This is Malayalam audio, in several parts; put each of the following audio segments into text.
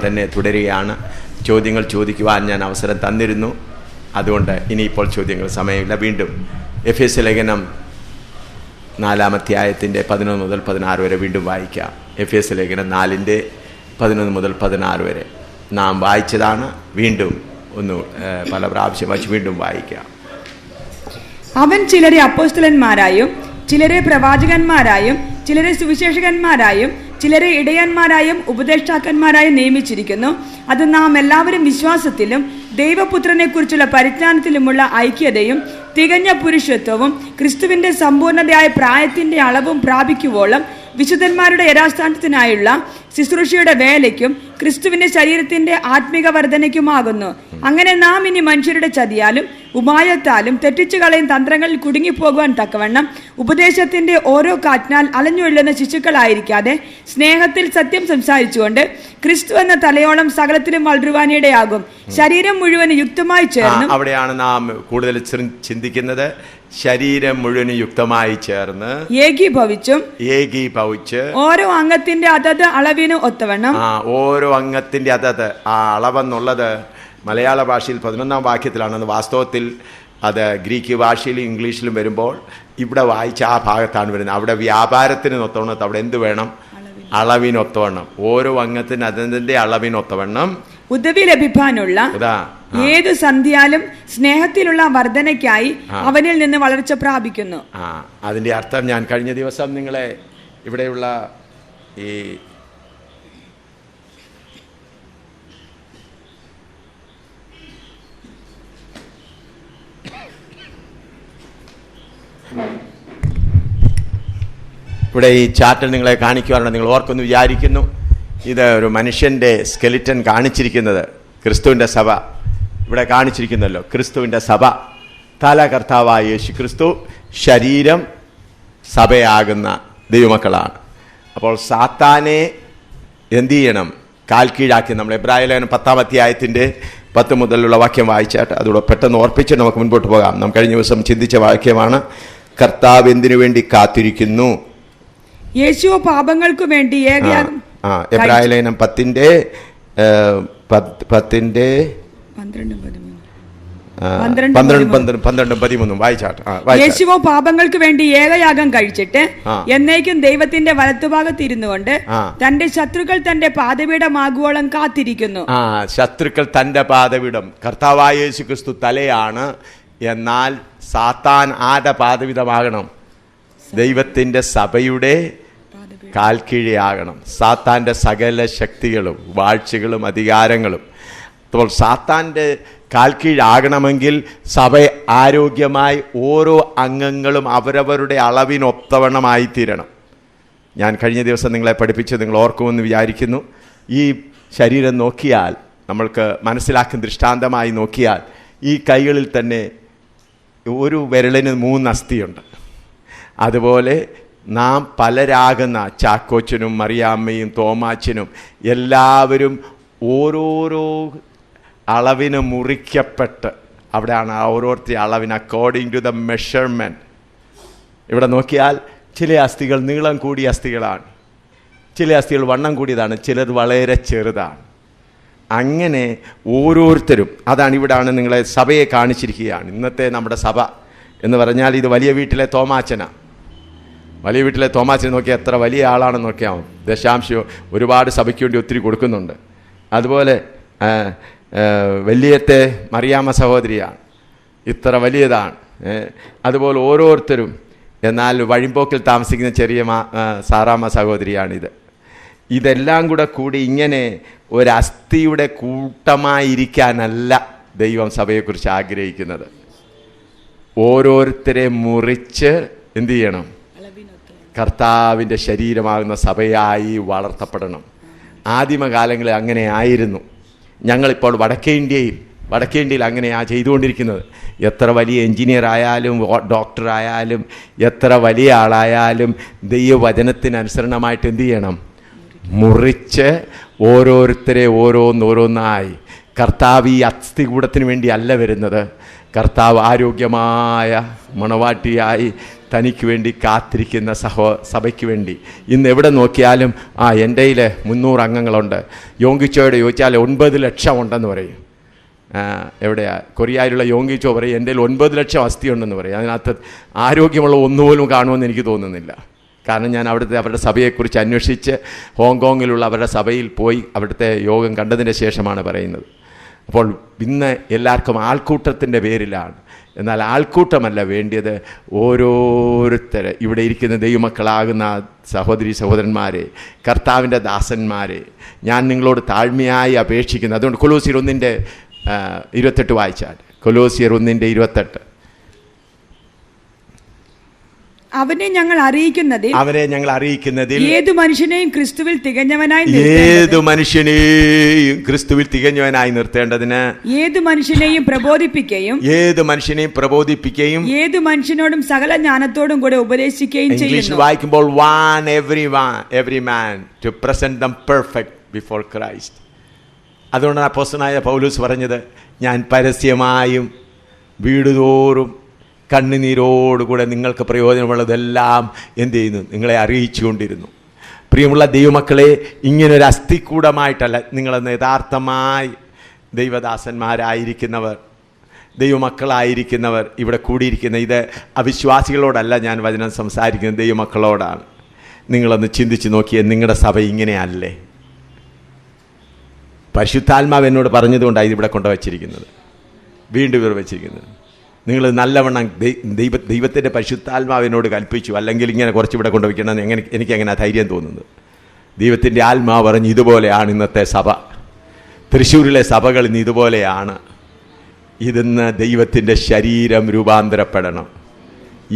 തന്നെ തുടരുകയാണ്. ചോദ്യങ്ങൾ ചോദിക്കുവാൻ ഞാൻ അവസരം തന്നിരുന്നു. അതുകൊണ്ട് ഇനിയിപ്പോൾ ചോദ്യങ്ങൾ സമയമില്ല. വീണ്ടും എഫേസ്യ ലേഖനം 4-ാം അധ്യായത്തിൻ്റെ 11 മുതൽ 16 വരെ വീണ്ടും വായിക്കാം. എഫേസ്യ ലേഖനം 4-ന്റെ 11 മുതൽ 16 വരെ നാം വായിച്ചതാണ്. വീണ്ടും ഒന്ന് പല പ്രാവശ്യം വായിച്ച് വീണ്ടും വായിക്കാം. അവൻ ചിലരെ അപ്പോസ്തലന്മാരായും ചിലരെ പ്രവാചകന്മാരായും ചിലരെ സുവിശേഷകന്മാരായും ചിലരെ ഇടയന്മാരായും ഉപദേഷ്ടാക്കന്മാരായും നിയമിച്ചിരിക്കുന്നു. അത് നാം എല്ലാവരും വിശ്വാസത്തിലും ദൈവപുത്രനെ കുറിച്ചുള്ള പരിജ്ഞാനത്തിലുമുള്ള ഐക്യതയും തികഞ്ഞ പുരുഷത്വവും ക്രിസ്തുവിന്റെ സമ്പൂർണ്ണതയായ പ്രായത്തിന്റെ അളവും പ്രാപിക്കുവോളം വിശുദ്ധന്മാരുടെ യഥാസ്ഥാനത്തിനായുള്ള ശുശ്രൂഷയുടെ വേലയ്ക്കും ക്രിസ്തുവിന്റെ ശരീരത്തിന്റെ ആത്മിക വർധനയ്ക്കുമാകുന്നു. അങ്ങനെ നാം ഇനി മനുഷ്യരുടെ ചതിയാലും ഉപായത്താലും തെറ്റിച്ചു കളയും തന്ത്രങ്ങളിൽ കുടുങ്ങിപ്പോകുവാൻ തക്കവണ്ണം ഉപദേശത്തിന്റെ ഓരോ കാറ്റിനാൽ അലഞ്ഞുകൊള്ളുന്ന ശിശുക്കളായിരിക്കാതെ സ്നേഹത്തിൽ സത്യം സംസാരിച്ചുകൊണ്ട് ക്രിസ്തു എന്ന തലയോളം സകലത്തിലും വളരുവാനിടയാകും. ശരീരം മുഴുവനും യുക്തമായി ചേർന്ന്, അവിടെയാണ് നാം കൂടുതൽ ചിന്തിക്കുന്നത്. ശരീരം മുഴുവനും യുക്തമായി ചേർന്ന് ഏകീഭവിച്ച് ഓരോ അംഗത്തിന്റെ അതത് അളവിന് ഒത്തവണ്ണം, ഓരോ അംഗത്തിന്റെ അതത് ആ അളവെന്നുള്ളത് മലയാള ഭാഷയിൽ 11-ാം വാക്യത്തിലാണെന്ന്. വാസ്തവത്തിൽ അത് ഗ്രീക്ക് ഭാഷയിലും ഇംഗ്ലീഷിലും വരുമ്പോൾ ഇവിടെ വായിച്ച ആ ഭാഗത്താണ് വരുന്നത്. അവിടെ വ്യാപാരത്തിന് ഒത്തവണ്ണം, അവിടെ എന്ത് വേണം? അളവിനൊത്തവണ്ണം, ഓരോ അംഗത്തിന് അതിന്റെ അളവിനൊത്തവണ്ണം ഉദവി ലഭിക്കാനുള്ള ഏത് സന്ധ്യാലും സ്നേഹത്തിലുള്ള വർധനയ്ക്കായി അവനിൽ നിന്ന് വളർച്ച പ്രാപിക്കുന്നു. അതിന്റെ അർത്ഥം ഞാൻ കഴിഞ്ഞ ദിവസം നിങ്ങളെ ഇവിടെയുള്ള ഈ ഇവിടെ ഈ ചാർട്ടിൽ നിങ്ങളെ കാണിക്കുവാറുണ്ട്. നിങ്ങൾ ഓർക്കൊന്ന് വിചാരിക്കുന്നു. ഇത് ഒരു മനുഷ്യൻ്റെ സ്കെലിറ്റൻ കാണിച്ചിരിക്കുന്നത് ക്രിസ്തുവിൻ്റെ സഭ ഇവിടെ കാണിച്ചിരിക്കുന്നല്ലോ. ക്രിസ്തുവിൻ്റെ സഭ, തല കർത്താവായ യേശു ക്രിസ്തു, ശരീരം സഭയാകുന്ന ദൈവമക്കളാണ്. അപ്പോൾ സാത്താനെ എന്ത് ചെയ്യണം? കാൽ കീഴാക്കി. നമ്മൾ എബ്രായ ലേഖനം 10-ാം അധ്യായത്തിൻ്റെ 10 മുതലുള്ള വാക്യം വായിച്ചാട്ട് അതുകൂടെ പെട്ടെന്ന് ഓർപ്പിച്ച് നമുക്ക് മുൻപോട്ട് പോകാം. നാം കഴിഞ്ഞ ദിവസം ചിന്തിച്ച വാക്യമാണ്. കർത്താവ് എന്തിനു വേണ്ടി കാത്തിരിക്കുന്നു? യേശു പാപങ്ങൾക്ക് വേണ്ടി എബ്രായ ലേഖനം 10-ന്റെ 12-13 വായിച്ചാട്ടെ. യേശുവോ പാപങ്ങൾക്ക് വേണ്ടി ഏകയാഗം കഴിച്ചിട്ട് എന്നേക്കും ദൈവത്തിന്റെ വലത്തുഭാഗത്ത് കൊണ്ട് തന്റെ ശത്രുക്കൾ തന്റെ പാദപീഠമാകുവോളം കാത്തിരിക്കുന്നു. ശത്രുക്കൾ തന്റെ പാദപീഠം. കർത്താവായ യേശു ക്രിസ്തു തലയാണ്. എന്നാൽ സാത്താൻ ആരുടെ പാദപീഠമാകണം? ദൈവത്തിന്റെ സഭയുടെ കാൽക്കീഴാകണം. സാത്താന്റെ സകല ശക്തികളും വാഴ്ചകളും അധികാരങ്ങളും. അപ്പോൾ സാത്താന്റെ കാൽക്കീഴാകണമെങ്കിൽ സഭ ആരോഗ്യമായി ഓരോ അംഗങ്ങളും അവരവരുടെ അളവിനൊത്തവണ്ണമായി തീരണം. ഞാൻ കഴിഞ്ഞ ദിവസം നിങ്ങളെ പഠിപ്പിച്ച് നിങ്ങൾ ഓർക്കുമെന്ന് വിചാരിക്കുന്നു. ഈ ശരീരം നോക്കിയാൽ, നമ്മൾക്ക് മനസ്സിലാക്കുന്ന ദൃഷ്ടാന്തമായി നോക്കിയാൽ, ഈ കൈകളിൽ തന്നെ ഒരു വിരലിന് 3 അസ്ഥിയുണ്ട്. അതുപോലെ നാം പലരാകുന്ന ചാക്കോച്ചനും മറിയാമ്മയും തോമാച്ചനും എല്ലാവരും ഓരോരോ അളവിന് മുറിക്കപ്പെട്ട്, അവിടെയാണ് ഓരോരുത്തരുടെ അളവിന് അക്കോർഡിംഗ് ടു ദ മെഷർമെൻറ്റ്. ഇവിടെ നോക്കിയാൽ ചില അസ്ഥികൾ നീളം കൂടിയ അസ്ഥികളാണ്, ചില അസ്ഥികൾ വണ്ണം കൂടിയതാണ്, ചിലർ വളരെ ചെറുതാണ്. അങ്ങനെ ഓരോരുത്തരും, അതാണ് ഇവിടാണ് നിങ്ങളെ സഭയെ കാണിച്ചിരിക്കുകയാണ്. ഇന്നത്തെ നമ്മുടെ സഭ എന്ന് പറഞ്ഞാൽ ഇത് വലിയ വീട്ടിലെ തോമാച്ചനാണ്. വലിയ വീട്ടിലെ തോമാച്ചനെ നോക്കിയാൽ എത്ര വലിയ ആളാണെന്ന് നോക്കിയാൽ ദശാംശം ഒരുപാട് സഭയ്ക്ക് വേണ്ടി ഒത്തിരി കൊടുക്കുന്നുണ്ട്. അതുപോലെ വലിയത്തെ മറിയാമ്മ സഹോദരിയാണ്, ഇത്ര വലിയതാണ്. അതുപോലെ ഓരോരുത്തരും. എന്നാൽ വഴിമ്പോക്കിൽ താമസിക്കുന്ന ചെറിയ സാറാമ്മ സഹോദരിയാണിത്. ഇതെല്ലാം കൂടി ഇങ്ങനെ ഒരസ്ഥിയുടെ കൂട്ടമായിരിക്കാനല്ല ദൈവം സഭയെക്കുറിച്ച് ആഗ്രഹിക്കുന്നത്. ഓരോരുത്തരെ മുറിച്ച് എന്തു ചെയ്യണം? കർത്താവിൻ്റെ ശരീരമാകുന്ന സഭയായി വളർത്തപ്പെടണം. ആദിമകാലങ്ങളിൽ അങ്ങനെ ആയിരുന്നു. ഞങ്ങളിപ്പോൾ വടക്കേ ഇന്ത്യയിൽ അങ്ങനെയാണ് ചെയ്തുകൊണ്ടിരിക്കുന്നത്. എത്ര വലിയ എൻജിനീയർ ആയാലും ഡോക്ടറായാലും എത്ര വലിയ ആളായാലും ദൈവവചനത്തിനനുസരണമായിട്ട് എന്തു ചെയ്യണം? മുറിച്ച് ഓരോരുത്തരെ ഓരോന്നായി. കർത്താവ് ഈ അസ്ഥികൂടത്തിന് വേണ്ടി അല്ല വരുന്നത്. കർത്താവ് ആരോഗ്യമായ മണവാട്ടിയായി തനിക്ക് വേണ്ടി കാത്തിരിക്കുന്ന സഭയ്ക്ക് വേണ്ടി ഇന്ന് എവിടെ നോക്കിയാലും എൻ്റെ കയ്യിൽ 300 അംഗങ്ങളുണ്ട്. യോങ്കിച്ചോയോട് ചോദിച്ചാൽ 9 ലക്ഷം ഉണ്ടെന്ന് പറയും. എവിടെയാ കൊറിയയിലുള്ള യോങ്കിച്ചോ പറയും എൻ്റെ 9 ലക്ഷം അസ്ഥി ഉണ്ടെന്ന് പറയും. അതിനകത്ത് ആരോഗ്യമുള്ള ഒന്നുപോലും കാണുമെന്ന് എനിക്ക് തോന്നുന്നില്ല. കാരണം ഞാൻ അവരുടെ സഭയെക്കുറിച്ച് അന്വേഷിച്ച് ഹോങ്കോങ്ങിലുള്ള അവരുടെ സഭയിൽ പോയി അവിടുത്തെ യോഗം കണ്ടതിന് ശേഷമാണ് പറയുന്നത്. അപ്പോൾ ഇന്ന് എല്ലാവർക്കും ആൾക്കൂട്ടത്തിൻ്റെ പേരിലാണ്. എന്നാൽ ആൾക്കൂട്ടമല്ല വേണ്ടിയത്, ഓരോരുത്തർ ഇവിടെ ഇരിക്കുന്ന ദൈവമക്കളാകുന്ന സഹോദരി സഹോദരന്മാരെ, കർത്താവിൻ്റെ ദാസന്മാരെ ഞാൻ നിങ്ങളോട് താഴ്മയായി അപേക്ഷിക്കുന്നു. അതുകൊണ്ട് കൊലോസ്യർ 1:28 വായിച്ചാൽ, കൊലോസ്യർ 1:28. അവനെ ഞങ്ങൾ അറിയിക്കുന്നതിൽ ഏതു മനുഷ്യനെയും ക്രിസ്തുവിൽ തികഞ്ഞവനായി നിർത്തേണ്ടതിന് ഏതു മനുഷ്യനെയും പ്രബോധിപ്പിക്കുകയും ഏതു മനുഷ്യനോടും സകല ജ്ഞാനത്തോടും കൂടെ ഉപദേശിക്കുകയും ചെയ്യുന്നു. വായിക്കുമ്പോൾ every man to present them perfect before Christ. അതുകൊണ്ടാണ് അപ്പോസ്തലനായ പൗലോസ് പറഞ്ഞത്, ഞാൻ പരസ്യമായും വീടുതോറും കണ്ണുനീരോടുകൂടെ നിങ്ങൾക്ക് പ്രയോജനമുള്ളതെല്ലാം എന്ത് ചെയ്യുന്നു, നിങ്ങളെ അറിയിച്ചുകൊണ്ടിരുന്നു. പ്രിയമുള്ള ദൈവമക്കളെ, ഇങ്ങനൊരു അസ്ഥികൂടമായിട്ടല്ല നിങ്ങളെന്ന് യഥാർത്ഥമായി ദൈവദാസന്മാരായിരിക്കുന്നവർ, ദൈവമക്കളായിരിക്കുന്നവർ ഇവിടെ കൂടിയിരിക്കുന്ന, ഇത് അവിശ്വാസികളോടല്ല ഞാൻ വചനം സംസാരിക്കുന്നത്, ദൈവമക്കളോടാണ്. നിങ്ങളൊന്ന് ചിന്തിച്ച് നോക്കിയേ, നിങ്ങളുടെ സഭ ഇങ്ങനെയല്ലേ? പരിശുദ്ധാത്മാവ് എന്നോട് പറഞ്ഞതുകൊണ്ടാണ് ഇതിവിടെ കൊണ്ടുവച്ചിരിക്കുന്നത്, വീണ്ടും ഇവർ വച്ചിരിക്കുന്നത്. നിങ്ങൾ നല്ലവണ്ണം ദൈവത്തിൻ്റെ പരിശുദ്ധാത്മാവ് എന്നോട് കൽപ്പിച്ചു, അല്ലെങ്കിൽ ഇങ്ങനെ കുറച്ചിവിടെ കൊണ്ടുവയ്ക്കണമെന്ന് എനിക്കങ്ങനെ ധൈര്യം തോന്നുന്നത്. ദൈവത്തിൻ്റെ ആത്മാവ് പറഞ്ഞ് ഇതുപോലെയാണ് ഇന്നത്തെ സഭ. തൃശ്ശൂരിലെ സഭകൾ ഇന്ന് ഇതുപോലെയാണ്. ഇതിന്ന് ദൈവത്തിൻ്റെ ശരീരം രൂപാന്തരപ്പെടണം.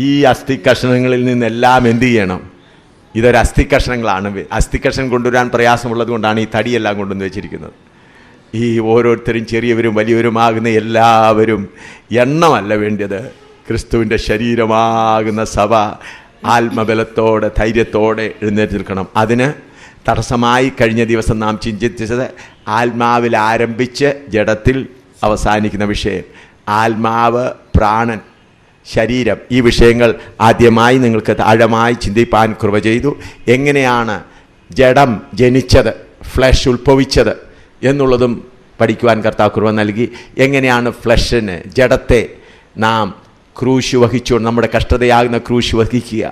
ഈ അസ്ഥികഷ്ണങ്ങളിൽ നിന്നെല്ലാം എന്ത് ചെയ്യണം? ഇതൊരു അസ്ഥികഷ്ണങ്ങളാണ്. അസ്ഥികഷ്ണം കൊണ്ടുവരാൻ പ്രയാസമുള്ളത് കൊണ്ടാണ് ഈ തടിയെല്ലാം കൊണ്ടുവന്ന് വെച്ചിരിക്കുന്നത്. ഈ ഓരോരുത്തരും ചെറിയവരും വലിയവരുമാകുന്ന എല്ലാവരും എണ്ണമല്ല വേണ്ടത്, ക്രിസ്തുവിൻ്റെ ശരീരമാകുന്ന സഭ ആത്മബലത്തോടെ ധൈര്യത്തോടെ എഴുന്നേറ്റ് നിൽക്കണം. അതിന് തടസ്സമായി കഴിഞ്ഞ ദിവസം നാം ചിന്തിച്ചത് ആത്മാവിൽ ആരംഭിച്ച് ജഡത്തിൽ അവസാനിക്കുന്ന വിഷയം, ആത്മാവ്, പ്രാണൻ, ശരീരം, ഈ വിഷയങ്ങൾ ആദ്യമായി നിങ്ങൾക്ക് ആഴമായി ചിന്തിപ്പാൻ കൃപ ചെയ്തു. എങ്ങനെയാണ് ജഡം ജനിച്ചത്, ഫ്ലഷ് ഉത്ഭവിച്ചത് എന്നുള്ളതും പഠിക്കുവാൻ കർത്താവ് കൃപ നൽകി. എങ്ങനെയാണ് ഫ്ലഷിനെ, ജഡത്തെ നാം ക്രൂശ് വഹിച്ചുകൊണ്ട്, നമ്മുടെ കഷ്ടതയാകുന്ന ക്രൂശ് വഹിക്കുക,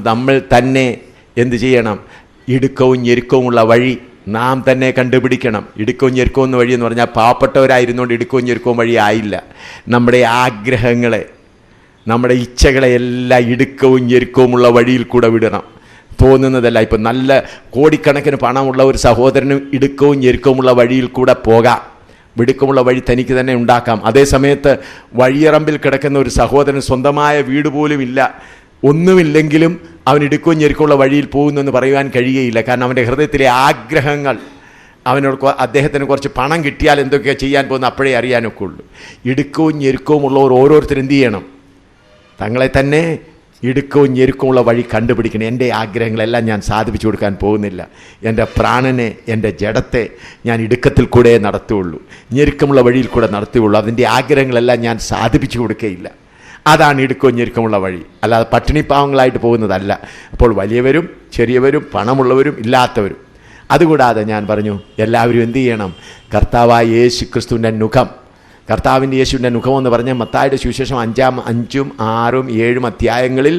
നമ്മൾ തന്നെ എന്ത് ചെയ്യണം? ഇടുക്കവും ഞെരുക്കവുമുള്ള വഴി നാം തന്നെ കണ്ടുപിടിക്കണം. ഇടുക്കവും ഞെരുക്കവും വഴി എന്ന് പറഞ്ഞാൽ പാവപ്പെട്ടവരായിരുന്നുകൊണ്ട് ഇടുക്കവും ഞെരുക്കവും വഴി ആയില്ല. നമ്മുടെ ആഗ്രഹങ്ങളെ, നമ്മുടെ ഇച്ഛകളെ എല്ലാം ഇടുക്കവും ഞെരുക്കവുമുള്ള വഴിയിൽ കൂടെ വിടണം. തോന്നുന്നതല്ല. ഇപ്പം നല്ല കോടിക്കണക്കിന് പണമുള്ള ഒരു സഹോദരനും ഇടുക്കവും ഞെരുക്കവുമുള്ള വഴിയിൽ കൂടെ പോകാം, ഇടുക്കമുള്ള വഴി തനിക്ക് തന്നെ ഉണ്ടാക്കാം. അതേസമയത്ത് വഴിയറമ്പിൽ കിടക്കുന്ന ഒരു സഹോദരൻ സ്വന്തമായ വീട് പോലും ഇല്ല, ഒന്നുമില്ലെങ്കിലും അവൻ ഇടുക്കവും ഞെരുക്കമുള്ള വഴിയിൽ പോകുന്നെന്ന് പറയുവാൻ കഴിയുകയില്ല. കാരണം അവൻ്റെ ഹൃദയത്തിലെ ആഗ്രഹങ്ങൾ, അദ്ദേഹത്തിന് കുറച്ച് പണം കിട്ടിയാൽ എന്തൊക്കെയാണ് ചെയ്യാൻ പോകുന്നത് അപ്പോഴേ അറിയാനൊക്കെ ഉള്ളൂ. ഇടുക്കവും ഞെരുക്കവും ഉള്ളവർ ഓരോരുത്തരും എന്ത് ചെയ്യണം? തങ്ങളെ തന്നെ ഇടുക്കവും ഞെരുക്കമുള്ള വഴി കണ്ടുപിടിക്കണം. എൻ്റെ ആഗ്രഹങ്ങളെല്ലാം ഞാൻ സാധിപ്പിച്ചു കൊടുക്കാൻ പോകുന്നില്ല. എൻ്റെ പ്രാണനെ, എൻ്റെ ജഡത്തെ ഞാൻ ഇടുക്കത്തിൽ കൂടെ നടത്തുകയുള്ളൂ, ഞെരുക്കമുള്ള വഴിയിൽ കൂടെ നടത്തുകയുള്ളൂ. അതിൻ്റെ ആഗ്രഹങ്ങളെല്ലാം ഞാൻ സാധിപ്പിച്ചു കൊടുക്കുകയില്ല. അതാണ് ഇടുക്കവും ഞെരുക്കമുള്ള വഴി, അല്ലാതെ പട്ടിണിപ്പാവങ്ങളായിട്ട് പോകുന്നതല്ല. അപ്പോൾ വലിയവരും ചെറിയവരും പണമുള്ളവരും ഇല്ലാത്തവരും. അതുകൂടാതെ ഞാൻ പറഞ്ഞു, എല്ലാവരും എന്ത് ചെയ്യണം? കർത്താവായ യേശു ക്രിസ്തുവിൻ്റെ മുഖം, കർത്താവിൻ്റെ യേശുവിൻ്റെ മുഖമെന്ന് പറഞ്ഞാൽ മത്തായിയുടെ സുവിശേഷം 5, 5, 6, 7 അധ്യായങ്ങളിൽ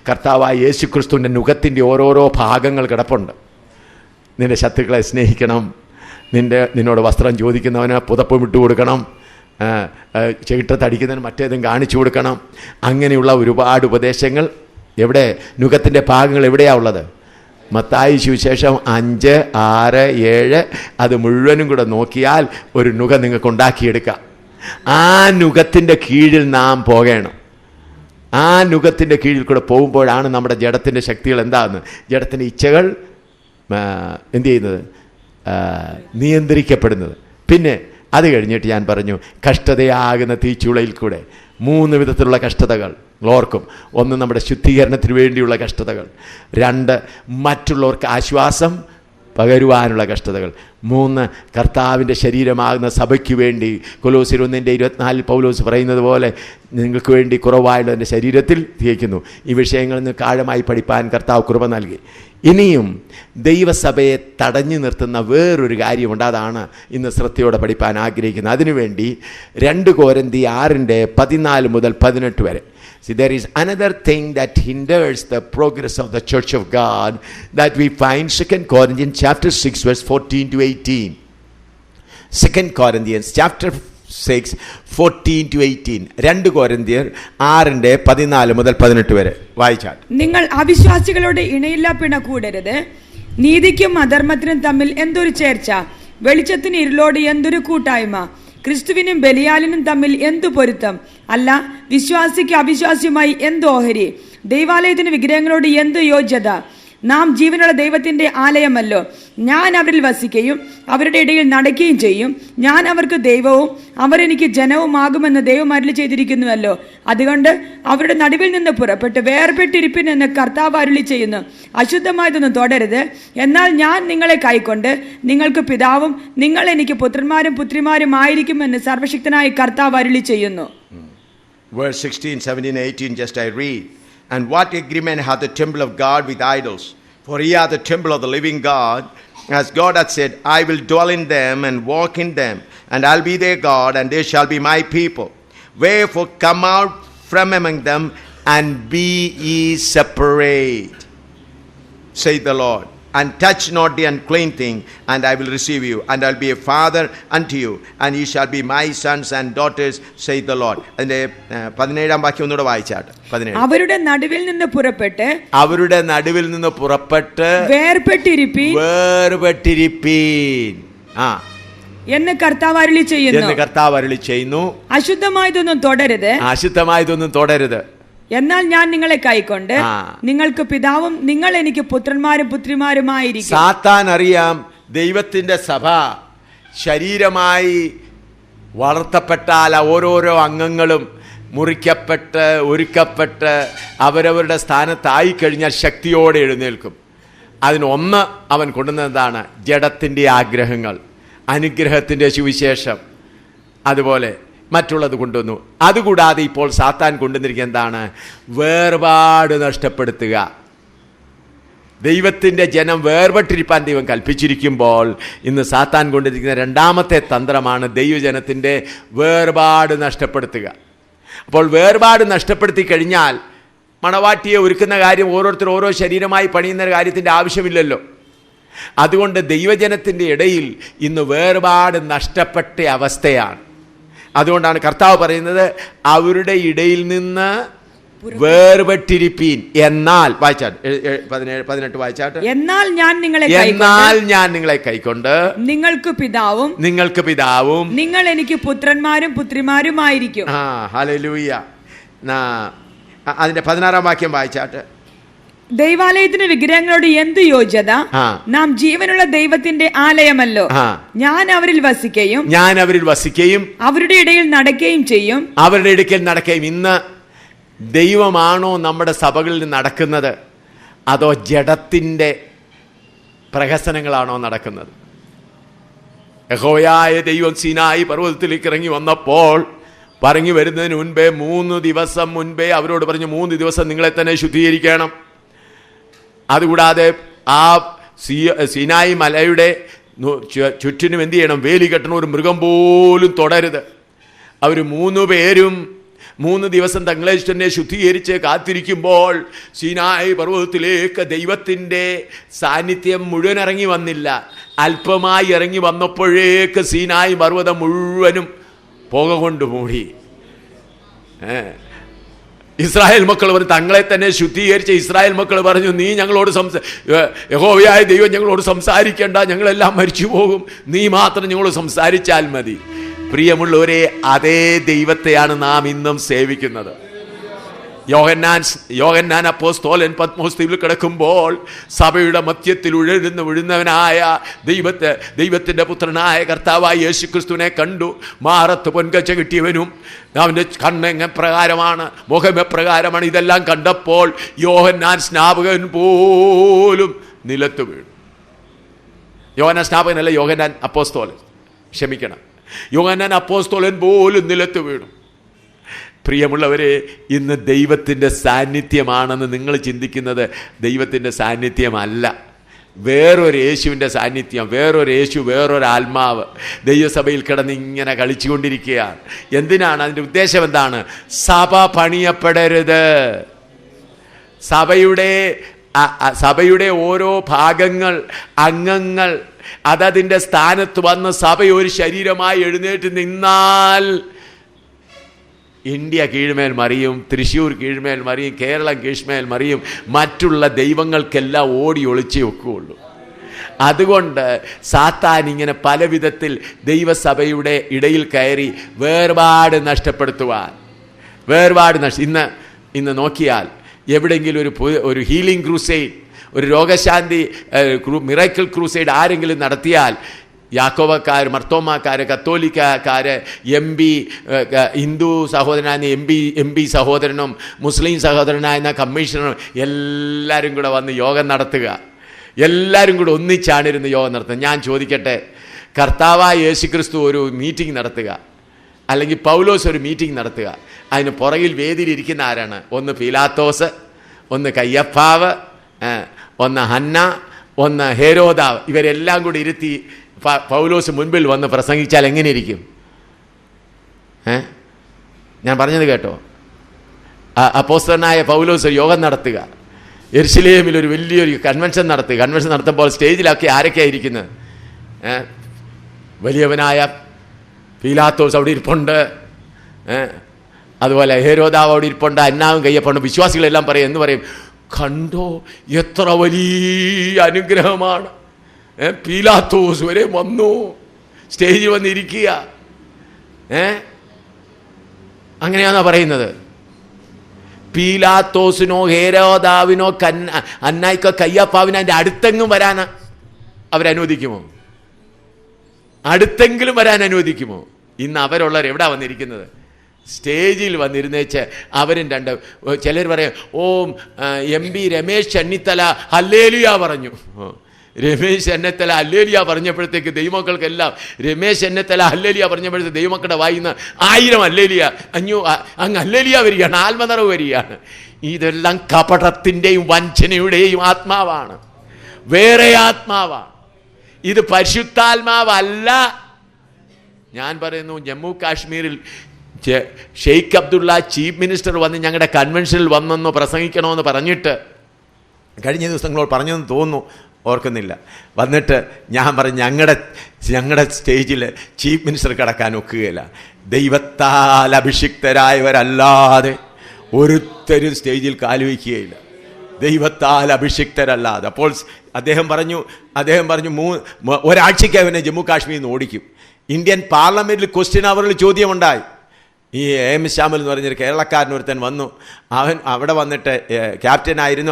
കർത്താവായ യേശു ക്രിസ്തുവിൻ്റെ മുഖത്തിൻ്റെ ഓരോരോ ഭാഗങ്ങൾ കിടപ്പുണ്ട്. നിൻ്റെ ശത്രുക്കളെ സ്നേഹിക്കണം, നിന്നോട് വസ്ത്രം ചോദിക്കുന്നവന് പുതപ്പ് വിട്ടു കൊടുക്കണം, ചെകിട്ടത്തടിക്കുന്നതിന് മറ്റേതും കാണിച്ചു കൊടുക്കണം. അങ്ങനെയുള്ള ഒരുപാട് ഉപദേശങ്ങൾ എവിടെ? നുഖത്തിൻ്റെ ഭാഗങ്ങൾ എവിടെയാണ് ഉള്ളത്? മത്തായി സുവിശേഷം 5, 6, 7 അത് മുഴുവനും കൂടെ നോക്കിയാൽ ഒരു നുഖം നിങ്ങൾക്ക് ഉണ്ടാക്കിയെടുക്കാം. ആ നുഖത്തിൻ്റെ കീഴിൽ നാം പോകണം. ആ നുഖത്തിൻ്റെ കീഴിൽ കൂടെ പോകുമ്പോഴാണ് നമ്മുടെ ജഡത്തിൻ്റെ ശക്തികൾ എന്താകുന്നത്, ജഡത്തിൻ്റെ ഇച്ഛകൾ എന്ത് ചെയ്യുന്നത്? നിയന്ത്രിക്കപ്പെടുന്നത്. പിന്നെ അത് കഴിഞ്ഞിട്ട് ഞാൻ പറഞ്ഞു, കഷ്ടതയാകുന്ന തീച്ചുളയിൽ കൂടെ 3 വിധത്തിലുള്ള കഷ്ടതകൾ ഓർക്കും. 1 നമ്മുടെ ശുദ്ധീകരണത്തിന് വേണ്ടിയുള്ള കഷ്ടതകൾ, 2 മറ്റുള്ളവർക്ക് ആശ്വാസം പകരുവാനുള്ള കഷ്ടതകൾ. 3, കർത്താവിൻ്റെ ശരീരമാകുന്ന സഭയ്ക്ക് വേണ്ടി കൊലോസ്യർ 1:24 പൗലോസ് പറയുന്നത് പോലെ നിങ്ങൾക്ക് വേണ്ടി കുറവായുള്ള എൻ്റെ ശരീരത്തിൽ തികയ്ക്കുന്നു. ഈ വിഷയങ്ങളിൽ നിന്ന് ആഴമായി പഠിപ്പാൻ കർത്താവ് കൃപ നൽകി. ഇനിയും ദൈവസഭയെ തടഞ്ഞു നിർത്തുന്ന വേറൊരു കാര്യമുണ്ട്. അതാണ് ഇന്ന് ശ്രദ്ധയോടെ പഠിപ്പാൻ ആഗ്രഹിക്കുന്നത്. അതിനുവേണ്ടി 2 കൊരിന്ത്യർ 6:14 മുതൽ 18 വരെ. See, there is another thing that hinders the progress of the church of God that we find 2 Corinthians chapter 6 verse 14 to 18. 2 Corinthians chapter 6 14 to 18. 2 Corinthians 6:14 മുതൽ 18 വരെ വായിച്ചാൽ. നിങ്ങൾ അവിശ്വാസികളോട് ഇണയില്ലാ പിണ കൂടരുത്. നീതിക്കും അധർമ്മത്തിനും തമ്മിൽ എന്തൊരു ചേർച്ച, വെളിച്ചത്തിന് ഇരുളോട് എന്തൊരു കൂട്ടായ്മ, ക്രിസ്തുവിനും ബലിയാലിനും തമ്മിൽ എന്തു പൊരുത്തം, അല്ല വിശ്വാസിക്ക് അവിശ്വാസിയുമായി എന്ത് ഓഹരി, ദൈവാലയത്തിന് വിഗ്രഹങ്ങളോട് എന്ത് യോഗ്യത. നാം ജീവനുള്ള ദൈവത്തിന്റെ ആലയമല്ലോ. ഞാൻ അവരിൽ വസിക്കുകയും അവരുടെ ഇടയിൽ നടക്കുകയും ചെയ്യും. ഞാൻ അവർക്ക് ദൈവവും അവർ എനിക്ക് ജനവുമാകുമെന്ന് ദൈവം അരുളി ചെയ്തിരിക്കുന്നുവല്ലോ. അതുകൊണ്ട് അവരുടെ നടുവിൽ നിന്ന് പുറപ്പെട്ട് വേർപെട്ടിരിപ്പിൻ എന്ന് കർത്താവ് അരുളി ചെയ്യുന്നു. അശുദ്ധമായതൊന്നും തുടരുത്. എന്നാൽ ഞാൻ നിങ്ങളെ കൈക്കൊണ്ട് നിങ്ങൾക്ക് പിതാവും നിങ്ങൾ എനിക്ക് പുത്രന്മാരും പുത്രിമാരും ആയിരിക്കുമെന്ന് സർവശക്തനായ കർത്താവ് അരുളി ചെയ്യുന്നു. Verse 16, 17, 18 just I read. And what agreement hath the temple of God with idols? For ye are the temple of the living God. As God hath said, I will dwell in them and walk in them, and I'll be their God, and they shall be my people. Wherefore come out from among them, and be ye separate, saith the Lord. And touch not the unclean thing, and I will receive you, and I'll be a father unto you, and ye shall be my sons and daughters, saith the Lord. അതിന്റെ 17 വാക്യം ഒന്നുകൂടെ വായിച്ചാട്ടെ. 17. അവരുടെ നടുവിൽ നിന്ന് പുറപ്പെട്ട് വേർപെട്ടിരിപ്പീൻ എന്ന് കർത്താവ് അരുളി ചെയ്യുന്നു. അശുദ്ധമായതൊന്നും തുടരുത്. എന്നാൽ ഞാൻ നിങ്ങളെ കൈക്കൊണ്ട് നിങ്ങൾക്ക് പിതാവും നിങ്ങൾ എനിക്ക് പുത്രന്മാരും പുത്രിമാരുമായിരിക്കും. സാത്താൻ അറിയാം ദൈവത്തിന്റെ സഭ ശരീരമായി വളർത്തപ്പെട്ടാൽ ഓരോരോ അംഗങ്ങളും മുറിക്കപ്പെട്ട് ഒരുക്കപ്പെട്ട് അവരവരുടെ സ്ഥാനത്തായി കഴിഞ്ഞാൽ ശക്തിയോടെ എഴുന്നേൽക്കും. അതിനൊന്ന് അവൻ കൊണ്ടുവന്നതാണ് ജഡത്തിൻ്റെ ആഗ്രഹങ്ങൾ, അനുഗ്രഹത്തിൻ്റെ സുവിശേഷം, അതുപോലെ മറ്റുള്ളത് കൊണ്ടുവന്നു. അതുകൂടാതെ ഇപ്പോൾ സാത്താൻ കൊണ്ടുവന്നിരിക്കുന്നത് എന്താണ്? വേർപാട് നഷ്ടപ്പെടുത്തുക. ദൈവത്തിൻ്റെ ജനം വേർപെട്ടിരിപ്പാൻ ദൈവം കൽപ്പിച്ചിരിക്കുമ്പോൾ ഇന്ന് സാത്താൻ കൊണ്ടിരിക്കുന്ന രണ്ടാമത്തെ തന്ത്രമാണ് ദൈവജനത്തിൻ്റെ വേർപാട് നഷ്ടപ്പെടുത്തുക. അപ്പോൾ വേർപാട് നഷ്ടപ്പെടുത്തി കഴിഞ്ഞാൽ മണവാട്ടിയെ ഒരുക്കുന്ന കാര്യം ഓരോരുത്തർ ഓരോ ശരീരമായി പണിയുന്ന കാര്യത്തിൻ്റെ ആവശ്യമില്ലല്ലോ. അതുകൊണ്ട് ദൈവജനത്തിൻ്റെ ഇടയിൽ ഇന്ന് വേർപാട് നഷ്ടപ്പെട്ട അവസ്ഥയാണ്. അതുകൊണ്ടാണ് കർത്താവ് പറയുന്നത് അവരുടെ ഇടയിൽ നിന്ന് വേർപെട്ടിരിപ്പീൻ. എന്നാൽ വായിച്ചാട്ട് 18 വായിച്ചാട്ട്. എന്നാൽ ഞാൻ നിങ്ങളെ കൈക്കൊണ്ട് നിങ്ങൾക്ക് പിതാവും നിങ്ങൾ എനിക്ക് പുത്രന്മാരും പുത്രിമാരുമായിരിക്കും. ഹല്ലേലൂയ. അതിന്റെ 16 വാക്യം വായിച്ചാട്ട്. ദൈവാലയത്തിന് വിഗ്രഹങ്ങളോട് എന്ത് യോഗ്യത, നാം ജീവനുള്ള ദൈവത്തിന്റെ ആലയമല്ലോ. ഞാൻ അവരിൽ വസിക്കുകയും അവരുടെ ഇടയിൽ നടക്കുകയും ചെയ്യും. ഇന്ന് ദൈവമാണോ നമ്മുടെ സഭകളിൽ നടക്കുന്നത്, അതോ ജഡത്തിന്റെ പ്രഹസനങ്ങളാണോ നടക്കുന്നത്? യഹോവയായ ദൈവം സീനായി പർവ്വതത്തിലേക്ക് ഇറങ്ങി വന്നപ്പോൾ പറഞ്ഞു വരുന്നതിന് മുൻപേ 3 ദിവസം മുൻപേ അവരോട് പറഞ്ഞു 3 ദിവസം നിങ്ങളെ തന്നെ ശുദ്ധീകരിക്കണം. അതുകൂടാതെ ആ സീനായി മലയുടെ ചുറ്റിനും എന്ത് ചെയ്യണം? വേലി കെട്ടണം. ഒരു മൃഗം പോലും തൊടരുത്. അവർ 3 പേരും 3 ദിവസം തങ്ങളെ തന്നെ ശുദ്ധീകരിച്ച് കാത്തിരിക്കുമ്പോൾ സീനായി പർവ്വതത്തിലേക്ക് ദൈവത്തിൻ്റെ സാന്നിധ്യം മുഴുവൻ ഇറങ്ങി വന്നില്ല. അല്പമായി ഇറങ്ങി വന്നപ്പോഴേക്ക് സീനായി പർവ്വതം മുഴുവനും പുക കൊണ്ട് മൂടി. ഇസ്രായേൽ മക്കൾ പറഞ്ഞു തങ്ങളെ തന്നെ ശുദ്ധീകരിച്ച ഇസ്രായേൽ മക്കൾ പറഞ്ഞു നീ ഞങ്ങളോട് യഹോവയായ ദൈവം ഞങ്ങളോട് സംസാരിക്കേണ്ട, ഞങ്ങളെല്ലാം മരിച്ചു പോകും, നീ മാത്രം ഞങ്ങളോട് സംസാരിച്ചാൽ മതി. പ്രിയമുള്ളവരെ, അതേ ദൈവത്തെയാണ് നാം ഇന്നും സേവിക്കുന്നത്. യോഹന്നാൻ അപ്പോസ്തലൻ പത്മോസ് ദ്വീപിൽ കിടക്കുമ്പോൾ സഭയുടെ മധ്യത്തിൽ ഉഴുന്നവനായ ദൈവത്തിൻ്റെ പുത്രനായ കർത്താവായ യേശുക്രിസ്തുവിനെ കണ്ടു. മാറത്ത് പൊൻകച്ച കിട്ടിയവനും അവൻ്റെ കണ്ണെപ്രകാരമാണ്, മുഖമെപ്രകാരമാണ്. ഇതെല്ലാം കണ്ടപ്പോൾ യോഹന്നാൻ സ്നാപകൻ പോലും നിലത്ത് വീണു. യോഹന്നാൻ സ്നാപകനല്ല, യോഹന്നാൻ അപ്പോസ്തലൻ, ക്ഷമിക്കണം, യോഹന്നാൻ അപ്പോസ്തലൻ പോലും നിലത്ത് വീണു. പ്രിയമുള്ളവരെ, ഇന്ന് ദൈവത്തിൻ്റെ സാന്നിധ്യമാണെന്ന് നിങ്ങൾ ചിന്തിക്കുന്നത് ദൈവത്തിൻ്റെ സാന്നിധ്യമല്ല. വേറൊരു യേശുവിൻ്റെ സാന്നിധ്യം, വേറൊരു യേശു, വേറൊരു ആത്മാവ് ദൈവസഭയിൽ കിടന്ന് ഇങ്ങനെ കളിച്ചുകൊണ്ടിരിക്കുകയാണ്. എന്തിനാണ്? അതിൻ്റെ ഉദ്ദേശം എന്താണ്? സഭ പണിയപ്പെടരുത്. സഭയുടെ ഓരോ ഭാഗങ്ങൾ, അംഗങ്ങൾ അതതിൻ്റെ സ്ഥാനത്ത് വന്ന് സഭ ഒരു ശരീരമായി എഴുന്നേറ്റ് നിന്നാൽ ഇന്ത്യ കീഴ്മേൽ മറിയും, തൃശ്ശൂർ കീഴ്മേൽ മറിയും, കേരളം കീഴ്മേൽ മറിയും, മറ്റുള്ള ദൈവങ്ങൾക്കെല്ലാം ഓടി ഒളിച്ചേ ഒക്കുകയുള്ളൂ. അതുകൊണ്ട് സാത്താൻ ഇങ്ങനെ പല വിധത്തിൽ ദൈവസഭയുടെ ഇടയിൽ കയറി വേർപാട് നഷ്ടപ്പെടുത്തുവാൻ, ഇന്ന് നോക്കിയാൽ എവിടെയെങ്കിലും ഒരു ഹീലിംഗ് ക്രൂസൈഡ്, ഒരു രോഗശാന്തി മിറക്കിൾ ക്രൂസൈഡ് ആരെങ്കിലും നടത്തിയാൽ യാക്കോബക്കാർ, മർത്തോമാക്കാർ, കത്തോലിക്കാർ, MP ഹിന്ദു സഹോദരനായ MP സഹോദരനും മുസ്ലിം സഹോദരനായ കമ്മീഷണറും എല്ലാവരും കൂടെ വന്ന് യോഗം നടത്തുക. എല്ലാവരും കൂടെ ഒന്നിച്ചാണിരുന്ന് യോഗം നടത്തുക. ഞാൻ ചോദിക്കട്ടെ, കർത്താവായ യേശുക്രിസ്തു ഒരു മീറ്റിംഗ് നടത്തുക, അല്ലെങ്കിൽ പൗലോസ് ഒരു മീറ്റിംഗ് നടത്തുക, അതിന് പുറകിൽ വേദിയിലിരിക്കുന്ന ആരാണ്? ഒന്ന് പീലാത്തോസ്, ഒന്ന് കയ്യപ്പാവ്, ഒന്ന് ഹന്ന, ഒന്ന് ഹേരോദാവ്. ഇവരെല്ലാം കൂടി ഇരുത്തി പൗലോസ് മുൻപിൽ വന്ന് പ്രസംഗിച്ചാൽ എങ്ങനെ ഇരിക്കും? ഞാൻ പറഞ്ഞത് കേട്ടോ? അപ്പോസ്തലനായ പൗലോസ് യോഗം നടത്തുക, യെരുശലേമിൽ ഒരു വലിയൊരു കൺവെൻഷൻ നടത്തുക. കൺവെൻഷൻ നടത്തുമ്പോൾ സ്റ്റേജിലൊക്കെ ആരൊക്കെയാണ് ഇരിക്കുന്നത്? വലിയവനായ പീലാത്തോസ് അവിടെ ഇരിപ്പുണ്ട്, അതുപോലെ ഹേരോദാവ് അവിടെ ഇരിപ്പുണ്ട്, അന്നാവും കയ്യപ്പുണ്ട്. വിശ്വാസികളെല്ലാം പറയും, എന്ന് പറയും, കണ്ടോ എത്ര വലിയ അനുഗ്രഹമാണ്, പീലാത്തോസ് വരെ വന്നു സ്റ്റേജിൽ വന്നിരിക്കുക. അങ്ങനെയാണോ പറയുന്നത്? പീലാത്തോസിനോ ഹേരോദാവിനോ അന്നായിക്കോ കയ്യപ്പാവിനോ അതിൻ്റെ അടുത്തെങ്കിലും വരാൻ അവരനുവദിക്കുമോ? അടുത്തെങ്കിലും വരാൻ അനുവദിക്കുമോ? ഇന്ന് അവരുള്ളവർ എവിടാ വന്നിരിക്കുന്നത്? സ്റ്റേജിൽ വന്നിരുന്നേച്ച് അവരും ചിലർ പറയും, MP രമേശ് ചെന്നിത്തല ഹല്ലേലൂയ പറഞ്ഞു. രമേശ് ചെന്നിത്തല ഹല്ലേലൂയ പറഞ്ഞപ്പോഴത്തേക്ക് ദൈവമക്കൾക്കെല്ലാം, രമേശ് ചെന്നിത്തല ഹല്ലേലൂയ പറഞ്ഞപ്പോഴത്തേക്ക് ദൈവമക്കളുടെ വായിന്ന് 1000 ഹല്ലേലൂയ, അങ്ങ് ഹല്ലേലൂയ വരികയാണ്, ആത്മനിറവ് വരികയാണ്. ഇതെല്ലാം കപടത്തിൻ്റെയും വഞ്ചനയുടെയും ആത്മാവാണ്, വേറെ ആത്മാവാണ്. ഇത് പരിശുദ്ധാത്മാവല്ല. ഞാൻ പറയുന്നു, ജമ്മു കാശ്മീരിൽ ഷെയ്ഖ് അബ്ദുള്ള ചീഫ് മിനിസ്റ്റർ വന്ന് ഞങ്ങളുടെ കൺവെൻഷനിൽ വന്നെന്നോ പ്രസംഗിക്കണമെന്ന് പറഞ്ഞിട്ട്, കഴിഞ്ഞ ദിവസങ്ങളോട് പറഞ്ഞെന്ന് തോന്നുന്നു, ഓർക്കുന്നില്ല, വന്നിട്ട് ഞാൻ പറഞ്ഞു, ഞങ്ങളുടെ സ്റ്റേജിൽ ചീഫ് മിനിസ്റ്റർ കിടക്കാൻ ഒക്കുകയില്ല, ദൈവത്താൽ അഭിഷിക്തരായവരല്ലാതെ ഒരുത്തരും സ്റ്റേജിൽ കാലുവയ്ക്കുകയില്ല, ദൈവത്താൽ അഭിഷിക്തരല്ലാതെ. അപ്പോൾ അദ്ദേഹം പറഞ്ഞു ഒരാഴ്ചയ്ക്ക് അവനെ ജമ്മു കാശ്മീരിൽ നിന്ന് ഓടിക്കും. ഇന്ത്യൻ പാർലമെൻറ്റിൽ ക്വസ്റ്റ്യൻ അവറിൽ ചോദ്യമുണ്ടായി. ഈ AM ശ്യാമൽ എന്ന് പറഞ്ഞൊരു കേരളക്കാരനൊരുത്തൻ വന്നു. അവൻ അവിടെ വന്നിട്ട് ക്യാപ്റ്റനായിരുന്നു.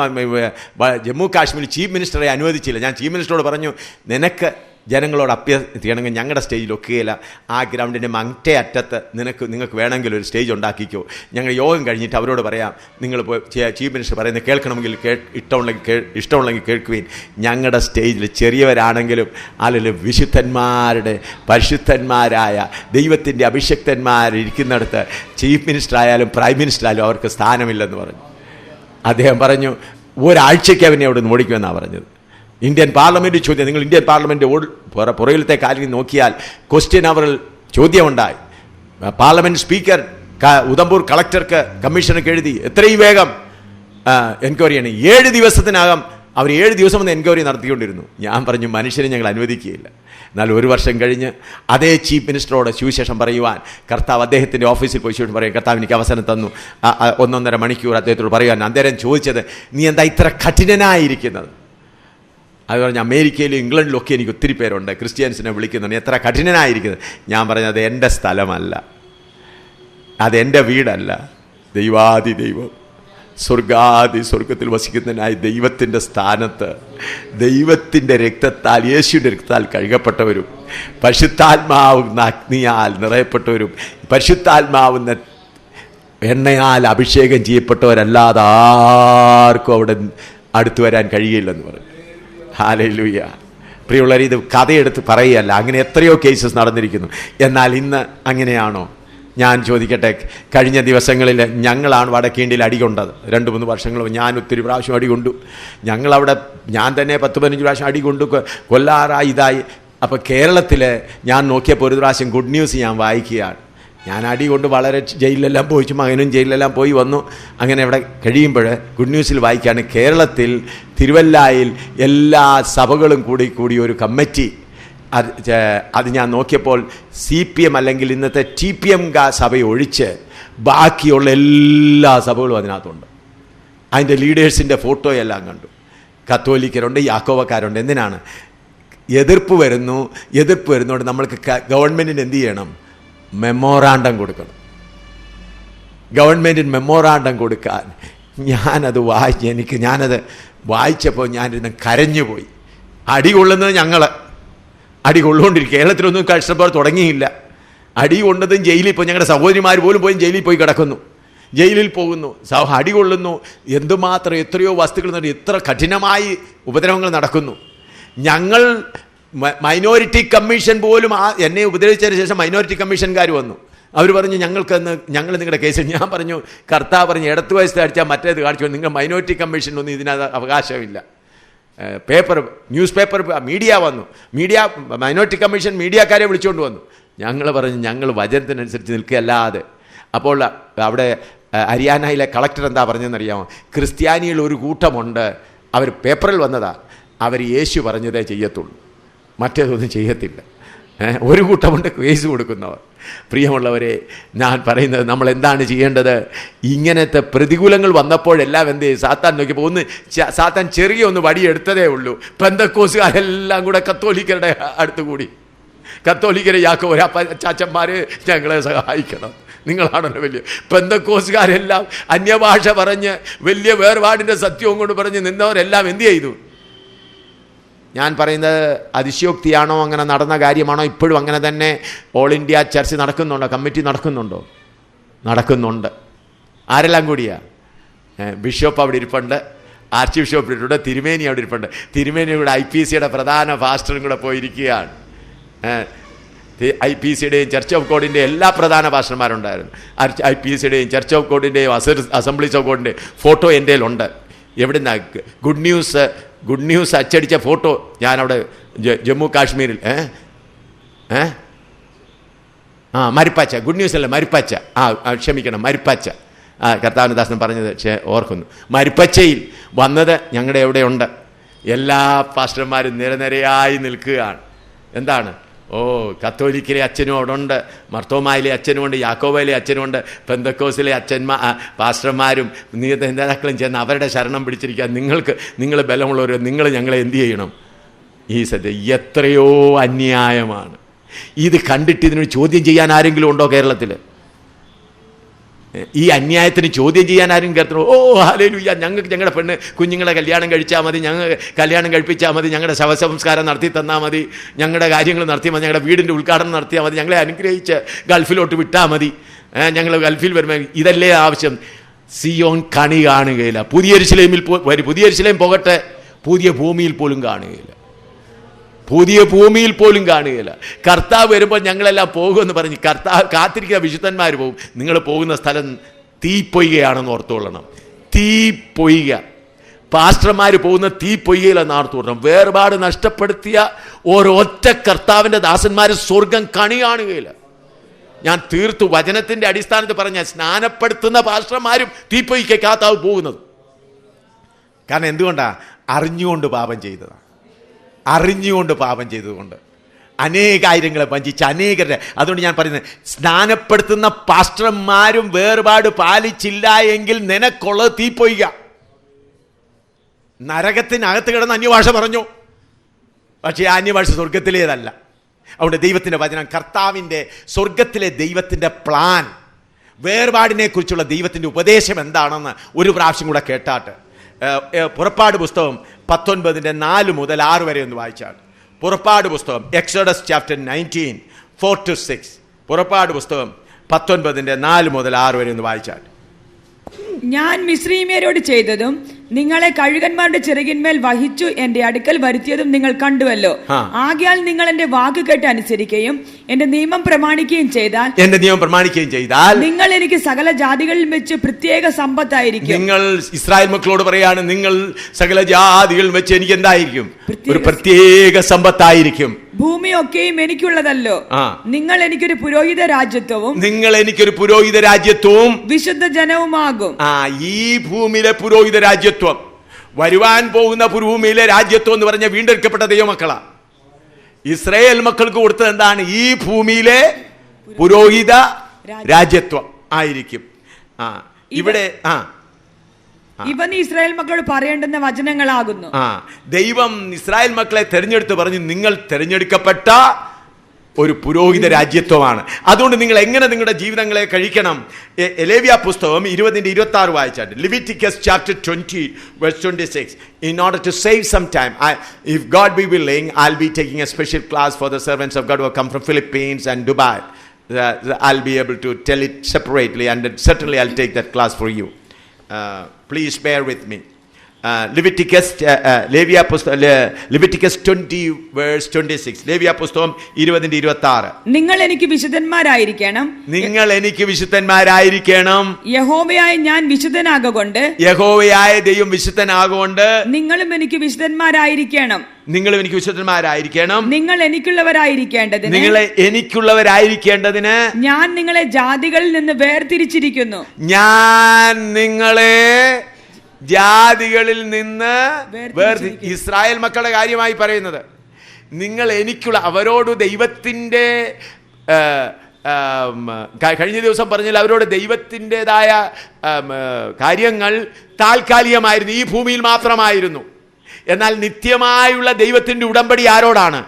ജമ്മു കാശ്മീർ ചീഫ് മിനിസ്റ്ററെ അനുവദിച്ചില്ല. ഞാൻ ചീഫ് മിനിസ്റ്ററോട് പറഞ്ഞു, നിനക്ക് ജനങ്ങളോട് അഭ്യർത്ഥിക്കണമെങ്കിൽ ഞങ്ങളുടെ സ്റ്റേജിൽ ഒക്കുകയില്ല, ആ ഗ്രൗണ്ടിൻ്റെ മറ്റേ അറ്റത്ത് നിങ്ങൾക്ക് വേണമെങ്കിൽ ഒരു സ്റ്റേജ് ഉണ്ടാക്കിക്കോ. ഞങ്ങൾ യോഗം കഴിഞ്ഞിട്ട് അവരോട് പറയാം, നിങ്ങൾ ചീഫ് മിനിസ്റ്റർ പറയുന്നത് കേൾക്കണമെങ്കിൽ ഇഷ്ടമുണ്ടെങ്കിൽ കേൾക്കുവീൻ. ഞങ്ങളുടെ സ്റ്റേജിൽ ചെറിയവരാണെങ്കിലും അല്ലെങ്കിൽ പരിശുദ്ധന്മാരായ ദൈവത്തിൻ്റെ അഭിഷക്തന്മാരിരിക്കുന്നിടത്ത് ചീഫ് മിനിസ്റ്റർ ആയാലും പ്രൈം മിനിസ്റ്റർ ആയാലും അവർക്ക് സ്ഥാനമില്ലെന്ന് പറഞ്ഞു. അദ്ദേഹം പറഞ്ഞു, ഒരാഴ്ചയ്ക്ക് അവനെ അവിടെ നിന്ന് ഓടിക്കുമെന്നാണ് പറഞ്ഞത്. ഇന്ത്യൻ പാർലമെൻറ്റ് ചോദ്യം, നിങ്ങൾ ഇന്ത്യൻ പാർലമെൻറ്റ് പുറകിലത്തെ കാലിൽ നോക്കിയാൽ ക്വസ്റ്റ്യൻ അവറിൽ ചോദ്യമുണ്ടായി. പാർലമെൻറ്റ് സ്പീക്കർ ഉദംപൂർ കളക്ടർക്ക് കമ്മീഷണർക്ക് എഴുതി, എത്രയും വേഗം എൻക്വയറി ആണ്. 7 ദിവസത്തിനകം അവർ 7 ദിവസം വന്ന് എൻക്വയറി നടത്തിക്കൊണ്ടിരുന്നു. ഞാൻ പറഞ്ഞു, മനുഷ്യനെ ഞങ്ങൾ അനുവദിക്കുകയില്ല. എന്നാൽ 1 വർഷം കഴിഞ്ഞ് അതേ ചീഫ് മിനിസ്റ്ററോട് സുവിശേഷം പറയുവാൻ കർത്താവ് അദ്ദേഹത്തിൻ്റെ ഓഫീസിൽ പോയി സുവിശേഷം പറയും. കർത്താവ് എനിക്ക് അവസരം തന്നു 1.5 മണിക്കൂർ അദ്ദേഹത്തോട് പറയുവാൻ. അദ്ദേഹം ചോദിച്ചത്, നീ എന്താ ഇത്ര കഠിനനായിരിക്കുന്നത്? അത് പറഞ്ഞ്, അമേരിക്കയിലും ഇംഗ്ലണ്ടിലും ഒക്കെ എനിക്ക് ഒത്തിരി പേരുണ്ട് ക്രിസ്ത്യൻസിനെ വിളിക്കുന്നുണ്ട്, എത്ര കഠിനനായിരിക്കുന്നത്. ഞാൻ പറഞ്ഞത്, അത് എൻ്റെ സ്ഥലമല്ല, അതെൻ്റെ വീടല്ല. ദൈവാദി ദൈവം സ്വർഗത്തിൽ വസിക്കുന്നതിനായി ദൈവത്തിൻ്റെ സ്ഥാനത്ത് ദൈവത്തിൻ്റെ രക്തത്താൽ, യേശുവിൻ്റെ രക്തത്താൽ കഴുകപ്പെട്ടവരും പരിശുദ്ധാത്മാവുന്ന അഗ്നിയാൽ നിറയപ്പെട്ടവരും പരിശുദ്ധാത്മാവുന്ന എണ്ണയാൽ അഭിഷേകം ചെയ്യപ്പെട്ടവരല്ലാതെ ആർക്കും അവിടെ അടുത്തു വരാൻ കഴിയില്ലെന്ന് പറഞ്ഞു. ഹല്ലേലൂയ. പ്രിയമുള്ളവർ, ഇത് കഥയെടുത്ത് പറയുകയല്ല, അങ്ങനെ എത്രയോ കേസസ് നടന്നിരിക്കുന്നു. എന്നാൽ ഇന്ന് അങ്ങനെയാണോ? ഞാൻ ചോദിക്കട്ടെ, കഴിഞ്ഞ ദിവസങ്ങളിൽ ഞങ്ങളാണ് വടക്കേണ്ടിയിൽ അടികൊണ്ടത്. 2-3 വർഷങ്ങൾ ഞാൻ ഒത്തിരി പ്രാവശ്യം അടികൊണ്ടു. ഞങ്ങളവിടെ ഞാൻ തന്നെ 10-15 പ്രാവശ്യം അടികൊണ്ടു, കൊല്ലാറായി ഇതായി. അപ്പോൾ കേരളത്തിൽ ഞാൻ നോക്കിയപ്പോൾ ഒരു പ്രാവശ്യം ഗുഡ് ന്യൂസ് ഞാൻ വായിക്കുകയാണ്. ഞാൻ അടി കൊണ്ട് വളരെ ജയിലിലെല്ലാം പോയി, മകനും ജയിലിലെല്ലാം പോയി വന്നു. അങ്ങനെ അവിടെ കഴിയുമ്പോൾ ഗുഡ് ന്യൂസിൽ വായിക്കുകയാണ്, കേരളത്തിൽ തിരുവല്ലായിൽ എല്ലാ സഭകളും കൂടി ഒരു കമ്മിറ്റി. അത് ഞാൻ നോക്കിയപ്പോൾ CPM അല്ലെങ്കിൽ ഇന്നത്തെ TPM സഭ ഒഴിച്ച് ബാക്കിയുള്ള എല്ലാ സഭകളും അതിനകത്തുണ്ട്. അതിൻ്റെ ലീഡേഴ്സിൻ്റെ ഫോട്ടോയെല്ലാം കണ്ടു. കത്തോലിക്കരുണ്ട്, യാക്കോബക്കാരുണ്ട്. എന്തിനാണ്? എതിർപ്പ് വരുന്നതുകൊണ്ട് നമ്മൾക്ക് ഗവൺമെൻറ്റിന് എന്ത് ചെയ്യണം? മെമ്മോറാണ്ടം കൊടുക്കണം. ഗവൺമെൻറ്റിന് മെമ്മോറാണ്ടം കൊടുക്കാൻ ഞാനത് ഞാനത് വായിച്ചപ്പോൾ ഞാനിന്ന് കരഞ്ഞുപോയി. അടി കൊള്ളുന്നത് ഞങ്ങൾ അടി കൊള്ളുകൊണ്ടിരിക്കും. കേരളത്തിലൊന്നും കഷ്ടപ്പാട് തുടങ്ങിയില്ല. അടി കൊണ്ടതും ജയിലിൽ പോയി, ഞങ്ങളുടെ സഹോദരിമാർ പോലും പോയി ജയിലിൽ പോയി കിടക്കുന്നു, ജയിലിൽ പോകുന്നു, അടി കൊള്ളുന്നു. എന്തുമാത്രം എത്രയോ വസ്തുക്കൾ, എത്ര കഠിനമായി ഉപദ്രവങ്ങൾ നടക്കുന്നു. ഞങ്ങൾ മൈനോറിറ്റി കമ്മീഷൻ പോലും എന്നെ ഉപദ്രവിച്ചതിന് ശേഷം മൈനോറിറ്റി കമ്മീഷൻകാർ വന്നു. അവർ പറഞ്ഞു ഞങ്ങൾ നിങ്ങളുടെ കേസ്. ഞാൻ പറഞ്ഞു, കർത്താവ് പറഞ്ഞു ഇടത്ത് വയസ്സ് അടിച്ചാൽ മറ്റേത് കാണിച്ചു, നിങ്ങൾ മൈനോറിറ്റി കമ്മീഷനൊന്നും ഇതിനകത്ത് അവകാശമില്ല. ന്യൂസ് പേപ്പർ മീഡിയ വന്നു, മൈനോറിറ്റി കമ്മീഷൻ മീഡിയക്കാരെ വിളിച്ചുകൊണ്ട് വന്നു. ഞങ്ങൾ പറഞ്ഞു ഞങ്ങൾ വചനത്തിനനുസരിച്ച് നിൽക്കുകയല്ലാതെ. അപ്പോൾ അവിടെ ഹരിയാനയിലെ കളക്ടർ എന്താ പറഞ്ഞതെന്നറിയാമോ? ക്രിസ്ത്യാനികൾ ഒരു കൂട്ടമുണ്ട്, അവർ പേപ്പറിൽ വന്നതാ, അവർ യേശു പറഞ്ഞതേ ചെയ്യത്തുള്ളൂ, മറ്റേതൊന്നും ചെയ്യത്തില്ല. ഒരു കൂട്ടമുണ്ട് കേസ് കൊടുക്കുന്നവർ. പ്രിയമുള്ളവരെ, ഞാൻ പറയുന്നത് നമ്മൾ എന്താണ് ചെയ്യേണ്ടത്? ഇങ്ങനത്തെ പ്രതികൂലങ്ങൾ വന്നപ്പോഴെല്ലാം എന്ത് ചെയ്യും? സാത്താൻ നോക്കിയപ്പോൾ സാത്താൻ ചെറിയൊന്ന് വടിയെടുത്തതേ ഉള്ളൂ. പെന്തക്കോസുകാരെല്ലാം കൂടെ കത്തോലിക്കരുടെ അടുത്തുകൂടി, കത്തോലിക്കരെ യാക്കോബ ചാച്ചന്മാർ ഞങ്ങളെ സഹായിക്കണം, നിങ്ങളാണല്ലോ വലിയ. പെന്തക്കോസുകാരെല്ലാം അന്യഭാഷ പറഞ്ഞ് വലിയ വേർപാടിൻ്റെ സത്യവും കൊണ്ട് പറഞ്ഞ് നിന്നവരെല്ലാം എന്ത് ചെയ്തു? ഞാൻ പറയുന്നത് അതിശയോക്തിയാണോ? അങ്ങനെ നടന്ന കാര്യമാണോ? ഇപ്പോഴും അങ്ങനെ തന്നെ ഓൾ ഇന്ത്യ ചർച്ച് നടക്കുന്നുണ്ടോ? കമ്മിറ്റി നടക്കുന്നുണ്ടോ? നടക്കുന്നുണ്ട്. ആരെല്ലാം കൂടിയാ? ബിഷപ്പ് അവിടെ ഇരിപ്പുണ്ട്, ആർച്ച് ബിഷപ്പ് ഇരിപ്പുണ്ട്, തിരുമേനി അവിടെ ഇരിപ്പുണ്ട്. തിരുമേനിയുടെ IPCയുടെ പ്രധാന പാസ്റ്ററും കൂടെ പോയിരിക്കുകയാണ്. IPCയുടെയും ചർച്ച് ഓഫ് ഗോഡിൻ്റെ എല്ലാ പ്രധാന പാസ്റ്റർമാരുണ്ടായിരുന്നു. IPCയുടെയും ചർച്ച് ഓഫ് ഗോഡിൻ്റെയും അസംബ്ലീസ് ഓഫ് ഗോഡിൻ്റെയും ഫോട്ടോ എൻ്റെ കയ്യിലുണ്ട്. എവിടുന്ന ഗുഡ് ന്യൂസ് അച്ചടിച്ച ഫോട്ടോ ഞാനവിടെ ജമ്മു കാശ്മീരിൽ മരിപ്പാച്ച, ഗുഡ് ന്യൂസ് അല്ല മരിപ്പാച്ച, ക്ഷമിക്കണം മരിപ്പാച്ച, കർത്താവിൻ്റെ ദാസൻ പറഞ്ഞത് ഓർക്കുന്നു. മരിപ്പച്ചയിൽ വന്നത് ഞങ്ങളുടെ എവിടെയുണ്ട്. എല്ലാ പാസ്റ്റർമാരും നിരനിരയായി നിൽക്കുകയാണ്. എന്താണ്? കത്തോലിക്കിലെ അച്ഛനും അവിടെ ഉണ്ട്, മർത്തോമായിലെ അച്ഛനുമുണ്ട്, യാക്കോബയിലെ അച്ഛനുമുണ്ട്, പെന്തക്കോസിലെ പാസ്റ്റർമാരും നേതാക്കളും ചെന്ന് അവരുടെ ശരണം പിടിച്ചിരിക്കുക. നിങ്ങൾ ബലമുള്ളവർ, നിങ്ങൾ ഞങ്ങളെ എന്തു ചെയ്യണം? ഈ സത്യം എത്രയോ അന്യായമാണ്. ഇത് കണ്ടിട്ട് ഇതിനൊരു ചോദ്യം ചെയ്യാൻ ആരെങ്കിലും ഉണ്ടോ കേരളത്തിൽ? ഈ അന്യായത്തിന് ചോദ്യം ചെയ്യാൻ ആരും കരുതണോ? ഹല്ലേലൂയ, ഞങ്ങൾക്ക് ഞങ്ങളുടെ പെണ്ണ് കുഞ്ഞുങ്ങളെ കല്യാണം കഴിച്ചാൽ മതി, ഞങ്ങൾ കല്യാണം കഴിപ്പിച്ചാൽ മതി, ഞങ്ങളുടെ ശവസംസ്കാരം നടത്തി തന്നാൽ മതി, ഞങ്ങളുടെ കാര്യങ്ങൾ നടത്തിയാൽ മതി, ഞങ്ങളുടെ വീടിൻ്റെ ഉദ്ഘാടനം നടത്തിയാൽ മതി, ഞങ്ങളെ അനുഗ്രഹിച്ച് ഗൾഫിലോട്ട് വിട്ടാൽ മതി, ഞങ്ങൾ ഗൾഫിൽ വരുമ്പോൾ ഇതല്ലേ ആവശ്യം? സിയോൻ കണി കാണുകയില്ല. പുതിയ യെരൂശലേം പോകട്ടെ, പുതിയ ഭൂമിയിൽ പോലും കാണുകയില്ല. കർത്താവ് വരുമ്പോൾ ഞങ്ങളെല്ലാം പോകുമെന്ന് പറഞ്ഞ് കർത്താവ് കാത്തിരിക്കുന്ന വിശുദ്ധന്മാർ പോകും. നിങ്ങൾ പോകുന്ന സ്ഥലം തീപ്പൊയ്കയാണെന്ന് ഓർത്തുകൊള്ളണം. തീപ്പൊയ്ക. പാസ്റ്റർമാർ പോകുന്ന തീപ്പൊയ്കയിലെന്ന് ഓർത്തുകൊള്ളണം. വേർപാട് നഷ്ടപ്പെടുത്തിയ ഒരൊറ്റ കർത്താവിൻ്റെ ദാസന്മാർ സ്വർഗം കണി കാണുകയില്ല. ഞാൻ തീർത്തു വചനത്തിൻ്റെ അടിസ്ഥാനത്തിൽ പറഞ്ഞ സ്നാനപ്പെടുത്തുന്ന പാസ്റ്റർമാരും തീപ്പൊയ്ക്കകത്താവും പോകുന്നത്. കാരണം എന്തുകൊണ്ടാണ്? അറിഞ്ഞുകൊണ്ട് പാപം ചെയ്തതാണ്. അറിഞ്ഞുകൊണ്ട് പാപം ചെയ്തതുകൊണ്ട് അനേകായിരങ്ങളെ വഞ്ചിച്ച് അനേകരുടെ. അതുകൊണ്ട് ഞാൻ പറയുന്നത്, സ്നാനപ്പെടുത്തുന്ന പാസ്റ്റർമാരും വേർപാട് പാലിച്ചില്ല എങ്കിൽ നിനക്കുള്ളത് തീപ്പൊയ്ക. നരകത്തിനകത്ത് കിടന്ന് അന്യഭാഷ പറഞ്ഞു, പക്ഷേ ആ അന്യഭാഷ സ്വർഗത്തിലേതല്ല. അതുകൊണ്ട് ദൈവത്തിൻ്റെ വചനം, കർത്താവിൻ്റെ സ്വർഗത്തിലെ ദൈവത്തിൻ്റെ പ്ലാൻ, വേർപാടിനെ കുറിച്ചുള്ള ദൈവത്തിൻ്റെ ഉപദേശം എന്താണെന്ന് ഒരു പ്രാവശ്യം കൂടെ കേട്ടാട്ട്. പുറപ്പാട് പുസ്തകം 19:4 മുതൽ 6 വരെ ഒന്ന് വായിച്ചാട്ട്. പുറപ്പാട് പുസ്തകം, എക്സോഡസ് ചാപ്റ്റർ 19:4-6. പുറപ്പാട് പുസ്തകം 19:4 മുതൽ 6 വരെ ഒന്ന് വായിച്ചാട്ട്. ഞാൻ മിസ്രയീമ്യരോട് ചെയ്തതും നിങ്ങളെ കഴുകന്മാരുടെ ചിറകിന്മേൽ വഹിച്ചു എന്റെ അടുക്കൽ വരുത്തിയതും നിങ്ങൾ കണ്ടുവല്ലോ. ആകയാൽ നിങ്ങൾ എന്റെ വാക്ക് കേട്ട് അനുസരിക്കുകയും എന്റെ നിയമം പ്രമാണിക്കുകയും ചെയ്താൽ നിങ്ങൾ എനിക്ക് സകല ജാതികളിൽ വെച്ച് പ്രത്യേക സമ്പത്തായിരിക്കും. നിങ്ങൾ ഇസ്രായേൽ മക്കളോട് പറയാണ്, നിങ്ങൾ സകല ജാതികളിൽ വെച്ച് എനിക്ക് എന്തായിരിക്കും? ഒരു പ്രത്യേക സമ്പത്തായിരിക്കും. ഭൂമിയൊക്കെയും എനിക്കുള്ളതല്ലോ. നിങ്ങൾ എനിക്കൊരു പുരോഹിത രാജ്യത്വവും വിശുദ്ധ ജനവുമാകും. ഈ ഭൂമിയിലെ പുരോഹിത രാജ്യത്വം, വരുവാൻ പോകുന്ന ഭൂമിയിലെ രാജ്യത്വം എന്ന് പറഞ്ഞ വീണ്ടെടുക്കപ്പെട്ട ദൈവമക്കളാ. ഇസ്രായേൽ മക്കൾക്ക് കൊടുത്തത് എന്താണ്? ഈ ഭൂമിയിലെ പുരോഹിത രാജ്യത്വം ആയിരിക്കും. ഇവിടെ ഇവൻ ഇസ്രായേൽ മക്കളോട് പറയേണ്ടുന്ന വചനങ്ങളാകുന്നു. ദൈവം ഇസ്രായേൽ മക്കളെ തെരഞ്ഞെടുത്ത് പറഞ്ഞു, നിങ്ങൾ തെരഞ്ഞെടുക്കപ്പെട്ട ഒരു പുരോഹിത രാജ്യത്വമാണ്. അതുകൊണ്ട് നിങ്ങൾ എങ്ങനെ നിങ്ങളുടെ ജീവിതങ്ങളെ കഴിക്കണം? ലേവ്യ പുസ്തകം 20:26 വായിച്ചാൽ, ലിവിറ്റിക്കസ് chapter 20:26. In order to save some time, if God be willing, I'll be taking a special class for the servants of God who have come from Philippines and Dubai. I'll be able to tell it separately, and certainly I'll take that class for you. Please bear with me. Leviticus 20:26. ലേവ്യ പുസ്തകം 20:26. നിങ്ങൾ എനിക്ക് വിശുദ്ധന്മാരായിരിക്കണം. യഹോവയായ ഞാൻ വിശുദ്ധനാകൊണ്ട്, യഹോവയായ ദൈവം വിശുദ്ധനാകൊണ്ട് നിങ്ങളും എനിക്ക് വിശുദ്ധന്മാരായിരിക്കണം. നിങ്ങൾ എനിക്കുള്ളവരായിരിക്കേണ്ടതിന് ഞാൻ നിങ്ങളെ ജാതികളിൽ നിന്ന് വേർതിരിച്ചിരിക്കുന്നു. ഇസ്രായേൽ മക്കളുടെ കാര്യമായി പറയുന്നത്, നിങ്ങൾ എനിക്കുള്ള, അവരോട് ദൈവത്തിന്റെ കഴിഞ്ഞ ദിവസം പറഞ്ഞാൽ അവരോട് ദൈവത്തിൻ്റെതായ കാര്യങ്ങൾ താൽക്കാലികമായിരുന്നു, ഈ ഭൂമിയിൽ മാത്രമായിരുന്നു. എന്നാൽ നിത്യമായുള്ള ദൈവത്തിന്റെ ഉടമ്പടി ആരോടാണ്?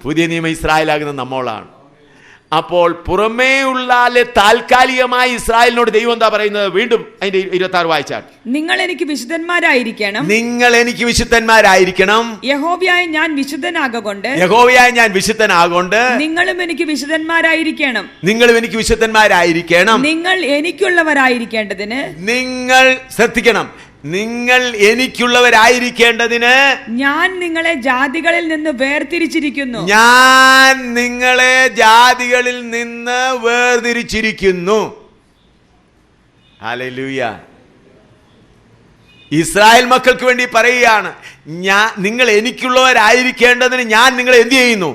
പുതിയ നിയമ ഇസ്രായേലാകുന്ന നമ്മളാണ്. അപ്പോൾ പുറമേ ഉള്ള താൽക്കാലികമായി ഇസ്രായേലിനോട് ദൈവം എന്താ പറയുന്നത്? വീണ്ടും അതിന്റെ 26 വായിച്ചാൽ, നിങ്ങൾ എനിക്ക് വിശുദ്ധന്മാരായിരിക്കണം. യഹോവയായ ഞാൻ വിശുദ്ധനാകൊണ്ട് നിങ്ങളും എനിക്ക് വിശുദ്ധന്മാരായിരിക്കണം. നിങ്ങൾ എനിക്കുള്ളവരായിരിക്കേണ്ടതിന്, നിങ്ങൾ ശ്രദ്ധിക്കണം, നിങ്ങൾ എനിക്കുള്ളവരായിരിക്കേണ്ടതിന് ഞാൻ നിങ്ങളെ ജാതികളിൽ നിന്ന് വേർതിരിച്ചിരിക്കുന്നു. ഹല്ലേലൂയ. ഇസ്രായേൽ മക്കൾക്ക് വേണ്ടി പറയുകയാണ്, നിങ്ങൾ എനിക്കുള്ളവരായിരിക്കേണ്ടതിന് ഞാൻ നിങ്ങളെ എന്ത് ചെയ്യുന്നു?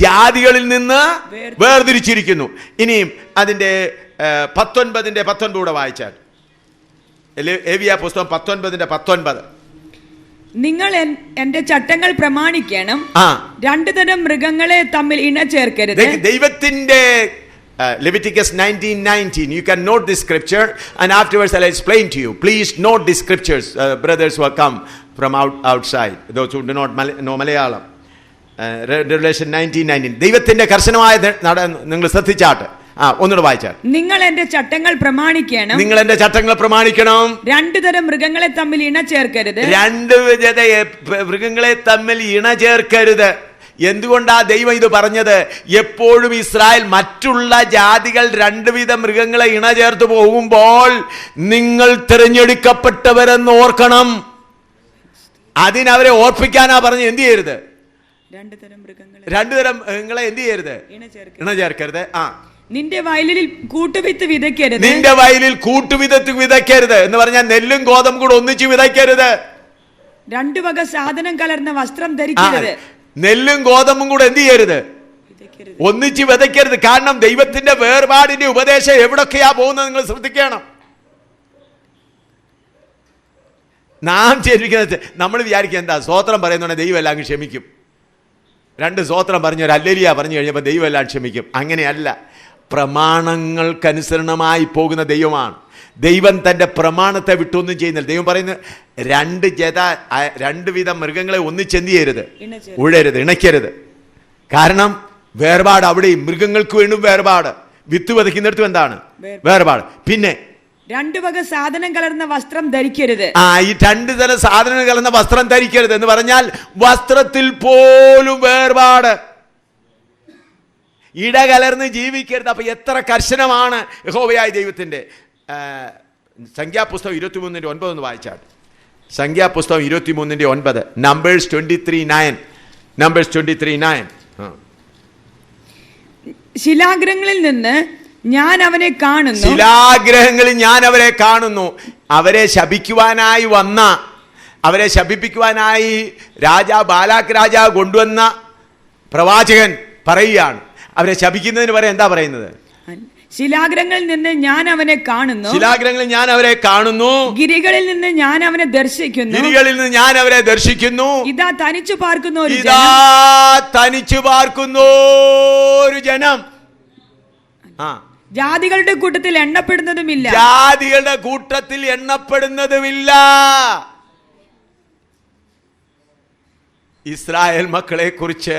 ജാതികളിൽ നിന്ന് വേർതിരിച്ചിരിക്കുന്നു. ഇനിയും അതിന്റെ 19 കൂടെ വായിച്ചാൽ, ലേവ്യ പുസ്തകം 19:19. നിങ്ങൾ എന്റെ ചട്ടങ്ങൾ പ്രമാണിക്കണം. രണ്ടു തരം മൃഗങ്ങളെ തമ്മിൽ ഇണ ചേർക്കരുത്. ദൈവത്തിന്റെ Leviticus 19:19. You can note this scripture and afterwards I'll explain to you. Please note these scriptures, brothers who have come from outside, those who do not know Malayalam. Revelation 19:19. ദൈവത്തിന്റെ കർശനമായ നിങ്ങൾ ശ്രദ്ധിച്ചാട്ട്. ഒന്നുകൂടെ വായിച്ചാൽ, നിങ്ങൾ എന്റെ ചട്ടങ്ങൾ പ്രമാണിക്കണം. രണ്ടു തരം മൃഗങ്ങളെ തമ്മിൽ ഇണ ചേർക്കരുത്. മൃഗങ്ങളെ തമ്മിൽ ഇണ ചേർക്കരുത്. എന്തുകൊണ്ടാ ദൈവം ഇത് പറഞ്ഞത്? എപ്പോഴും ഇസ്രായേൽ മറ്റുള്ള ജാതികൾ രണ്ടുവിധ മൃഗങ്ങളെ ഇണ ചേർത്ത് പോകുമ്പോൾ നിങ്ങൾ തിരഞ്ഞെടുക്കപ്പെട്ടവരെന്ന് ഓർക്കണം. അതിനവരെ ഓർപ്പിക്കാനാ പറഞ്ഞ് എന്ത് ചെയ്യരുത്? രണ്ടു തരം മൃഗങ്ങളെ എന്ത് ചെയ്യരുത്? ഇണ ചേർക്കരുത്. നിന്റെ വയലിൽ കൂട്ടുവിത്ത് വിതയ്ക്കരുത്. എന്ന് പറഞ്ഞാൽ നെല്ലും ഗോതമ്പും കൂടെ ഒന്നിച്ച് വിതയ്ക്കരുത്. രണ്ടു വക സാധനം കലർന്ന വസ്ത്രം ധരിക്കരുത്. നെല്ലും ഗോതമ്പും കൂടെ എന്ത് ചെയ്യരുത്? ഒന്നിച്ച് വിതയ്ക്കരുത്. കാരണം ദൈവത്തിന്റെ വേർപാടിന്റെ ഉപദേശം എവിടൊക്കെയാ പോകുന്നത് നിങ്ങൾ ശ്രദ്ധിക്കണം. നാം ചെയ്തിരിക്കുന്നത്, നമ്മൾ വിചാരിക്കുക എന്താ, സ്വോത്രം പറയുന്നുണ്ടെങ്കിൽ ദൈവം എല്ലാം ക്ഷമിക്കും. 2 സ്വോത്രം പറഞ്ഞു, ഒരു ഹല്ലേലൂയ പറഞ്ഞു കഴിഞ്ഞപ്പോൾ ദൈവം എല്ലാം ക്ഷമിക്കും. അങ്ങനെയല്ല. പ്രമാണങ്ങൾക്കനുസരണമായി പോകുന്ന ദൈവമാണ്. ദൈവം തന്റെ പ്രമാണത്തെ വിട്ടൊന്നും ചെയ്യുന്നില്ല. ദൈവം പറയുന്നത് രണ്ടു വിധം മൃഗങ്ങളെ ഒന്നിച്ചെന്ത് ചെയ്യരുത്? ഉഴരുത്, ഇണയ്ക്കരുത്. കാരണം വേർപാട് അവിടെയും മൃഗങ്ങൾക്ക് വേണ്ടും വേർപാട്, വിത്ത് വിതയ്ക്കുന്നിടത്തും എന്താണ് വേർപാട്. പിന്നെ 2 വക സാധനം കലർന്ന വസ്ത്രം ധരിക്കരുത്. ഈ 2 തരം സാധനം കലർന്ന വസ്ത്രം ധരിക്കരുത് എന്ന് പറഞ്ഞാൽ വസ്ത്രത്തിൽ പോലും വേർപാട്, ഇടകലർന്ന് ജീവിക്കരുത്. അപ്പൊ എത്ര കർശനമാണ് യഹോവയായ ദൈവത്തിന്റെ. സംഖ്യാപുസ്തകം 23:9 വായിച്ചാൽ, സംഖ്യാപുസ്തകം 23:9. നമ്പേഴ്സ് 23:9. നമ്പേഴ്സ് 23:9. ശിലാഗ്രഹങ്ങളിൽ നിന്ന് ഞാൻ അവനെ കാണുന്നു. ശിലാഗ്രഹങ്ങളിൽ ഞാൻ അവരെ കാണുന്നു. അവരെ ശപിക്കുവാനായി വന്ന, അവരെ ശപിപ്പിക്കുവാനായി ബാലാക്ക് രാജാവ് കൊണ്ടുവന്ന പ്രവാചകൻ പറയുകയാണ്. അവരെ ശപിക്കുന്നതിന് പറയാൻ എന്താ പറയുന്നത്? ശിലാഗ്രഹങ്ങളിൽ നിന്ന് ഞാൻ അവനെ കാണുന്നു. ശിലാഗ്രഹങ്ങളിൽ ഞാൻ അവരെ കാണുന്നു. ഗിരികളിൽ നിന്ന് ഞാൻ അവനെ ദർശിക്കുന്നു. ഗിരികളിൽ നിന്ന് ഞാൻ അവരെ ദർശിക്കുന്നു. ഇതാ തനിച്ചു പാർക്കുന്ന ഒരു ഇതാ തനിച്ചു പാർക്കുന്ന ഒരു ജനം. ജാതികളുടെ കൂട്ടത്തിൽ എണ്ണപ്പെടുന്നതുമില്ല. ജാതികളുടെ കൂട്ടത്തിൽ എണ്ണപ്പെടുന്നതുമില്ല. ഇസ്രായേൽ മക്കളെ കുറിച്ച്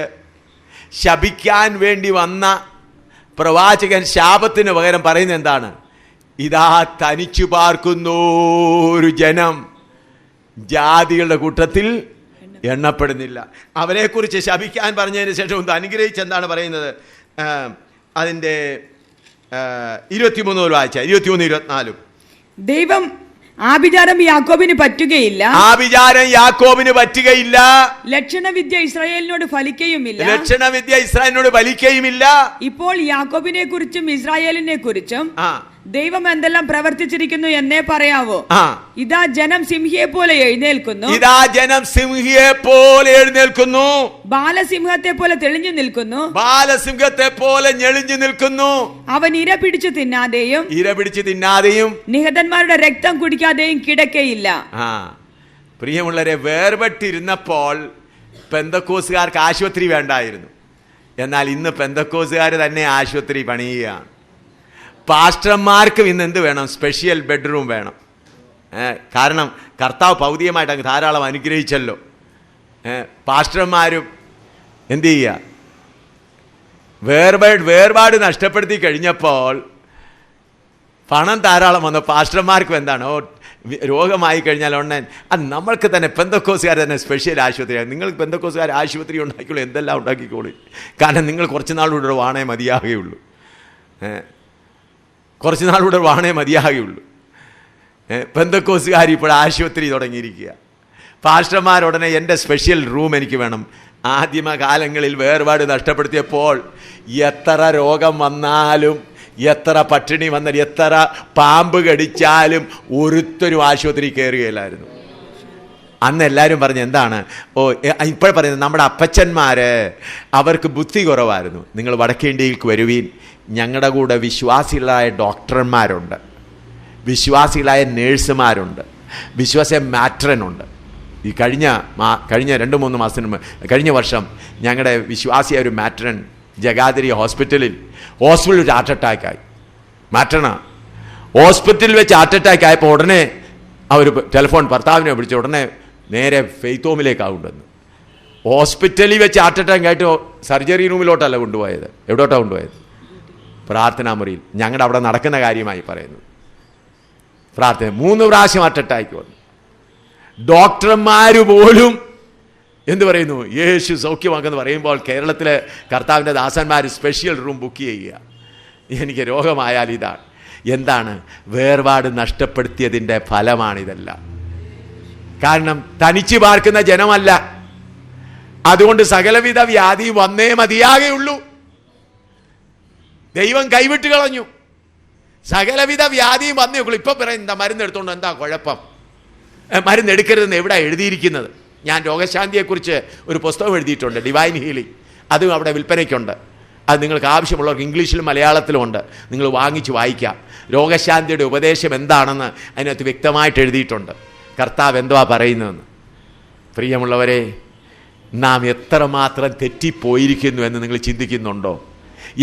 ശപിക്കാൻ വേണ്ടി വന്ന പ്രവാചകൻ ശാപത്തിന് പകരം പറയുന്നത് എന്താണ്? ഇതാ തനിച്ചു പാർക്കുന്ന ഒരു ജനം ജാതികളുടെ കൂട്ടത്തിൽ എണ്ണപ്പെടുന്നില്ല. അവരെക്കുറിച്ച് ശപിക്കാൻ പറഞ്ഞതിന് ശേഷം ഒന്ന് അനുഗ്രഹിച്ച് എന്താണ് പറയുന്നത്? അതിൻ്റെ 23 വായിച്ച 23-24. ദൈവം ആഭിചാരം യാക്കോബിന് പറ്റുകയില്ല. ആഭിചാരം യാക്കോബിന് പറ്റുകയില്ല. ലക്ഷണവിദ്യ ഇസ്രായേലിനോട് ഫലിക്കുകയുമില്ല. ലക്ഷണവിദ്യ ഇസ്രായേലിനോട് ഫലിക്കുകയുമില്ല. ഇപ്പോൾ യാക്കോബിനെ കുറിച്ചും ഇസ്രായേലിനെ കുറിച്ചും ദൈവം എന്തെല്ലാം പ്രവർത്തിച്ചിരിക്കുന്നു എന്നേ പറയാവോ? ഇതാ ജനം സിംഹിയെ പോലെ എഴുന്നേൽക്കുന്നു. ഇതാ ജനം സിംഹിയെ പോലെ എഴുന്നേൽക്കുന്നു. ബാലസിംഹത്തെ പോലെ തെളിഞ്ഞു നിൽക്കുന്നു. ബാലസിംഹത്തെ പോലെ ഞെളിഞ്ഞു നിൽക്കുന്നു. അവൻ ഇര പിടിച്ചു തിന്നാതെയും നിഹതന്മാരുടെ രക്തം കുടിക്കാതെയും കിടക്കയില്ല. പ്രിയമുള്ളവരെ, വേർപെട്ടിരുന്നപ്പോൾ പെന്തക്കോസുകാർക്ക് ആശുപത്രി വേണ്ടായിരുന്നു. എന്നാൽ ഇന്ന് പെന്തക്കോസുകാർ തന്നെ ആശുപത്രി പണിയുകയാണ്. പാസ്റ്റർമാർക്ക് ഇന്ന് എന്ത് വേണം? സ്പെഷ്യൽ ബെഡ്റൂം വേണം. കാരണം കർത്താവ് ഭൗതികമായിട്ട് അങ്ങ് ധാരാളം അനുഗ്രഹിച്ചല്ലോ. പാസ്റ്റർമാരും എന്ത് ചെയ്യുക? വേർപാട് നഷ്ടപ്പെടുത്തി കഴിഞ്ഞപ്പോൾ പണം ധാരാളം വന്നു. പാസ്റ്റർമാർക്കും എന്താണ്? രോഗമായി കഴിഞ്ഞാൽ ഉടനെ നമ്മൾക്ക് തന്നെ പെന്തക്കോസുകാർ തന്നെ സ്പെഷ്യൽ ആശുപത്രിയാണ്. നിങ്ങൾ പെന്തക്കോസുകാർ ആശുപത്രി ഉണ്ടാക്കിക്കോളൂ, എന്തെല്ലാം ഉണ്ടാക്കിക്കോളൂ. കാരണം നിങ്ങൾ കുറച്ച് നാളുകൂടെ വാണേ മതിയാകുകയുള്ളൂ. കുറച്ച് നാളുകൂടെ വാണേ മതിയാകുകയുള്ളൂ. പെന്തക്കോസുകാർ ഇപ്പോൾ ആശുപത്രി തുടങ്ങിയിരിക്കുക. പാസ്റ്റർമാരുടനെ എൻ്റെ സ്പെഷ്യൽ റൂം എനിക്ക് വേണം. ആദിമകാലങ്ങളിൽ വേർപാട് നഷ്ടപ്പെടുത്തിയപ്പോൾ എത്ര രോഗം വന്നാലും, എത്ര പട്ടിണി വന്നാലും, എത്ര പാമ്പ് കടിച്ചാലും ഒരുത്തരും ആശുപത്രി കയറുകയില്ലായിരുന്നു. അന്ന് എല്ലാവരും പറഞ്ഞ് എന്താണ്? ഇപ്പോൾ പറയുന്നത് നമ്മുടെ അപ്പച്ചന്മാർ അവർക്ക് ബുദ്ധി കുറവായിരുന്നു. നിങ്ങൾ വടക്കേ ഇന്ത്യയിലേക്ക് വരുവീൻ, ഞങ്ങളുടെ കൂടെ വിശ്വാസികളായ ഡോക്ടർമാരുണ്ട്, വിശ്വാസികളായ നേഴ്സുമാരുണ്ട്, വിശ്വാസിയ മാട്രനുണ്ട്. ഈ കഴിഞ്ഞ 2-3 മാസത്തിന് മുമ്പ്, കഴിഞ്ഞ വർഷം ഞങ്ങളുടെ വിശ്വാസിയായ ഒരു മാട്രൻ ജഗാതിരി ഹോസ്പിറ്റലിൽ വെച്ച് ഹാർട്ട് അറ്റാക്കായി. മാട്രനാ ഹോസ്പിറ്റലിൽ വെച്ച് ഹാർട്ട് അറ്റാക്ക് ആയപ്പോൾ ഉടനെ അവർ ടെലിഫോൺ ഭർത്താവിനെ വിളിച്ച ഉടനെ നേരെ ഫെയ്ത്ത് ഹോമിലേക്കാണ് കൊണ്ടുവന്നു. ഹോസ്പിറ്റലിൽ വെച്ച് ഹാർട്ട് അറ്റാക്ക് ആയിട്ട് സർജറി റൂമിലോട്ടല്ല കൊണ്ടുപോയത്. എവിടോട്ടാണ് കൊണ്ടുപോയത്? പ്രാർത്ഥനാ മുറിയിൽ. ഞങ്ങളുടെ അവിടെ നടക്കുന്ന കാര്യമായി പറയുന്നത്. പ്രാർത്ഥന 3 പ്രാവശ്യം ഹാർട്ട് അറ്റാക്ക് വന്നു. ഡോക്ടർമാർ പോലും എന്ത് പറയുന്നു? യേശു സൗഖ്യമാക്കെന്ന് പറയുമ്പോൾ കേരളത്തിലെ കർത്താവിൻ്റെ ദാസന്മാർ സ്പെഷ്യൽ റൂം ബുക്ക് ചെയ്യുക. എനിക്ക് രോഗമായാൽ ഇതാണ്. എന്താണ്? വേർപാട് നഷ്ടപ്പെടുത്തിയതിൻ്റെ ഫലമാണിതെല്ലാം. കാരണം തനിച്ച് പാർക്കുന്ന ജനമല്ല. അതുകൊണ്ട് സകലവിധ വ്യാധി വന്നേ മതിയാകെയുള്ളൂ. ദൈവം കൈവിട്ട് കളഞ്ഞു. സകലവിധ വ്യാധിയും വന്നേ ഉള്ളൂ. ഇപ്പം പറയും എന്താ മരുന്ന് എടുത്തോണ്ട് എന്താ കുഴപ്പം? മരുന്ന് എടുക്കരുതെന്ന് എവിടെ എഴുതിയിരിക്കുന്നത്? ഞാൻ രോഗശാന്തിയെക്കുറിച്ച് ഒരു പുസ്തകം എഴുതിയിട്ടുണ്ട്, ഡിവൈൻ ഹീലിംഗ്. അതും അവിടെ വിൽപ്പനയ്ക്കുണ്ട്. അത് നിങ്ങൾക്ക് ആവശ്യമുള്ളവർക്ക് ഇംഗ്ലീഷിലും മലയാളത്തിലും ഉണ്ട്. നിങ്ങൾ വാങ്ങിച്ച് വായിക്കാം. രോഗശാന്തിയുടെ ഉപദേശം എന്താണെന്ന് അതിനകത്ത് വ്യക്തമായിട്ട് എഴുതിയിട്ടുണ്ട്. കർത്താവ് എന്തുവാ പറയുന്നതെന്ന്. പ്രിയമുള്ളവരെ, നാം എത്രമാത്രം തെറ്റിപ്പോയിരിക്കുന്നു എന്ന് നിങ്ങൾ ചിന്തിക്കുന്നുണ്ടോ?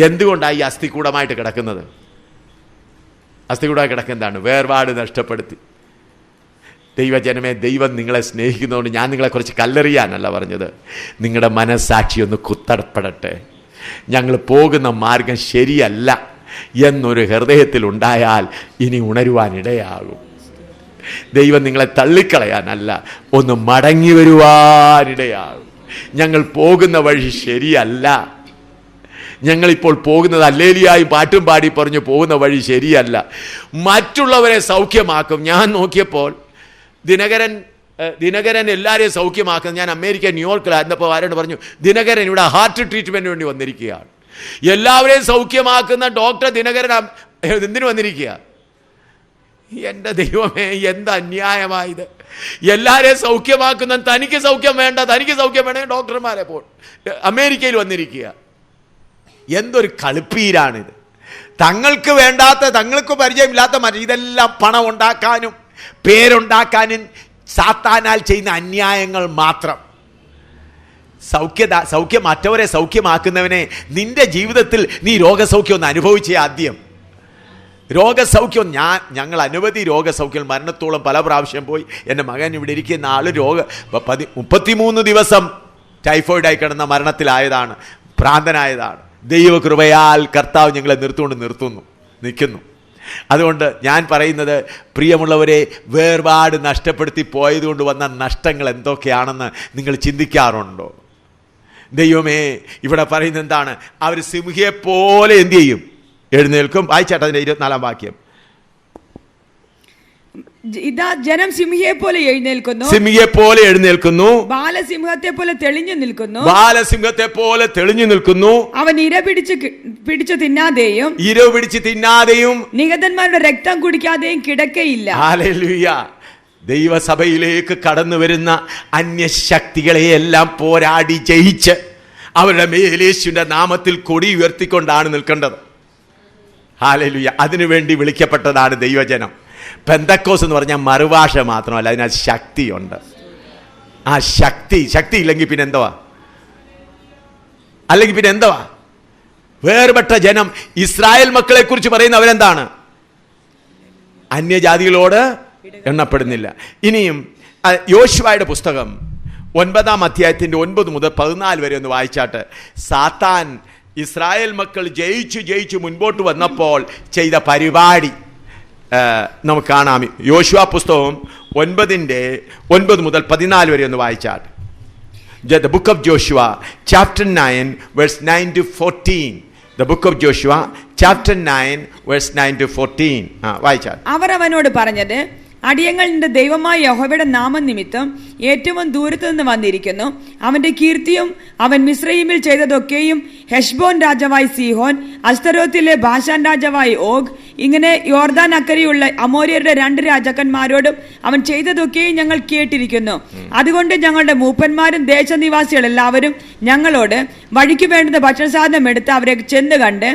എന്തുകൊണ്ടാണ് ഈ അസ്ഥികൂടമായിട്ട് കിടക്കുന്നത്? അസ്ഥികൂടമായി കിടക്കുന്നതാണ് വേർപാട് നഷ്ടപ്പെടുത്തി. ദൈവജനമേ, ദൈവം നിങ്ങളെ സ്നേഹിക്കുന്നതുകൊണ്ട് ഞാൻ നിങ്ങളെക്കുറിച്ച് കല്ലെറിയാനല്ല പറഞ്ഞത്. നിങ്ങളുടെ മനസ്സാക്ഷി ഒന്ന് കുത്തടപ്പെടട്ടെ. ഞങ്ങൾ പോകുന്ന മാർഗം ശരിയല്ല എന്നൊരു ഹൃദയത്തിലുണ്ടായാൽ ഇനി ഉണരുവാനിടയാകും. ദൈവം നിങ്ങളെ തള്ളിക്കളയാനല്ല, ഒന്ന് മടങ്ങി വരുവാനിടയാകും. ഞങ്ങൾ പോകുന്ന വഴി ശരിയല്ല. ഞങ്ങളിപ്പോൾ പോകുന്നത് അല്ലേലിയായും പാട്ടും പാടി പറഞ്ഞു പോകുന്ന വഴി ശരിയല്ല. മറ്റുള്ളവരെ സൗഖ്യമാക്കും. ഞാൻ നോക്കിയപ്പോൾ ദിനകരൻ ദിനകരൻ എല്ലാവരെയും സൗഖ്യമാക്കുന്നത്. ഞാൻ അമേരിക്ക ന്യൂയോർക്കിലായിരുന്നപ്പോൾ ആരോട് പറഞ്ഞു, ദിനകരൻ ഇവിടെ ഹാർട്ട് ട്രീറ്റ്മെൻറ്റിന് വേണ്ടി വന്നിരിക്കുകയാണ്. എല്ലാവരെയും സൗഖ്യമാക്കുന്ന ഡോക്ടർ ദിനകരൻ എന്തിനു വന്നിരിക്കുക? എൻ്റെ ദൈവമേ, എന്ത് അന്യായമായത്! എല്ലാവരെയും സൗഖ്യമാക്കുന്ന തനിക്ക് സൗഖ്യം വേണ്ട, തനിക്ക് സൗഖ്യം വേണമെങ്കിൽ ഡോക്ടർമാരെ പോ അമേരിക്കയിൽ വന്നിരിക്കുക. എന്തൊരു കളിപ്പീരാണിത്! തങ്ങൾക്ക് വേണ്ടാത്ത, തങ്ങൾക്ക് പരിചയമില്ലാത്ത ഇതെല്ലാം പണം ഉണ്ടാക്കാനും പേരുണ്ടാക്കാനും സാത്താനാൽ ചെയ്യുന്ന അന്യായങ്ങൾ മാത്രം. മറ്റവരെ സൗഖ്യമാക്കുന്നവനെ നിന്റെ ജീവിതത്തിൽ നീ രോഗസൗഖ്യം ഒന്ന് അനുഭവിച്ചേ. ആദ്യം രോഗസൗഖ്യം. ഞങ്ങൾ അനവധി രോഗസൗഖ്യം, മരണത്തോളം പല പ്രാവശ്യം പോയി. എൻ്റെ മകൻ ഇവിടെ ഇരിക്കുന്ന ആൾ 33 ദിവസം ടൈഫോയിഡായി കിടന്ന മരണത്തിലായതാണ്, ഭ്രാന്തനായതാണ്. ദൈവകൃപയാൽ കർത്താവ് ഞങ്ങളെ നിൽക്കുന്നു. അതുകൊണ്ട് ഞാൻ പറയുന്നത്, പ്രിയമുള്ളവരെ, വേർപാട് നഷ്ടപ്പെടുത്തി പോയതുകൊണ്ട് വന്ന നഷ്ടങ്ങൾ എന്തൊക്കെയാണെന്ന് നിങ്ങൾ ചിന്തിക്കാറുണ്ടോ? ദൈവമേ, ഇവിടെ പറയുന്നത് എന്താണ്? അവർ സിംഹിയെപ്പോലെ എന്ത് ചെയ്യും? എഴുന്നേൽക്കും. വായിച്ചാട്ടെ അതിന്റെ 24-ാം വാക്യം. ഇതാ ജനം സിംഹിയെ പോലെ എഴുന്നേൽക്കുന്നു, ബാലസിംഹത്തെ പോലെ തെളിഞ്ഞു നിൽക്കുന്നു. അവൻ ഇര പിടിച്ചു തിന്നാതെയും നിഹതന്മാരുടെ രക്തം കുടിക്കാതെയും കിടക്കയില്ല. ഹല്ലേലൂയ. ദൈവസഭയിലേക്ക് കടന്നു വരുന്ന അന്യശക്തികളെയെല്ലാം പോരാടി ജയിച്ച് അവരുടെ മേലേശുവിന്റെ നാമത്തിൽ കൊടി ഉയർത്തിക്കൊണ്ടാണ് നിൽക്കേണ്ടത്. ഹല്ലേലൂയ. അതിനുവേണ്ടി വിളിക്കപ്പെട്ടതാണ് ദൈവജനം. പെന്തക്കോസ് എന്ന് പറഞ്ഞാൽ മറുഭാഷ മാത്രമല്ല, അതിനകത്ത് ശക്തിയുണ്ട്. ആ ശക്തി ഇല്ലെങ്കിൽ പിന്നെ എന്തുവാ? വേർപെട്ട ജനം. ഇസ്രായേൽ മക്കളെ കുറിച്ച് പറയുന്ന അവരെന്താണ്? അന്യജാതികളോട് എണ്ണപ്പെടുന്നില്ല. ഇനിയും യോശുവയുടെ പുസ്തകം 9-ാം അധ്യായത്തിന്റെ 9 മുതൽ 14 വരെ ഒന്ന് വായിച്ചാട്ട്. സാത്താൻ ഇസ്രായേൽ മക്കൾ ജയിച്ചു മുൻപോട്ട് വന്നപ്പോൾ ചെയ്ത പരിപാടി നമുക്ക് കാണാം. യോശുവ പുസ്തകം 9 മുതൽ 14 വരെ ഒന്ന് വായിച്ചാട്ട്. The book of Joshua, chapter 9, verse 9 to 14. The book of Joshua, chapter 9, verse 9 to 14. വായിച്ചാട്ട്. അവർ അവനോട് പറഞ്ഞത്, അടിയങ്ങൾ നിന്റെ ദൈവമായ യഹോവയുടെ നാമനിമിത്തം ഏറ്റവും ദൂരത്ത് നിന്ന് വന്നിരിക്കുന്നു. അവന്റെ കീർത്തിയും അവൻ മിസ്രയീമിൽ ചെയ്തതൊക്കെയും ഹെശ്ബോൻ രാജാവായി സീഹോൻ, അസ്തരോത്തിലെ ബാശാൻ രാജാവായി ഓഗ്, ഇങ്ങനെ യോർദാൻ അക്കരെയുള്ള അമോര്യരുടെ 2 രാജാക്കന്മാരോടും അവൻ ചെയ്തതൊക്കെയും ഞങ്ങൾ കേട്ടിരിക്കുന്നു. അതുകൊണ്ട് ഞങ്ങളുടെ മൂപ്പന്മാരും ദേശനിവാസികളെല്ലാവരും ഞങ്ങളോട് വഴിക്ക് വേണ്ടുന്ന ഭക്ഷണസാധനം എടുത്ത് അവരെ ചെന്ന് കണ്ട്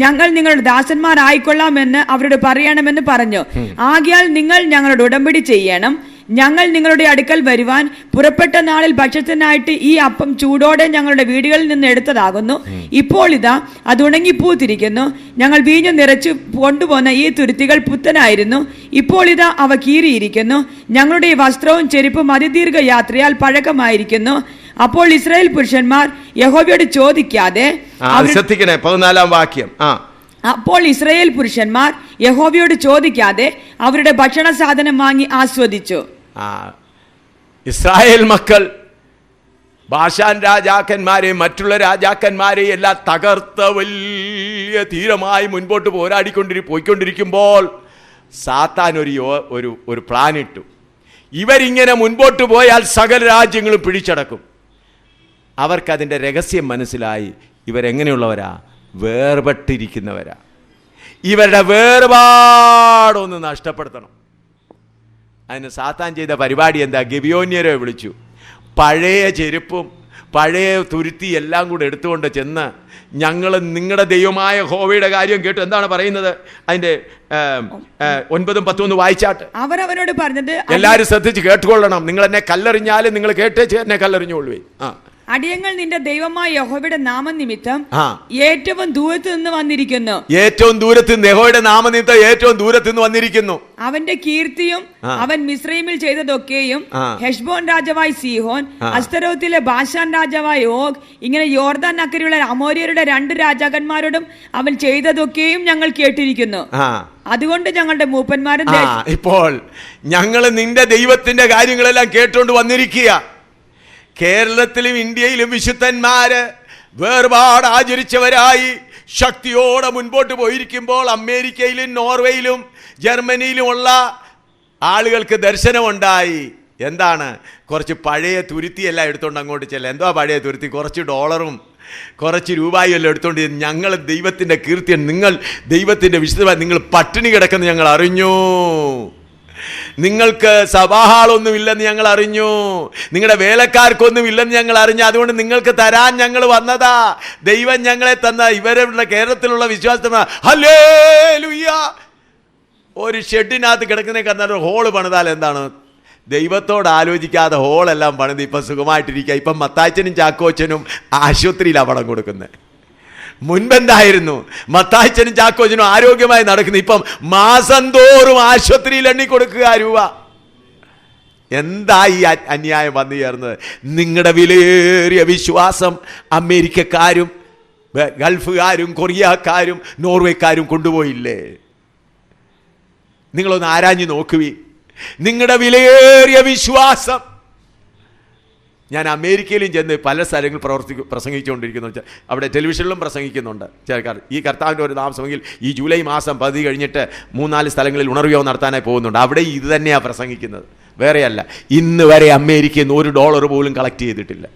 ഞങ്ങൾ നിങ്ങളുടെ ദാസന്മാരായിക്കൊള്ളാമെന്ന് അവരോട് പറയണമെന്ന് പറഞ്ഞു. ആകയാൽ നിങ്ങൾ ഞങ്ങളുടെ ഉടമ്പടി ചെയ്യണം. ഞങ്ങൾ നിങ്ങളുടെ അടുക്കൽ വരുവാൻ പുറപ്പെട്ട നാളിൽ ഭക്ഷണത്തിനായിട്ട് ഈ അപ്പം ചൂടോടെ ഞങ്ങളുടെ വീടുകളിൽ നിന്ന് എടുത്തതാകുന്നു. ഇപ്പോൾ ഇതാ അത് ഉണങ്ങിപ്പൂത്തിരിക്കുന്നു. ഞങ്ങൾ വീഞ്ഞു നിറച്ചു കൊണ്ടുപോകുന്ന ഈ തുരുത്തികൾ പുത്തനായിരുന്നു. ഇപ്പോൾ ഇതാ അവ കീറിയിരിക്കുന്നു. ഞങ്ങളുടെ ഈ വസ്ത്രവും ചെരുപ്പും അതിദീർഘ യാത്രയാൽ പഴക്കമായിരിക്കുന്നു. അപ്പോൾ ഇസ്രായേൽ പുരുഷന്മാർ യഹോവയോട് ചോദിക്കാതെ, 14-ാം വാക്യം. അപ്പോൾ ഇസ്രായേൽ പുരുഷന്മാർ യഹോവയോട് ചോദിക്കാതെ അവരുടെ ഭക്ഷണ സാധനം വാങ്ങി ആസ്വദിച്ചു. ഇസ്രായേൽ മക്കൾ ബാശാൻ രാജാക്കന്മാരെ, മറ്റുള്ള രാജാക്കന്മാരെ എല്ലാം തകർത്ത വലിയ തീരമായി മുൻപോട്ട് പോയിക്കൊണ്ടിരിക്കുമ്പോൾ സാത്താൻ ഒരു പ്ലാൻ ഇട്ടു. ഇവരിങ്ങനെ മുൻപോട്ട് പോയാൽ സകല രാജ്യങ്ങളും പിടിച്ചടക്കും. അവർക്കതിൻ്റെ രഹസ്യം മനസ്സിലായി. ഇവരെങ്ങനെയുള്ളവരാ? വേർപെട്ടിരിക്കുന്നവരാ. ഇവരുടെ വേർപാടൊന്ന് നഷ്ടപ്പെടുത്തണം. അതിന് സാത്താൻ ചെയ്ത പരിപാടി എന്താ? ഗിബിയോന്യരെ വിളിച്ചു. പഴയ ചെരുപ്പും പഴയ തുരുത്തി എല്ലാം കൂടെ എടുത്തുകൊണ്ട് ചെന്ന്, ഞങ്ങൾ നിങ്ങളുടെ ദൈവമായ യഹോവയുടെ കാര്യം കേട്ടു. എന്താണ് പറയുന്നത്? അതിന്റെ 9-ഉം 10-ഉം വായിച്ചാട്ട്. അവർ അവനോട് പറഞ്ഞത്, എല്ലാവരും ശ്രദ്ധിച്ച് കേട്ടുകൊള്ളണം. നിങ്ങൾ എന്നെ കല്ലെറിഞ്ഞാലും നിങ്ങൾ കേട്ടേച്ച് എന്നെ കല്ലെറിഞ്ഞുകൊള്ളുവേ. അടിയങ്ങൾ നിന്റെ ദൈവമായ യഹോവയുടെ നാമനിമിത്തം ഏറ്റവും ദൂരത്ത് നിന്ന് വന്നിരിക്കുന്നു. ഏറ്റവും ദൂരത്ത് നിന്ന്, യഹോവയുടെ നാമനിമിത്തം ഏറ്റവും ദൂരത്ത് നിന്ന് വന്നിരിക്കുന്നു. അവന്റെ കീർത്തിയും അവൻ മിസ്രയീമിൽ ചെയ്തതൊക്കെയും ഹെശ്ബോൻ രാജാവായി സീഹോൻ, അസ്തരോത്തിലെ ബാശാൻ രാജാവായി ഓഗ്, ഇങ്ങനെ യോർദാൻ അക്കരെയുള്ള അമോര്യരുടെ 2 രാജാക്കന്മാരോടും അവൻ ചെയ്തതൊക്കെയും ഞങ്ങൾ കേട്ടിരിക്കുന്നു. അതുകൊണ്ട് ഞങ്ങളുടെ മൂപ്പന്മാരും ഇപ്പോൾ ഞങ്ങൾ നിന്റെ ദൈവത്തിന്റെ കാര്യങ്ങളെല്ലാം കേട്ടുകൊണ്ട് വന്നിരിക്കുക. കേരളത്തിലും ഇന്ത്യയിലും വിശുദ്ധന്മാര് വേർപാട് ആചരിച്ചവരായി ശക്തിയോടെ മുൻപോട്ട് പോയിരിക്കുമ്പോൾ അമേരിക്കയിലും നോർവേയിലും ജർമ്മനിയിലുമുള്ള ആളുകൾക്ക് ദർശനമുണ്ടായി. എന്താണ്? കുറച്ച് പഴയ തുരുത്തിയെല്ലാം എടുത്തുകൊണ്ട് അങ്ങോട്ട് ചെല്ലാം. എന്തുവാ പഴയ തുരുത്തി? കുറച്ച് ഡോളറും കുറച്ച് രൂപയും എല്ലാം എടുത്തുകൊണ്ട്, ഞങ്ങൾ ദൈവത്തിൻ്റെ കീർത്തിയാണ്, നിങ്ങൾ ദൈവത്തിൻ്റെ വിശുദ്ധമായി, നിങ്ങൾ പട്ടിണി കിടക്കുന്ന ഞങ്ങൾ അറിഞ്ഞു, നിങ്ങൾക്ക് സഭാഹാളൊന്നും ഇല്ലെന്ന് ഞങ്ങൾ അറിഞ്ഞു, നിങ്ങളുടെ വേലക്കാർക്കൊന്നും ഇല്ലെന്ന് ഞങ്ങൾ അറിഞ്ഞു, അതുകൊണ്ട് നിങ്ങൾക്ക് തരാൻ ഞങ്ങൾ വന്നതാ, ദൈവം ഞങ്ങളെ തന്ന. ഇവരുടെ കേരളത്തിലുള്ള വിശ്വാസം ഹല്ലേലൂയ. ഒരു ഷെഡിനകത്ത് കിടക്കുന്ന കണ്ടാൽ ഹോള് പണിതാൽ എന്താണ്? ദൈവത്തോട് ആലോചിക്കാതെ ഹോളെല്ലാം പണിത് ഇപ്പം സുഖമായിട്ടിരിക്കുക. ഇപ്പം മത്താച്ചനും ചാക്കോച്ചനും ആശുപത്രിയിലാണ് പണം കൊടുക്കുന്നത്. മുൻപെന്തായിരുന്നു? മത്താച്ചനും ചാക്കോച്ചനും ആരോഗ്യമായി നടക്കുന്നു, ഇപ്പം മാസം തോറും ആശുപത്രിയിൽ എണ്ണി കൊടുക്കുക രൂപ. എന്താ ഈ അന്യായം വന്നു ചേർന്നത്? നിങ്ങളുടെ വിലയേറിയ വിശ്വാസം അമേരിക്കക്കാരും ഗൾഫുകാരും കൊറിയക്കാരും നോർവേക്കാരും കൊണ്ടുപോയില്ലേ? നിങ്ങളൊന്ന് ആരാഞ്ഞു നോക്കുവി. നിങ്ങളുടെ വിലയേറിയ വിശ്വാസം. ഞാൻ അമേരിക്കയിലും ചെന്ന് പല സ്ഥലങ്ങളിൽ പ്രസംഗിച്ചുകൊണ്ടിരിക്കുന്നു. അവിടെ ടെലിവിഷനിലും പ്രസംഗിക്കുന്നുണ്ട് ചേർക്കാർ. ഈ കർത്താവിൻ്റെ ഒരു താമസമെങ്കിൽ ഈ ജൂലൈ മാസം 10 കഴിഞ്ഞിട്ട് 3-4 സ്ഥലങ്ങളിൽ ഉണർവ്യോ നടത്താനായി പോകുന്നുണ്ട്. അവിടെ ഇത് തന്നെയാണ് പ്രസംഗിക്കുന്നത്, വേറെയല്ല. ഇന്ന് വരെ അമേരിക്കയിൽ നിന്ന് $1 പോലും കളക്ട് ചെയ്തിട്ടില്ല.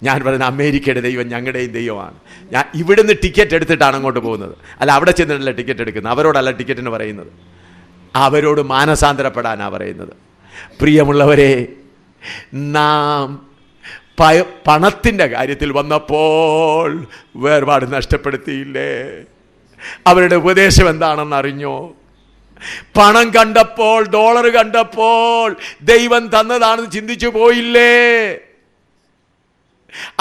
ഞാൻ പറയുന്നത് അമേരിക്കയുടെ ദൈവം ഞങ്ങളുടെയും ദൈവമാണ്. ഞാൻ ഇവിടുന്ന് ടിക്കറ്റ് എടുത്തിട്ടാണ് അങ്ങോട്ട് പോകുന്നത്, അല്ല അവിടെ ചെന്നിട്ടല്ല ടിക്കറ്റ് എടുക്കുന്നത്. അവരോടല്ല ടിക്കറ്റിന് പറയുന്നത്, അവരോട് മാനസാന്തരപ്പെടാനാണ് പറയുന്നത്. പ്രിയമുള്ളവരെ, നാം പണത്തിൻ്റെ കാര്യത്തിൽ വന്നപ്പോൾ വേർപാട് നഷ്ടപ്പെടുത്തിയില്ലേ? അവരുടെ ഉപദേശം എന്താണെന്ന് അറിഞ്ഞോ? പണം കണ്ടപ്പോൾ, ഡോളർ കണ്ടപ്പോൾ ദൈവം തന്നതാണെന്ന് ചിന്തിച്ചു പോയില്ലേ?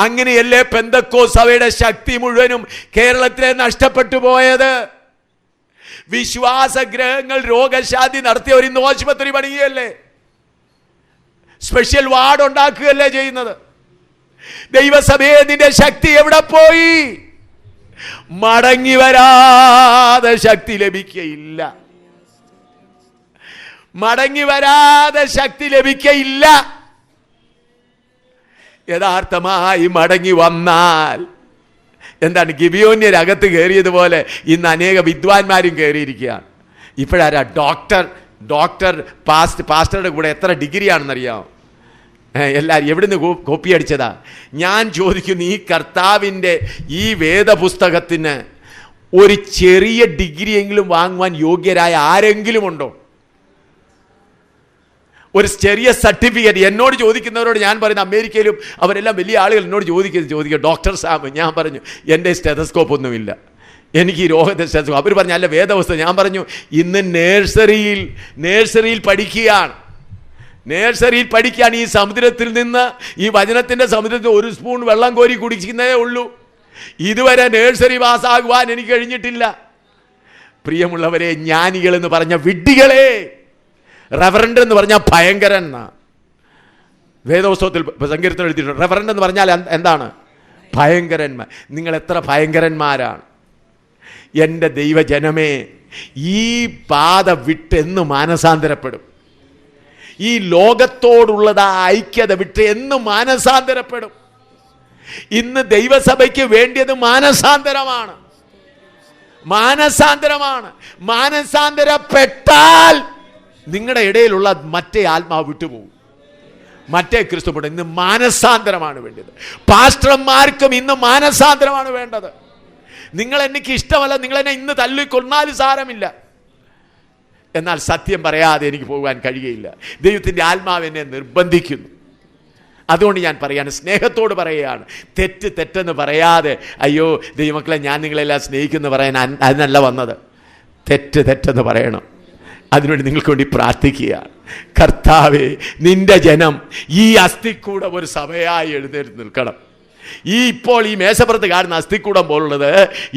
അങ്ങനെയല്ലേ പെന്തക്കോസ്ത് സഭയുടെ ശക്തി മുഴുവനും കേരളത്തിലെ നഷ്ടപ്പെട്ടു പോയത്? വിശ്വാസഗ്രഹങ്ങൾ രോഗശാന്തി നടത്തിയവർ ഇന്ന് ആശുപത്രി പണിയല്ലേ, സ്പെഷ്യൽ വാർഡ് ഉണ്ടാക്കുകയല്ലേ ചെയ്യുന്നത്? ദൈവസഭയെ നിന്റെ ശക്തി എവിടെ പോയി? മടങ്ങി വരാതെ ശക്തി ലഭിക്കയില്ല, മടങ്ങി വരാതെ ശക്തി ലഭിക്കയില്ല. യഥാർത്ഥമായി മടങ്ങി വന്നാൽ എന്താണ്? ഗിബിയോന്യരകത്ത് കയറിയതുപോലെ ഇന്ന് അനേക വിദ്വാൻമാരും കയറിയിരിക്കുകയാണ്. ഇപ്പോഴാരാ? ഡോക്ടർ പാസ്റ്ററുടെ കൂടെ എത്ര ഡിഗ്രിയാണെന്നറിയാമോ? എല്ലാവരും എവിടുന്ന് കോപ്പി അടിച്ചതാ? ഞാൻ ചോദിക്കുന്നു, ഈ കർത്താവിൻ്റെ ഈ വേദപുസ്തകത്തിന് ഒരു ചെറിയ ഡിഗ്രിയെങ്കിലും വാങ്ങുവാൻ യോഗ്യരായ ആരെങ്കിലും ഉണ്ടോ? ഒരു ചെറിയ സർട്ടിഫിക്കറ്റ് എന്നോട് ചോദിക്കുന്നവരോട് ഞാൻ പറയുന്നത്, അമേരിക്കയിലും അവരെല്ലാം വലിയ ആളുകൾ എന്നോട് ചോദിക്കുക, ഡോക്ടർ സാം. ഞാൻ പറഞ്ഞു, എൻ്റെ സ്റ്റെതസ്കോപ്പ് ഒന്നുമില്ല, എനിക്ക് ഈ രോഗത്തെ സ്റ്റെതസ്കോപ്പ്. അവർ പറഞ്ഞു, അല്ല വേദപുസ്തകം. ഞാൻ പറഞ്ഞു, ഇന്ന് നേഴ്സറിയിൽ പഠിക്കുകയാണ്, ഈ സമുദ്രത്തിൽ നിന്ന്, ഈ വചനത്തിൻ്റെ സമുദ്രത്തിൽ ഒരു സ്പൂൺ വെള്ളം കോരി കുടിക്കുന്നതേ ഉള്ളൂ. ഇതുവരെ നേഴ്സറി പാസ്സാകുവാൻ എനിക്ക് കഴിഞ്ഞിട്ടില്ല. പ്രിയമുള്ളവരെ, ജ്ഞാനികൾ എന്ന് പറഞ്ഞ വിഡ്ഢികളെ, റെവറൻഡ് എന്ന് പറഞ്ഞാൽ ഭയങ്കരൻ. വേദപുസ്തകത്തിൽ സങ്കീർത്തനം എഴുതിയിട്ടുണ്ട്. റെവറൻഡ് എന്ന് പറഞ്ഞാൽ എന്താണ്? ഭയങ്കരന്മാർ. നിങ്ങൾ എത്ര ഭയങ്കരന്മാരാണ്! എൻ്റെ ദൈവജനമേ, ഈ പാത വിട്ടെന്ന് മാനസാന്തരപ്പെടും. ഈ ലോകത്തോടുള്ളത് ഐക്യത വിട്ട് എന്ന് മാനസാന്തരപ്പെടും. ഇന്ന് ദൈവസഭയ്ക്ക് വേണ്ടിയത് മാനസാന്തരമാണ്. മാനസാന്തരപ്പെട്ടാൽ നിങ്ങളുടെ ഇടയിലുള്ള മറ്റേ ആത്മാവ് വിട്ടുപോകും, മറ്റേ ക്രിസ്തുപുണ്ട്. ഇന്ന് മാനസാന്തരമാണ് വേണ്ടത്. പാസ്റ്റർമാർക്കും ഇന്ന് മാനസാന്തരമാണ് വേണ്ടത്. എനിക്ക് ഇഷ്ടമല്ല, നിങ്ങളെന്നെ ഇന്ന് തല്ലിക്കൊന്നാലും സാരമില്ല, എന്നാൽ സത്യം പറയാതെ എനിക്ക് പോകാൻ കഴിയുകയില്ല. ദൈവത്തിൻ്റെ ആത്മാവ് എന്നെ നിർബന്ധിക്കുന്നു. അതുകൊണ്ട് ഞാൻ പറയാണ്, സ്നേഹത്തോട് പറയുകയാണ്. തെറ്റെന്ന് പറയാതെ, അയ്യോ ദൈവമക്കളെ ഞാൻ നിങ്ങളെല്ലാം സ്നേഹിക്കുന്നു പറയാൻ അതിനല്ല വന്നത്. തെറ്റെന്ന് പറയണം. അതിനുവേണ്ടി നിങ്ങൾക്ക് വേണ്ടി പ്രാർത്ഥിക്കുകയാണ്. കർത്താവേ, നിന്റെ ജനം ഈ അസ്ഥിക്കൂടം ഒരു സഭയായി എഴുന്നേറ്റ് നിൽക്കണം. ഇപ്പോൾ ഈ മേശപ്പുറത്ത് കാണുന്ന അസ്ഥിക്കൂടം പോലുള്ളത്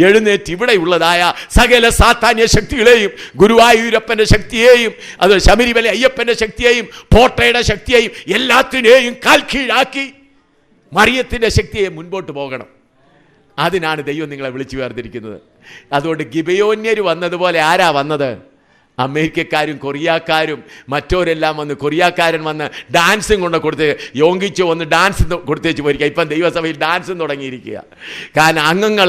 എഴുന്നേറ്റ് ഇവിടെയുള്ളതായ സകല സാത്താന്യ ശക്തികളെയും, ഗുരുവായൂരപ്പൻ്റെ ശക്തിയെയും, അത് ശബരിമല അയ്യപ്പൻ്റെ ശക്തിയെയും, പോട്ടയുടെ ശക്തിയെയും എല്ലാത്തിനെയും കാൽ കീഴാക്കി മറിയത്തിൻ്റെ ശക്തിയെ മുൻപോട്ട് പോകണം. അതിനാണ് ദൈവം നിങ്ങളെ വിളിച്ചു വേർതിരിക്കുന്നത്. അതുകൊണ്ട് ഗിബയോന്യർ വന്നതുപോലെ ആരാ വന്നത്? അമേരിക്കക്കാരും കൊറിയക്കാരും മറ്റവരെല്ലാം വന്ന്, കൊറിയക്കാരൻ വന്ന് ഡാൻസും കൊണ്ട് കൊടുത്ത്, യോങ്കിച്ചോ വന്ന് ഡാൻസ് കൊടുത്തേച്ച് പോയിരിക്കുക. ഇപ്പം ദൈവസഭയിൽ ഡാൻസും തുടങ്ങിയിരിക്കുക. കാരണം അംഗങ്ങൾ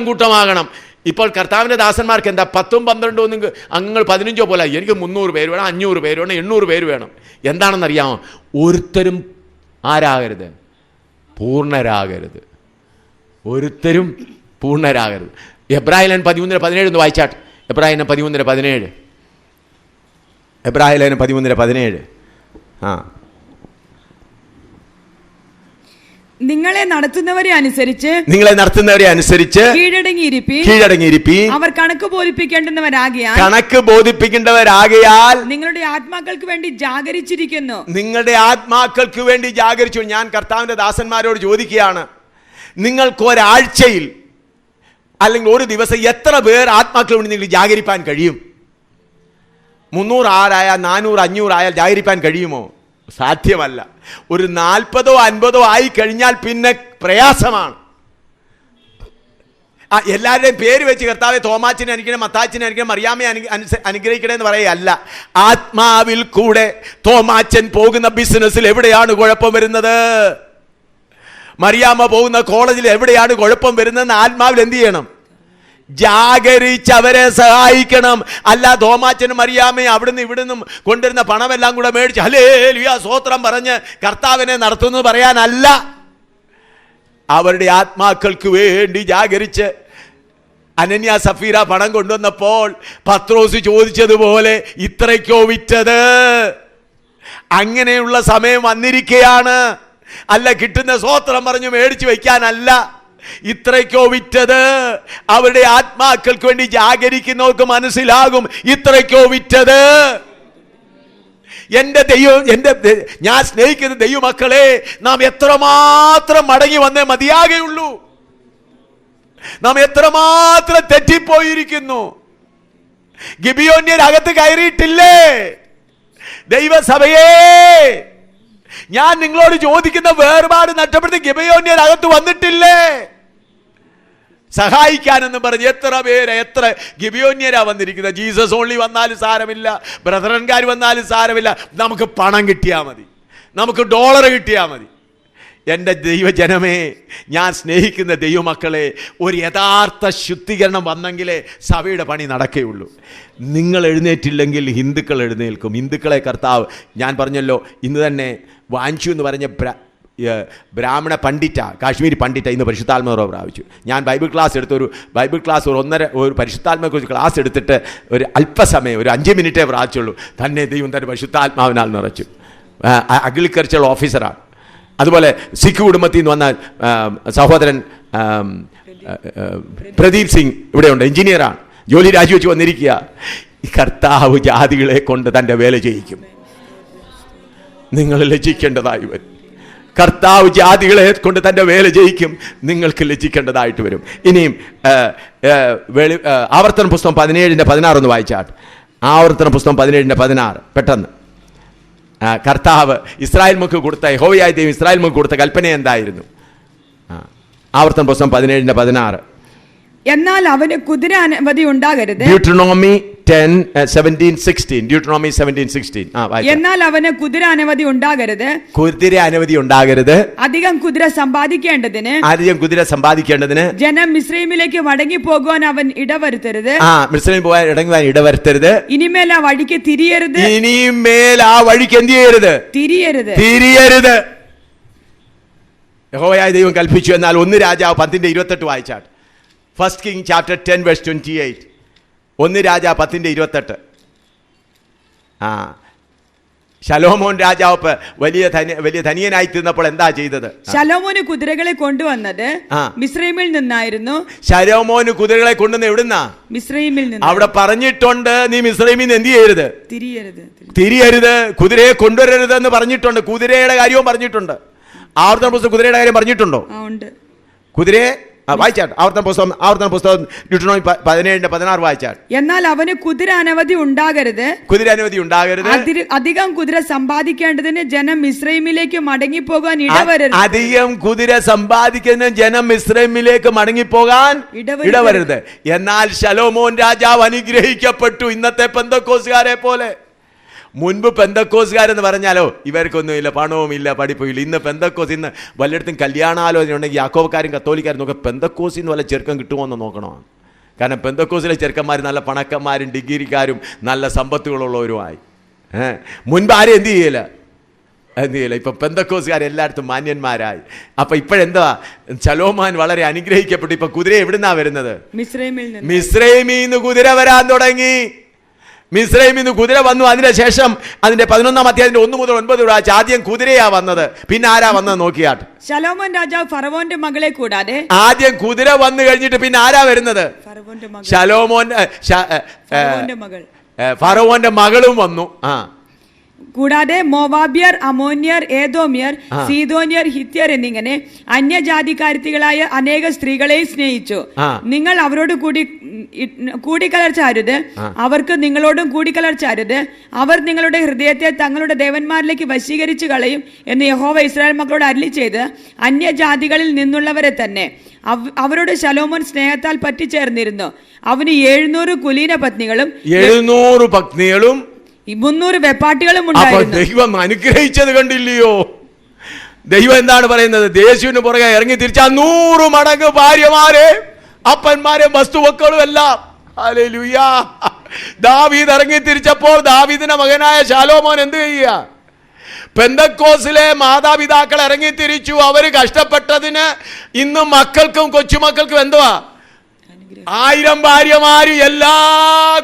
കൂട്ടമാകണം. ഇപ്പോൾ കർത്താവിൻ്റെ ദാസന്മാർക്ക് എന്താ 10ഉം 12ഉം ഒന്നും അംഗങ്ങൾ 15 പോലെ, എനിക്ക് 300 പേര് വേണം, 500 പേര് വേണം, 800 പേര് വേണം. എന്താണെന്നറിയാമോ? ഒരുത്തരും ആരാകരുത്, പൂർണ്ണരാകരുത്. ഒരുത്തരും പൂർണ്ണരാകരുത്. എബ്രായലേഖനം 13:17 ഒന്ന് വായിച്ചാട്ട്. എബ്രായലേഖനം 13:17. എബ്രായലേഖനം 13:17. നിങ്ങളെ നടത്തുന്നവരെ അനുസരിച്ച് കീഴടങ്ങിയിരിപ്പീൻ. അവർ കണക്ക് ബോധിപ്പിക്കേണ്ടവരാകയാൽ നിങ്ങളുടെ ആത്മാക്കൾക്ക് വേണ്ടി ജാഗരിച്ചിരിക്കുന്നു. ഞാൻ കർത്താവിന്റെ ദാസന്മാരോട് ചോദിക്കുകയാണ്, നിങ്ങൾക്ക് ഒരാഴ്ചയിൽ അല്ലെങ്കിൽ ഒരു ദിവസം എത്ര പേർ ആത്മാക്കൾ വേണ്ടി നിങ്ങൾ ജാഗരിപ്പാൻ കഴിയും? 300 ആരായാൽ 400 500 ആയാൽ ജാഗരിപ്പാൻ കഴിയുമോ? സാധ്യമല്ല. ഒരു 40 50 ആയി കഴിഞ്ഞാൽ പിന്നെ പ്രയാസമാണ്. എല്ലാവരുടെയും പേര് വെച്ച് കർത്താവെ തോമാച്ചിനെ അനുഗ്രഹിക്കണം, മത്താച്ചിനെ അനുഗ്രഹിക്കണം, മറിയാമ്മയെ അനുഗ്രഹിക്കണേ എന്ന് പറയല്ല. ആത്മാവിൽ കൂടെ തോമാച്ചൻ പോകുന്ന ബിസിനസ്സിൽ എവിടെയാണ് കുഴപ്പം വരുന്നത്? മറിയാമ്മ പോകുന്ന കോളേജിൽ എവിടെയാണ് കുഴപ്പം വരുന്നതെന്ന് ആത്മാവിൽ എന്ത് ചെയ്യണം? ജാഗരിച്ച് അവരെ സഹായിക്കണം. അല്ല തോമാച്ചനും മറിയാമ്മയും അവിടുന്ന് ഇവിടുന്നും കൊണ്ടുവരുന്ന പണമെല്ലാം കൂടെ മേടിച്ച് ഹല്ലേലൂയ സ്തോത്രം പറഞ്ഞ് കർത്താവിനെ നടത്തുന്നു പറയാനല്ല. അവരുടെ ആത്മാക്കൾക്ക് വേണ്ടി ജാഗരിച്ച് അനന്യ സഫീര പണം കൊണ്ടുവന്നപ്പോൾ പത്രോസ് ചോദിച്ചതുപോലെ ഇത്രയ്ക്കോ വിറ്റത്? അങ്ങനെയുള്ള സമയം വന്നിരിക്കുകയാണ്. അല്ല കിട്ടുന്ന സ്തോത്രം പറഞ്ഞു മേടിച്ചു വയ്ക്കാനല്ല, ഇത്രയ്ക്കോ വിറ്റത്. അവരുടെ ആത്മാക്കൾക്ക് വേണ്ടി ജാഗരിക്കുന്നവർക്ക് മനസ്സിലാകും ഇത്രയ്ക്കോ വിറ്റത്. ഞാൻ സ്നേഹിക്കുന്ന ദൈവമക്കളെ, നാം എത്രമാത്രം മടങ്ങി വന്നേ മതിയാകെയുള്ളൂ. നാം എത്രമാത്രം തെറ്റിപ്പോയിരിക്കുന്നു. ഗിബിയോന്യരകത്ത് കയറിയിട്ടില്ലേ? ദൈവസഭയെ, ഞാൻ നിങ്ങളോട് ചോദിക്കുന്ന വേർപാട് നഷ്ടപ്പെടുത്തി ഗിബിയോന്യരകത്ത് വന്നിട്ടില്ലേ? സഹായിക്കാനെന്ന് പറഞ്ഞ് എത്ര ഗിബിയോന്യരാ വന്നിരിക്കുന്നത്. ജീസസ് ഓൺലി വന്നാലും സാരമില്ല, ബ്രദറൻകാർ വന്നാലും സാരമില്ല, നമുക്ക് പണം കിട്ടിയാൽ മതി, നമുക്ക് ഡോളർ കിട്ടിയാൽ മതി. എൻ്റെ ദൈവജനമേ, ഞാൻ സ്നേഹിക്കുന്ന ദൈവമക്കളെ, ഒരു യഥാർത്ഥ ശുദ്ധീകരണം വന്നെങ്കിലേ സഭയുടെ പണി നടക്കുകയുള്ളൂ. നിങ്ങൾ എഴുന്നേറ്റില്ലെങ്കിൽ ഹിന്ദുക്കൾ എഴുന്നേൽക്കും. ഹിന്ദുക്കളെ കർത്താവ്, ഞാൻ പറഞ്ഞല്ലോ, ഇന്ന് തന്നെ വാഞ്ചു എന്ന് പറഞ്ഞ ബ്രാഹ്മണ പണ്ഡിറ്റ, കാശ്മീരി പണ്ഡിറ്റ ഇന്ന് പരിശുദ്ധാത്മാവ് പ്രാപിച്ചു. ഞാൻ ബൈബിൾ ക്ലാസ് എടുത്ത് ഒരു പരിശുദ്ധാത്മാവെക്കുറിച്ച് ക്ലാസ് എടുത്തിട്ട് ഒരു അല്പസമയം, ഒരു 5 മിനിറ്റേ പ്രാപിച്ചുള്ളൂ. തന്നെ ദൈവം തന്നെ പരിശുദ്ധാത്മാവിനാൽ നിറച്ചു. അഗ്രികൾച്ചറൽ ഓഫീസറാണ്. അതുപോലെ സിഖ് കുടുംബത്തിൽ നിന്ന് വന്ന സഹോദരൻ പ്രദീപ് സിംഗ് ഇവിടെയുണ്ട്, എഞ്ചിനീയറാണ്, ജോലി രാജിവെച്ച് വന്നിരിക്കുക. കർത്താവ് ജാതികളെ കൊണ്ട് തൻ്റെ വേല ചെയ്യിക്കും. നിങ്ങൾ ലജ്ജിക്കേണ്ടതായി വരും. കർത്താവ് ജാതികളെ കൊണ്ട് തൻ്റെ വേല ചെയ്യിക്കും. നിങ്ങൾക്ക് ലജ്ജിക്കേണ്ടതായിട്ട് വരും. ഇനിയും ആവർത്തന പുസ്തകം 17:16 ഒന്ന് വായിച്ചാട്ട്. ആവർത്തന പുസ്തകം 17:16 പെട്ടെന്ന്. കർത്താവ് ഇസ്രായേൽ മക്കൾക്ക് കൊടുത്ത, യഹോവയായ ദൈവം ഇസ്രായേൽ മക്കൾക്ക് കൊടുത്ത കൽപ്പന എന്തായിരുന്നു? ആവർത്തന പുസ്തകം 17:16. എന്നാൽ അവന് കുതിര അനവധി ഉണ്ടാകരുത്. ഡ്യൂട്ടറോണമി 17:16. എന്നാൽ അവന് കുതിര അനവധി ഉണ്ടാകരുത്. അധികം കുതിര സമ്പാദിക്കേണ്ടതിന് ജനം മിസ്രൈമിലേക്ക് മടങ്ങി പോകുവാൻ അവൻ ഇടവരുത്തരുത്. മിസ്രൈമിൽ പോകാൻ ഇടവരുത്തരുത്. ഇനിമേൽ ആ വഴിക്ക് തിരിയരുത്. തിരിയരുത്. യഹോവയായ ദൈവം കൽപ്പിച്ചു. എന്നാൽ 1 രാജാവ് 10:28 വായിച്ചാട്ട്. First king chapter 10:28. 1 രാജാവ് 10:28. ശലോമോൻ രാജാവ് വലിയ ധനിയനായി തീർന്നപ്പോൾ എന്താ ചെയ്തത്? ശലോമോന് കുതിരകളെ കൊണ്ടുവന്നത് മിസ്രൈമിൽ നിന്നായിരുന്നു. ശലോമോന് കുതിരകളെ കൊണ്ടുവന്ന് എവിടുന്നാ? മിസ്രൈമിൽ നിന്ന്. അവിടെ പറഞ്ഞിട്ടുണ്ട്, നീ മിസ്രൈമിൽ നിന്ന് എന്ത് ചെയ്യരുത്? തിരിയരുത്. കുതിരയെ കൊണ്ടുവരരുത് എന്ന് പറഞ്ഞിട്ടുണ്ട്. കുതിരയുടെ കാര്യവും പറഞ്ഞിട്ടുണ്ട്. ആവർത്തന പുസ്തകം കുതിരയുടെ കാര്യം പറഞ്ഞിട്ടുണ്ടോ? കുതിരയെ വായിച്ചാട്ട്. ആവർത്തന പുസ്തകം ഡ്യൂട്ടറോണമി 17:16 വായിച്ചാട്ട്. എന്നാൽ അവന് കുതിര അനവധി ഉണ്ടാകരുത്. അധികം കുതിര സമ്പാദിക്കേണ്ടതിന് ജനം മിസ്രൈമിലേക്ക് മടങ്ങിപ്പോകാൻ ഇടവരരുത്. അധികം കുതിര സമ്പാദിക്കുന്നതിന് ജനം മിസ്രൈമിലേക്ക് മടങ്ങിപ്പോകാൻ ഇടവരരുത്. എന്നാൽ ശലോമോൻ രാജാവ് അനുഗ്രഹിക്കപ്പെട്ടു. ഇന്നത്തെ പെന്തക്കോസ്തുകാരെ പോലെ. മുൻപ് പെന്തക്കോസുകാരെന്ന് പറഞ്ഞാലോ ഇവർക്കൊന്നുമില്ല, പണവുമില്ല, പഠിപ്പുമില്ല. ഇന്ന് പെന്തക്കോസ്, ഇന്ന് വല്ലയിടത്തും കല്യാണാലോചന ഉണ്ടെങ്കിൽ യാക്കോബക്കാരും കത്തോലിക്കാരും നോക്കുക, പെന്തക്കോസിൽ നിന്ന് വല്ല ചെറുക്കം കിട്ടുമോ എന്ന് നോക്കണോ? കാരണം പെന്തക്കോസിലെ ചെറുക്കന്മാർ നല്ല പണക്കന്മാരും ഡിഗ്രിക്കാരും നല്ല സമ്പത്തുകളുള്ളവരുമായി. മുൻപ് ആരും എന്ത് ചെയ്യില്ല. ഇപ്പം പെന്തക്കോസുകാർ എല്ലായിടത്തും മാന്യന്മാരായി. അപ്പൊ ഇപ്പോഴെന്താ, ശലോമോൻ വളരെ അനുഗ്രഹിക്കപ്പെട്ടു. ഇപ്പൊ കുതിര എവിടുന്നാ വരുന്നത്? മിസ്രൈമിൽ നിന്ന് കുതിര വരാൻ തുടങ്ങി. മിസ്രൈമിൽ നിന്ന് കുതിര വന്നു. അതിനുശേഷം അതിന്റെ 11-ാം അധ്യായത്തിന്റെ 1 മുതൽ 9 വരെ ആദ്യം കുതിരയാ വന്നത്. പിന്നെ ആരാ വന്നത് നോക്കിയാട്ട്? ശലോമോൻ രാജാവ് ഫറവോന്റെ മകളെ കൂടാതെ ആദ്യം കുതിര വന്നു കഴിഞ്ഞിട്ട് പിന്നെ ആരാ വരുന്നത്? ഫറവോന്റെ മകളും വന്നു. കൂടാതെ മോവാബ്യർ, അമോന്യർ, ഏദോമ്യർ, സീദോന്യർ, ഹിത്യർ എന്നിങ്ങനെ അന്യജാതിക്കാരികളായ അനേക സ്ത്രീകളെ സ്നേഹിച്ചു. നിങ്ങൾ അവരോട് കൂടിക്കലർച്ചരുത്, അവർക്ക് നിങ്ങളോടും കൂടിക്കലർച്ചരുത്. അവർ നിങ്ങളുടെ ഹൃദയത്തെ തങ്ങളുടെ ദേവന്മാരിലേക്ക് വശീകരിച്ചു കളയും എന്ന് യഹോവ ഇസ്രായേൽ മക്കളോട് അരുളി ചെയ്ത് അന്യജാതികളിൽ നിന്നുള്ളവരെ തന്നെ അവരോട് ശലോമോൻ സ്നേഹത്താൽ പറ്റിച്ചേർന്നിരുന്നു. അവന് 700 കുലീന പത്നികളും 300 വെപ്പാട്ടികളും ഉണ്ടായിരുന്നു. ദൈവം അനുഗ്രഹിച്ചത് കണ്ടില്ലയോ? ദൈവം എന്താണ് പറയുന്നത്? യേശുവിന് പുറകെ ഇറങ്ങി തിരിച്ച 100 മടങ്ങ് ഭാര്യമാരെ, അപ്പന്മാരെ, വസ്തുവക്കളും എല്ലാം. ഹല്ലേലൂയ. ദാവീദ് ഇറങ്ങി തിരിച്ചപ്പോൾ ദാവീദിന്റെ മകനായ ശലോമോൻ എന്ത് ചെയ്യുക? പെന്തക്കോസിലെ മാതാപിതാക്കൾ ഇറങ്ങി തിരിച്ചു. അവര് കഷ്ടപ്പെട്ടതിന് ഇന്ന് മക്കൾക്കും കൊച്ചുമക്കൾക്കും എന്തുവാ? 1000 ഭാര്യമാര്, എല്ലാ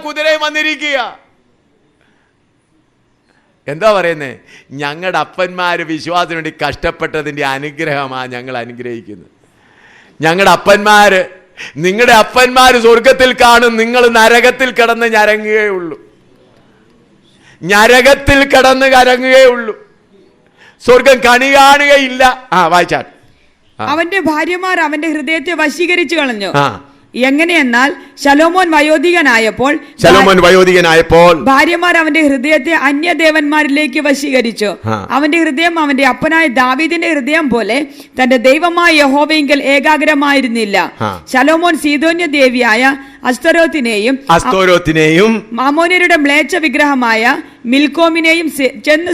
കുതിരയും വന്നിരിക്കുക. എന്താ പറയുന്നേ? ഞങ്ങളുടെ അപ്പന്മാര് വിശ്വാസത്തിന് വേണ്ടി കഷ്ടപ്പെട്ടതിന്റെ അനുഗ്രഹമാണ് ഞങ്ങൾ അനുഗ്രഹിക്കുന്നത്. ഞങ്ങളുടെ അപ്പന്മാര്, നിങ്ങളുടെ അപ്പന്മാര് സ്വർഗത്തിൽ കാണും, നിങ്ങൾ നരകത്തിൽ കിടന്ന് ഞരങ്ങുകയുള്ളൂ. നരകത്തിൽ കിടന്ന് കരങ്ങുകയുള്ളൂ. സ്വർഗം കണി കാണുകയില്ല. വായിച്ചാൽ അവന്റെ ഭാര്യമാർ അവന്റെ ഹൃദയത്തെ വശീകരിച്ചു കളഞ്ഞു. എങ്ങനെയെന്നാൽ ശലോമോൻ വയോധികനായപ്പോൾ ഭാര്യമാർ അവന്റെ ഹൃദയത്തെ അന്യദേവന്മാരിലേക്ക് വശീകരിച്ചു. അവന്റെ ഹൃദയം അവന്റെ അപ്പനായ ദാവീദിന്റെ ഹൃദയം പോലെ തന്റെ ദൈവമായ യഹോവയെങ്കിൽ ഏകാഗ്രമായിരുന്നില്ല. ശലോമോൻ സീദോന്യ ദേവിയായ അസ്തരോത്തിനെയും അമോന്യരുടെ മ്ലേച്ഛ വിഗ്രഹമായ മിൽക്കോമിനെയും ചെന്ന്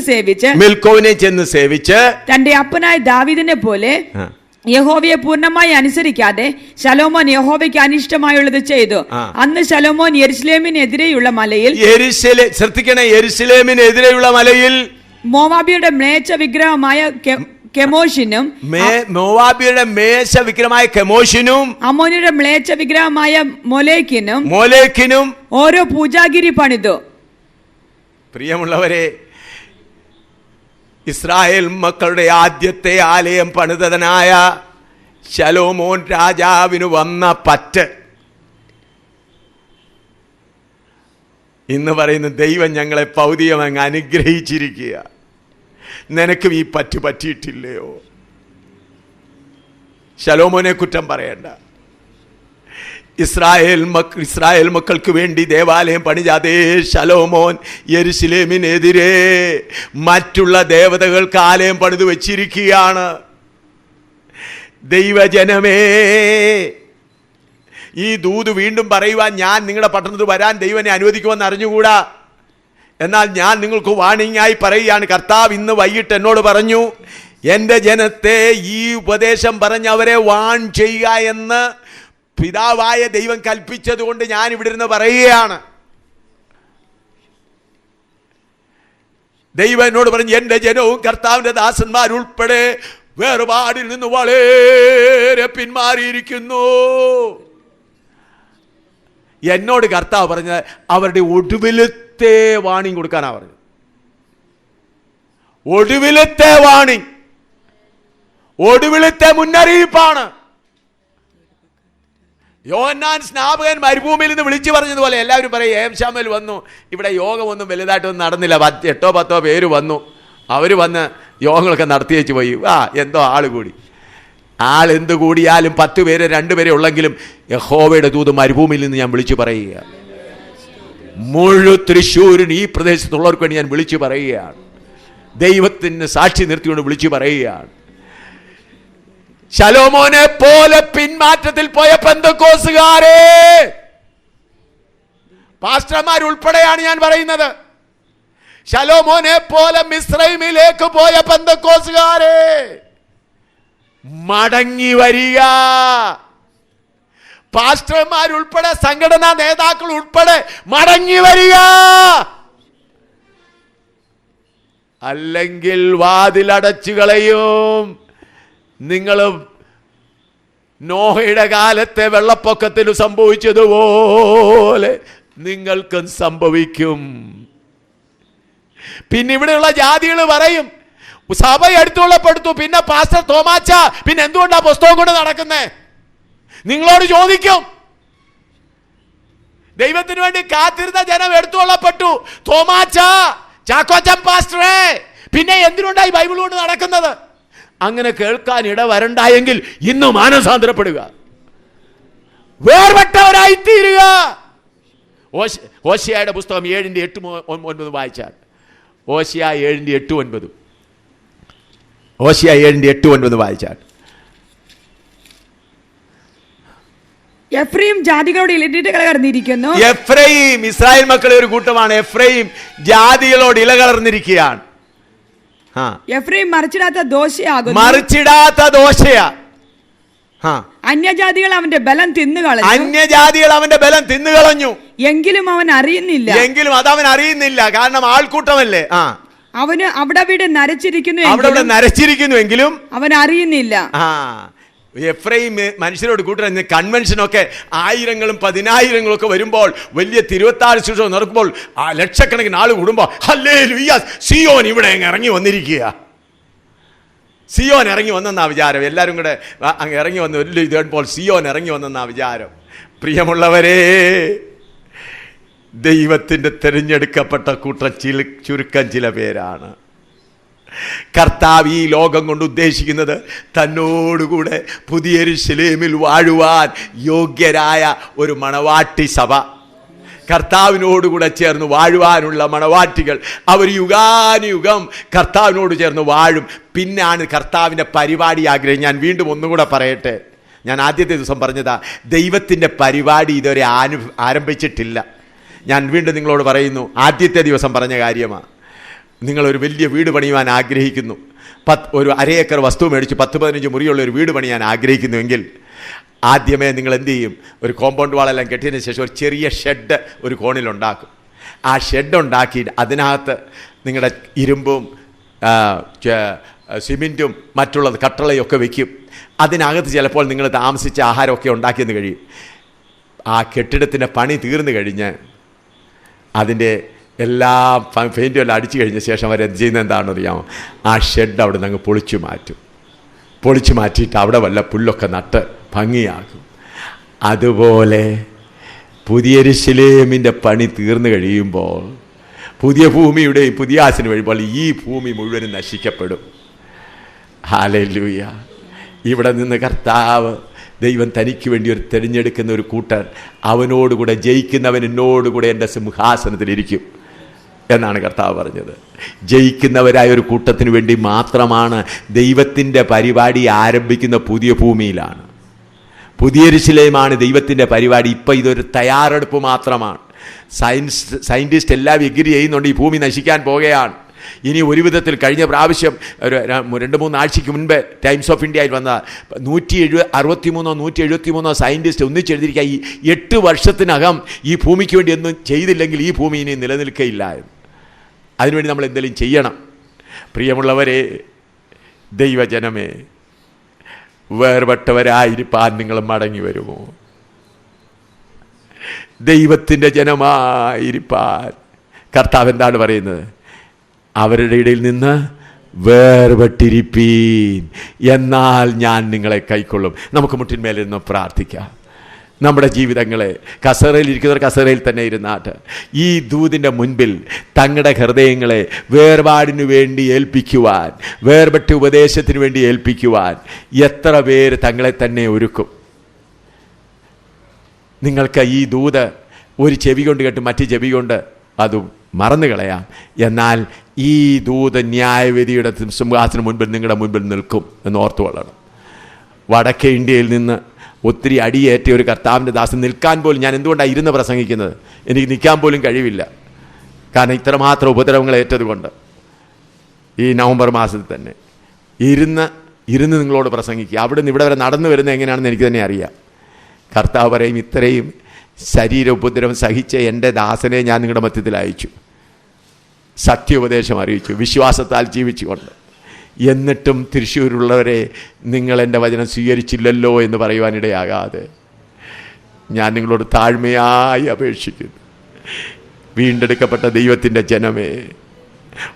സേവിച്ച് തന്റെ അപ്പനായ ദാവീദിനെ പോലെ യഹോവയെ പൂർണ്ണമായി അനുസരിക്കാതെ ശലോമോൻ യഹോവയ്ക്ക് അനിഷ്ടമായുള്ളത് ചെയ്തു. അന്ന് ശലോമോൻ യെരുശലേമിനെതിരെയുള്ള മലയിൽ മോവാബിയുടെ മ്ലേച്ഛ വിഗ്രഹമായ കെമോഷിനും അമോന്യരുടെ മ്ലേച്ഛ വിഗ്രഹമായ മോലേക്കിനും ഓരോ പൂജാഗിരി പണിതു. പ്രിയമുള്ളവരെ, ഇസ്രായേൽ മക്കളുടെ ആദ്യത്തെ ആലയം പണിതനായ ശലോമോൻ രാജാവിന് വന്ന പറ്റ് ഇന്ന് പറയുന്ന ദൈവം ഞങ്ങളെ പൗതികമങ്ങ് അനുഗ്രഹിച്ചിരിക്കുക. നിനക്കും ഈ പറ്റ് പറ്റിയിട്ടില്ലയോ? ശലോമോനെ കുറ്റം പറയണ്ട. ഇസ്രായേൽ മക്കൾക്ക് വേണ്ടി ദേവാലയം പണിത അതേ ശലോമോൻ യെരുശലേമിനെതിരെ മറ്റുള്ള ദേവതകൾക്ക് ആലയം പണിത് വെച്ചിരിക്കുകയാണ്. ദൈവജനമേ, ഈ ദൂത് വീണ്ടും പറയുവാൻ ഞാൻ നിങ്ങളുടെ പട്ടണത്തിൽ വരാൻ ദൈവനെ അനുവദിക്കുമെന്ന് അറിഞ്ഞുകൂടാ. എന്നാൽ ഞാൻ നിങ്ങൾക്ക് വാണിംഗായി പറയുകയാണ്. കർത്താവ് ഇന്ന് വൈകിട്ട് എന്നോട് പറഞ്ഞു, എൻ്റെ ജനത്തെ ഈ ഉപദേശം പറഞ്ഞ് അവരെ വാൺ ചെയ്യുക എന്ന് പിതാവായ ദൈവം കൽപ്പിച്ചത് കൊണ്ട് ഞാൻ ഇവിടെ ഇരുന്ന് പറയുകയാണ്. ദൈവം എന്നോട് പറഞ്ഞു, എൻ്റെ ജനവും കർത്താവിൻ്റെ ദാസന്മാരുൾപ്പെടെ വേർപാടിൽ നിന്ന് വളരെ പിന്മാറിയിരിക്കുന്നു. എന്നോട് കർത്താവ് പറഞ്ഞത് അവരുടെ ഒടുവിലത്തെ വാണിംഗ് കൊടുക്കാനാ പറഞ്ഞത്. ഒടുവിലത്തെ വാണിംഗ്, ഒടുവിലത്തെ മുന്നറിയിപ്പാണ്. യോഹന്നാൻ സ്നാപകൻ മരുഭൂമിയിൽ നിന്ന് വിളിച്ചു പറഞ്ഞതുപോലെ എല്ലാവരും പറയും ഏംശാമൽ വന്നു, ഇവിടെ യോഗമൊന്നും വലുതായിട്ടൊന്നും നടന്നില്ല, 8-10 പേര് വന്നു, അവർ വന്ന് യോഗങ്ങളൊക്കെ നടത്തി വെച്ച് പോയി. എന്തോ ആള് കൂടി. ആളെന്ത് കൂടിയാലും 10 പേര് 2 പേരെ ഉള്ളെങ്കിലും യഹോവയുടെ ദൂത് മരുഭൂമിയിൽ നിന്ന് ഞാൻ വിളിച്ചു പറയുക. മുഴു തൃശ്ശൂരിന് ഈ പ്രദേശത്തുള്ളവർക്ക് വേണ്ടി ഞാൻ വിളിച്ചു പറയുകയാണ്. ദൈവത്തിന് സാക്ഷി നിർത്തിക്കൊണ്ട് വിളിച്ചു പറയുകയാണ്. ശലോമോനെ പോലെ പിന്മാറ്റത്തിൽ പോയ പെന്തക്കോസുകാരെ, പാസ്റ്റർമാരുൾപ്പെടെയാണ് ഞാൻ പറയുന്നത്. ശലോമോനെ പോലെ മിസ്രൈമിലേക്ക് പോയ പെന്തക്കോസുകാരെ, മടങ്ങി വരിക. പാസ്റ്റർമാരുൾപ്പെടെ സംഘടനാ നേതാക്കൾ ഉൾപ്പെടെ മടങ്ങി വരിക, അല്ലെങ്കിൽ വാതിലടച്ചു കളയും. നിങ്ങളും നോഹയുടെ കാലത്തെ വെള്ളപ്പൊക്കത്തിന് സംഭവിച്ചതുപോലെ നിങ്ങൾക്കും സംഭവിക്കും. പിന്നെ ഇവിടെയുള്ള ജാതികൾ പറയും, സഭ എടുത്തുകൊള്ളപ്പെടുത്തു, പിന്നെ പാസ്റ്റർ തോമാച്ച പിന്നെ എന്തുകൊണ്ടാ പുസ്തകം കൊണ്ട് നടക്കുന്നേ? നിങ്ങളോട് ചോദിക്കും. ദൈവത്തിന് വേണ്ടി കാത്തിരുന്ന ജനം എടുത്തുകൊള്ളപ്പെട്ടു. തോമാച്ച, ചാക്കോച്ചൻ പാസ്റ്ററെ, പിന്നെ എന്തിനുണ്ടായി ബൈബിൾ കൊണ്ട് നടക്കുന്നത്? അങ്ങനെ കേൾക്കാൻ ഇട വരണ്ടായെങ്കിൽ ഇന്ന് മാനസാന്തരപ്പെടുക, വേർപെട്ടവരായി തീരുക. ഹോശേയയുടെ പുസ്തകം 7:8-9 വായിച്ചാൽ, ഹോശേയ 7:8-9, ഹോശേയ 7:8-9 വായിച്ചാൽ, എഫ്രൈം ജാതികളോട് ഇലകലർന്നിരിക്കുന്നു. എഫ്രൈം, ഇസ്രായേൽ മക്കളെ ഒരു കൂട്ടമാണ്. എഫ്രൈം ജാതികളോട് ഇലകലർന്നിരിക്കുകയാണ്. എഫ്രൈം മറിച്ചിടാത്ത ദോശയാകുന്നു, മറിച്ചിടാത്ത ദോശയാ. അന്യജാതികൾ അവന്റെ ബലം തിന്നുകളഞ്ഞു, അന്യജാതികൾ അവന്റെ ബലം തിന്നുകളഞ്ഞു. എങ്കിലും അവൻ അറിയുന്നില്ല, എങ്കിലും അതവൻ അറിയുന്നില്ല. കാരണം ആൾക്കൂട്ടമല്ലേ. അവന് അവിടെ നരച്ചിരിക്കുന്നു, അവിടെ നരച്ചിരിക്കുന്നുവെങ്കിലും അവൻ അറിയുന്നില്ല. എഫ്രൈം മനുഷ്യരോട് കൂട്ടുന്ന കൺവെൻഷനൊക്കെ 1000-ങ്ങളും 10,000-ങ്ങളും ഒക്കെ വരുമ്പോൾ, വലിയ തിരുവത്താഴ് ശുശ്രൂഷ നടക്കുമ്പോൾ ലക്ഷക്കണക്കിന് ആൾ കൂടുമ്പോൾ ഹല്ലേലൂയ സിയോൻ ഇവിടെ ഇറങ്ങി വന്നിരിക്കുക. സിയോൻ ഇറങ്ങി വന്നെന്നാ വിചാരം. എല്ലാവരും കൂടെ അങ്ങ് ഇറങ്ങി വന്ന് വലിയ ഇത് കണ്ടപ്പോൾ സിയോൻ ഇറങ്ങി വന്നെന്നാ വിചാരം. പ്രിയമുള്ളവരെ, ദൈവത്തിൻ്റെ തിരഞ്ഞെടുക്കപ്പെട്ട കൂട്ടം ചുരുക്കം ചില പേരാണ്. കർത്താവ് ഈ ലോകം കൊണ്ട് ഉദ്ദേശിക്കുന്നത് തന്നോടുകൂടെ പുതിയ യെരൂശലേമിൽ വാഴുവാൻ യോഗ്യരായ ഒരു മണവാട്ടി സഭ, കർത്താവിനോടുകൂടെ ചേർന്ന് വാഴുവാനുള്ള മണവാട്ടികൾ. അവർ യുഗാനുയുഗം കർത്താവിനോട് ചേർന്ന് വാഴും. പിന്നാണ് കർത്താവിൻ്റെ പരിപാടി ആഗ്രഹം. ഞാൻ വീണ്ടും ഒന്നുകൂടെ പറയട്ടെ. ഞാൻ ആദ്യത്തെ ദിവസം പറഞ്ഞതാ, ദൈവത്തിൻ്റെ പരിപാടി ഇതുവരെ ആരംഭിച്ചിട്ടില്ല. ഞാൻ വീണ്ടും നിങ്ങളോട് പറയുന്നു, ആദ്യത്തെ ദിവസം പറഞ്ഞ കാര്യമാണ്. നിങ്ങളൊരു വലിയ വീട് പണിയുവാൻ ആഗ്രഹിക്കുന്നു, ഒരു 1/2 ഏക്കർ വസ്തു മേടിച്ച് 10-15 മുറിയുള്ള ഒരു വീട് പണിയാൻ ആഗ്രഹിക്കുന്നുവെങ്കിൽ ആദ്യമേ നിങ്ങൾ എന്ത് ചെയ്യും? ഒരു കോമ്പൗണ്ട് വാളെല്ലാം കെട്ടിയതിന് ശേഷം ഒരു ചെറിയ ഷെഡ് ഒരു കോണിലുണ്ടാക്കും. ആ ഷെഡ് ഉണ്ടാക്കി അതിനകത്ത് നിങ്ങളുടെ ഇരുമ്പും സിമെൻറ്റും മറ്റുള്ളത് കട്ടളയൊക്കെ വയ്ക്കും. അതിനകത്ത് ചിലപ്പോൾ നിങ്ങൾ താമസിച്ച ആഹാരമൊക്കെ ഉണ്ടാക്കിയെന്ന് കഴിയും. ആ കെട്ടിടത്തിൻ്റെ പണി തീർന്നു കഴിഞ്ഞ് അതിൻ്റെ എല്ലാ പെയിൻറ്റും എല്ലാം അടിച്ചു കഴിഞ്ഞ ശേഷം അവരെന്ത് ചെയ്യുന്നത് എന്താണെന്ന് അറിയാമോ? ആ ഷെഡ് അവിടെ നിന്ന് അങ്ങ് പൊളിച്ചു മാറ്റും. പൊളിച്ചു മാറ്റിയിട്ട് അവിടെ വല്ല പുല്ലൊക്കെ നട്ട് ഭംഗിയാക്കും. അതുപോലെ പുതിയ യെരൂശലേമിൻ്റെ പണി തീർന്നു കഴിയുമ്പോൾ, പുതിയ ഭൂമിയുടെയും പുതിയ ആസിന് കഴിയുമ്പോൾ ഈ ഭൂമി മുഴുവനും നശിക്കപ്പെടും. ഹല്ലേലൂയ. ഇവിടെ നിന്ന് കർത്താവ് ദൈവം തനിക്ക് വേണ്ടി ഒരു തിരഞ്ഞെടുക്കുന്ന ഒരു കൂട്ടർ, അവനോടുകൂടെ ജയിക്കുന്നവൻ എന്നോടുകൂടെ എൻ്റെ സിംഹാസനത്തിലിരിക്കും എന്നാണ് കർത്താവ് പറഞ്ഞത്. ജയിക്കുന്നവരായ ഒരു കൂട്ടത്തിന് വേണ്ടി മാത്രമാണ് ദൈവത്തിൻ്റെ പരിപാടി ആരംഭിക്കുന്ന പുതിയ ഭൂമിയിലാണ്. പുതിയ യെരൂശലേമാണ് ദൈവത്തിൻ്റെ പരിപാടി. ഇപ്പം ഇതൊരു തയ്യാറെടുപ്പ് മാത്രമാണ്. സയൻറ്റിസ്റ്റ് എല്ലാം എഗ്രി ചെയ്യുന്നുണ്ട്, ഈ ഭൂമി നശിക്കാൻ പോകുകയാണ്. ഇനി ഒരു വിധത്തിൽ കഴിഞ്ഞ പ്രാവശ്യം ഒരു 2-3 ആഴ്ചയ്ക്ക് മുൻപ് ടൈംസ് ഓഫ് ഇന്ത്യയിൽ വന്ന 163 സയൻറ്റിസ്റ്റ് ഒന്നിച്ചെഴുതിയിരിക്കുക, ഈ 8 വർഷത്തിനകം ഈ ഭൂമിക്ക് വേണ്ടി ഒന്നും ചെയ്തില്ലെങ്കിൽ ഈ ഭൂമി ഇനി നിലനിൽക്കുകയില്ലായിരുന്നു. അതിനുവേണ്ടി നമ്മൾ എന്തെങ്കിലും ചെയ്യണം. പ്രിയമുള്ളവരെ, ദൈവജനമേ, വേർപെട്ടവരായിരിക്കാൻ നിങ്ങൾ മടങ്ങി വരുമോ? ദൈവത്തിൻ്റെ ജനമായിരിക്കാൻ കർത്താവ് എന്താണ് പറയുന്നത്? അവരുടെ ഇടയിൽ നിന്ന് വേർപെട്ടിരിപ്പീൻ, എന്നാൽ ഞാൻ നിങ്ങളെ കൈക്കൊള്ളും. നമുക്ക് മുട്ടിന്മേലിരുന്ന് പ്രാർത്ഥിക്കാം. നമ്മുടെ ജീവിതങ്ങളെ, കസേരയിൽ ഇരിക്കുന്നവർ കസേരയിൽ തന്നെ ഇരുന്നാട്ട് ഈ ദൂതിൻ്റെ മുൻപിൽ തങ്ങളുടെ ഹൃദയങ്ങളെ വേർപാടിനു വേണ്ടി ഏൽപ്പിക്കുവാൻ, വേർപെട്ട ഉപദേശത്തിന് വേണ്ടി ഏൽപ്പിക്കുവാൻ എത്ര പേര് തങ്ങളെ തന്നെ ഒരുക്കും? നിങ്ങൾക്ക് ഈ ദൂത് ഒരു ചെവി കൊണ്ട് കേട്ട് മറ്റു ചെവി കൊണ്ട് അതും മറന്നു കളയാം. എന്നാൽ ഈ ദൂത് ന്യായവിധിയുടെ സിംഹാസനത്തിന് മുൻപിൽ നിങ്ങളുടെ മുൻപിൽ നിൽക്കും എന്ന് ഓർത്തു കൊള്ളണം. വടക്കേ ഇന്ത്യയിൽ നിന്ന് ഒത്തിരി അടിയേറ്റ ഒരു കർത്താവിൻ്റെ ദാസൻ നിൽക്കാൻ പോലും, ഞാൻ എന്തുകൊണ്ടാണ് ഇരുന്ന് പ്രസംഗിക്കുന്നത്? എനിക്ക് നിൽക്കാൻ പോലും കഴിവില്ല. കാരണം ഇത്രമാത്രം ഉപദ്രവങ്ങൾ ഏറ്റതുകൊണ്ട്. ഈ നവംബർ മാസത്തിൽ തന്നെ ഇരുന്ന് നിങ്ങളോട് പ്രസംഗിക്കുക. അവിടെ നിന്ന് ഇവിടെ വരെ നടന്നു വരുന്നത് എങ്ങനെയാണെന്ന് എനിക്ക് തന്നെ അറിയാം. കർത്താവ് പറയും, ഇത്രയും ശരീര ഉപദ്രവം സഹിച്ച എൻ്റെ ദാസനെ ഞാൻ നിങ്ങളുടെ മധ്യത്തിൽ അയച്ചു, സത്യോപദേശം അറിയിച്ചു, വിശ്വാസത്താൽ ജീവിച്ചുകൊണ്ട്. എന്നിട്ടും തൃശ്ശൂരുള്ളവരെ നിങ്ങൾ എൻ്റെ വചനം സ്വീകരിച്ചില്ലല്ലോ എന്ന് പറയുവാനിടയാകാതെ ഞാൻ നിങ്ങളോട് താഴ്മയായി അപേക്ഷിക്കുന്നു. വീണ്ടെടുക്കപ്പെട്ട ദൈവത്തിൻ്റെ ജനമേ,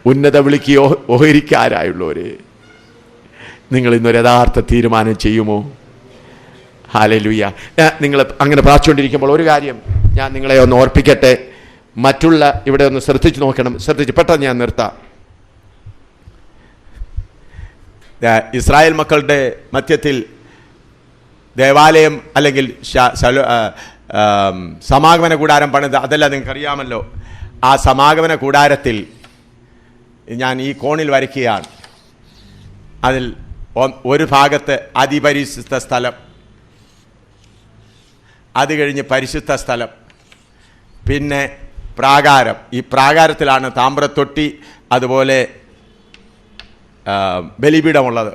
ഉന്നത വിളിക്ക് ഓഹരിക്കാരായുള്ളവരെ, നിങ്ങൾ ഇന്നൊരു യഥാർത്ഥ തീരുമാനം ചെയ്യുമോ? ഹല്ലേലൂയ. നിങ്ങൾ അങ്ങനെ പ്രാർത്ഥിച്ചുകൊണ്ടിരിക്കുമ്പോൾ ഒരു കാര്യം ഞാൻ നിങ്ങളെ ഒന്ന് ഓർപ്പിക്കട്ടെ. മറ്റുള്ള ഇവിടെ ഒന്ന് ശ്രദ്ധിച്ച് നോക്കണം. പെട്ടെന്ന് ഞാൻ നിർത്താം. ഇസ്രായേൽ മക്കളുടെ മധ്യത്തിൽ ദേവാലയം അല്ലെങ്കിൽ സമാഗമന കൂടാരം പണിത്, അതെല്ലാം നിങ്ങൾക്കറിയാമല്ലോ. ആ സമാഗമന കൂടാരത്തിൽ ഞാൻ ഈ കോണിൽ വരയ്ക്കുകയാണ്. അതിൽ ഒരു ഭാഗത്ത് അതിപരിശുദ്ധ സ്ഥലം, അത് കഴിഞ്ഞ് പരിശുദ്ധ സ്ഥലം, പിന്നെ പ്രാകാരം. ഈ പ്രാകാരത്തിലാണ് താമ്രത്തൊട്ടി, അതുപോലെ ബലിപീഠമുള്ളത്.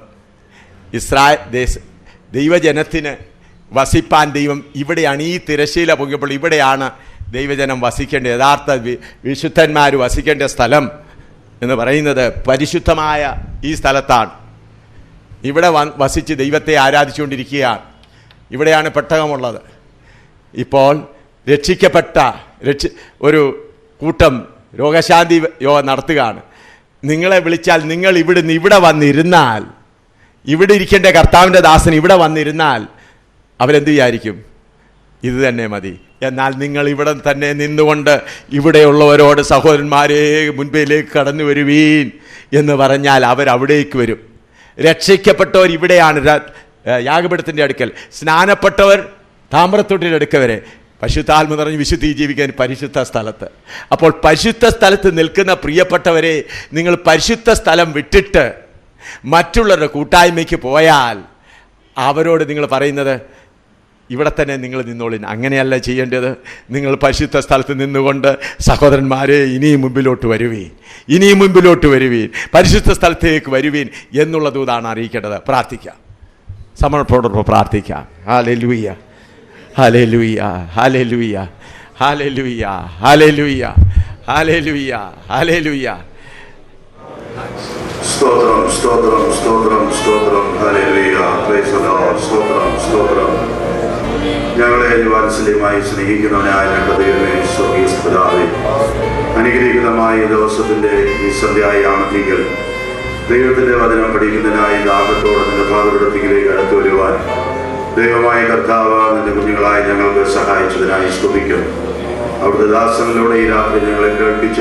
ദൈവജനത്തിന് വസിപ്പാൻ ദൈവം ഇവിടെയാണ്, ഈ തിരശ്ശീല പൊങ്ങിയപ്പോൾ ഇവിടെയാണ് ദൈവജനം വസിക്കേണ്ട, യഥാർത്ഥ വിശുദ്ധന്മാർ വസിക്കേണ്ട സ്ഥലം എന്ന് പറയുന്നത് പരിശുദ്ധമായ ഈ സ്ഥലത്താണ്. ഇവിടെ വസിച്ച് ദൈവത്തെ ആരാധിച്ചുകൊണ്ടിരിക്കുകയാണ്. ഇവിടെയാണ് പെട്ടകമുള്ളത്. ഇപ്പോൾ രക്ഷിക്കപ്പെട്ട ഒരു കൂട്ടം രോഗശാന്തി യോഗം നടത്തുകയാണ്. നിങ്ങളെ വിളിച്ചാൽ നിങ്ങൾ ഇവിടുന്ന് ഇവിടെ വന്നിരുന്നാൽ, ഇവിടെ ഇരിക്കേണ്ട കർത്താവിൻ്റെ ദാസൻ ഇവിടെ വന്നിരുന്നാൽ അവരെന്ത് വിചാരിക്കും? ഇത് തന്നെ മതി. എന്നാൽ നിങ്ങൾ ഇവിടെ തന്നെ നിന്നുകൊണ്ട് ഇവിടെയുള്ളവരോട് സഹോദരന്മാരെ മുൻപിലേക്ക് കടന്നു വരുവീൻ എന്ന് പറഞ്ഞാൽ അവരവിടേക്ക് വരും. രക്ഷിക്കപ്പെട്ടവർ ഇവിടെയാണ്, യാഗപീഠത്തിൻ്റെ അടുക്കൽ. സ്നാനപ്പെട്ടവർ താമ്രത്തൊട്ടിൻ്റെ അടുക്ക വരെ. പരിശുദ്ധാത്മ നിറഞ്ഞ് വിശുദ്ധി ജീവിക്കാൻ പരിശുദ്ധ സ്ഥലത്ത്. അപ്പോൾ പരിശുദ്ധ സ്ഥലത്ത് നിൽക്കുന്ന പ്രിയപ്പെട്ടവരെ, നിങ്ങൾ പരിശുദ്ധ സ്ഥലം വിട്ടിട്ട് മറ്റുള്ളവരുടെ കൂട്ടായ്മയ്ക്ക് പോയാൽ അവരോട് നിങ്ങൾ പറയുന്നത് ഇവിടെ തന്നെ നിങ്ങൾ നിന്നോളിൻ. അങ്ങനെയല്ല ചെയ്യേണ്ടത്. നിങ്ങൾ പരിശുദ്ധ സ്ഥലത്ത് നിന്നുകൊണ്ട് സഹോദരന്മാരെ ഇനിയും മുമ്പിലോട്ട് വരുവീൻ, ഇനിയും മുമ്പിലോട്ട് വരുവീൻ, പരിശുദ്ധ സ്ഥലത്തേക്ക് വരുവീൻ എന്നുള്ള ദൂതാണ് അറിയിക്കേണ്ടത്. പ്രാർത്ഥിക്കാം, സമർപ്പണത്തോടെ പ്രാർത്ഥിക്കാം. Hallelujah, hallelujah, hallelujah, hallelujah, hallelujah, hallelujah, hallelujah. സ്തോത്രം, സ്തോത്രം, സ്തോത്രം, സ്തോത്രം. Hallelujah, praise the Lord. സ്തോത്രം, സ്തോത്രം. ഞങ്ങളെ വാത്സല്യമായി സ്നേഹിക്കുന്നവനായ ഞങ്ങളുടെ ദൈവമേ, സ്വർഗീയ പിതാവേ, അനുഗ്രഹീതമായ ഈ ദിവസത്തിന്റെ ഈ സന്ധ്യായാമത്തിൽ ദൈവത്തിന്റെ വചനം പഠിക്കുന്നതിനായി ദാഹത്തോടെ നിന്റെ പാദപീഠത്തിലേക്ക് അടുത്തു വരുവാൻ ദൈവമായ കർത്താവ് നിന്റെ കുഞ്ഞുങ്ങളായ ഞങ്ങൾക്ക് സഹായിച്ചതിനായി സ്തുതിക്കുന്നു. അവിടുത്തെ ദാസങ്ങളിലൂടെ ഈ രാത്രി ഞങ്ങളെ കേൾപ്പിച്ച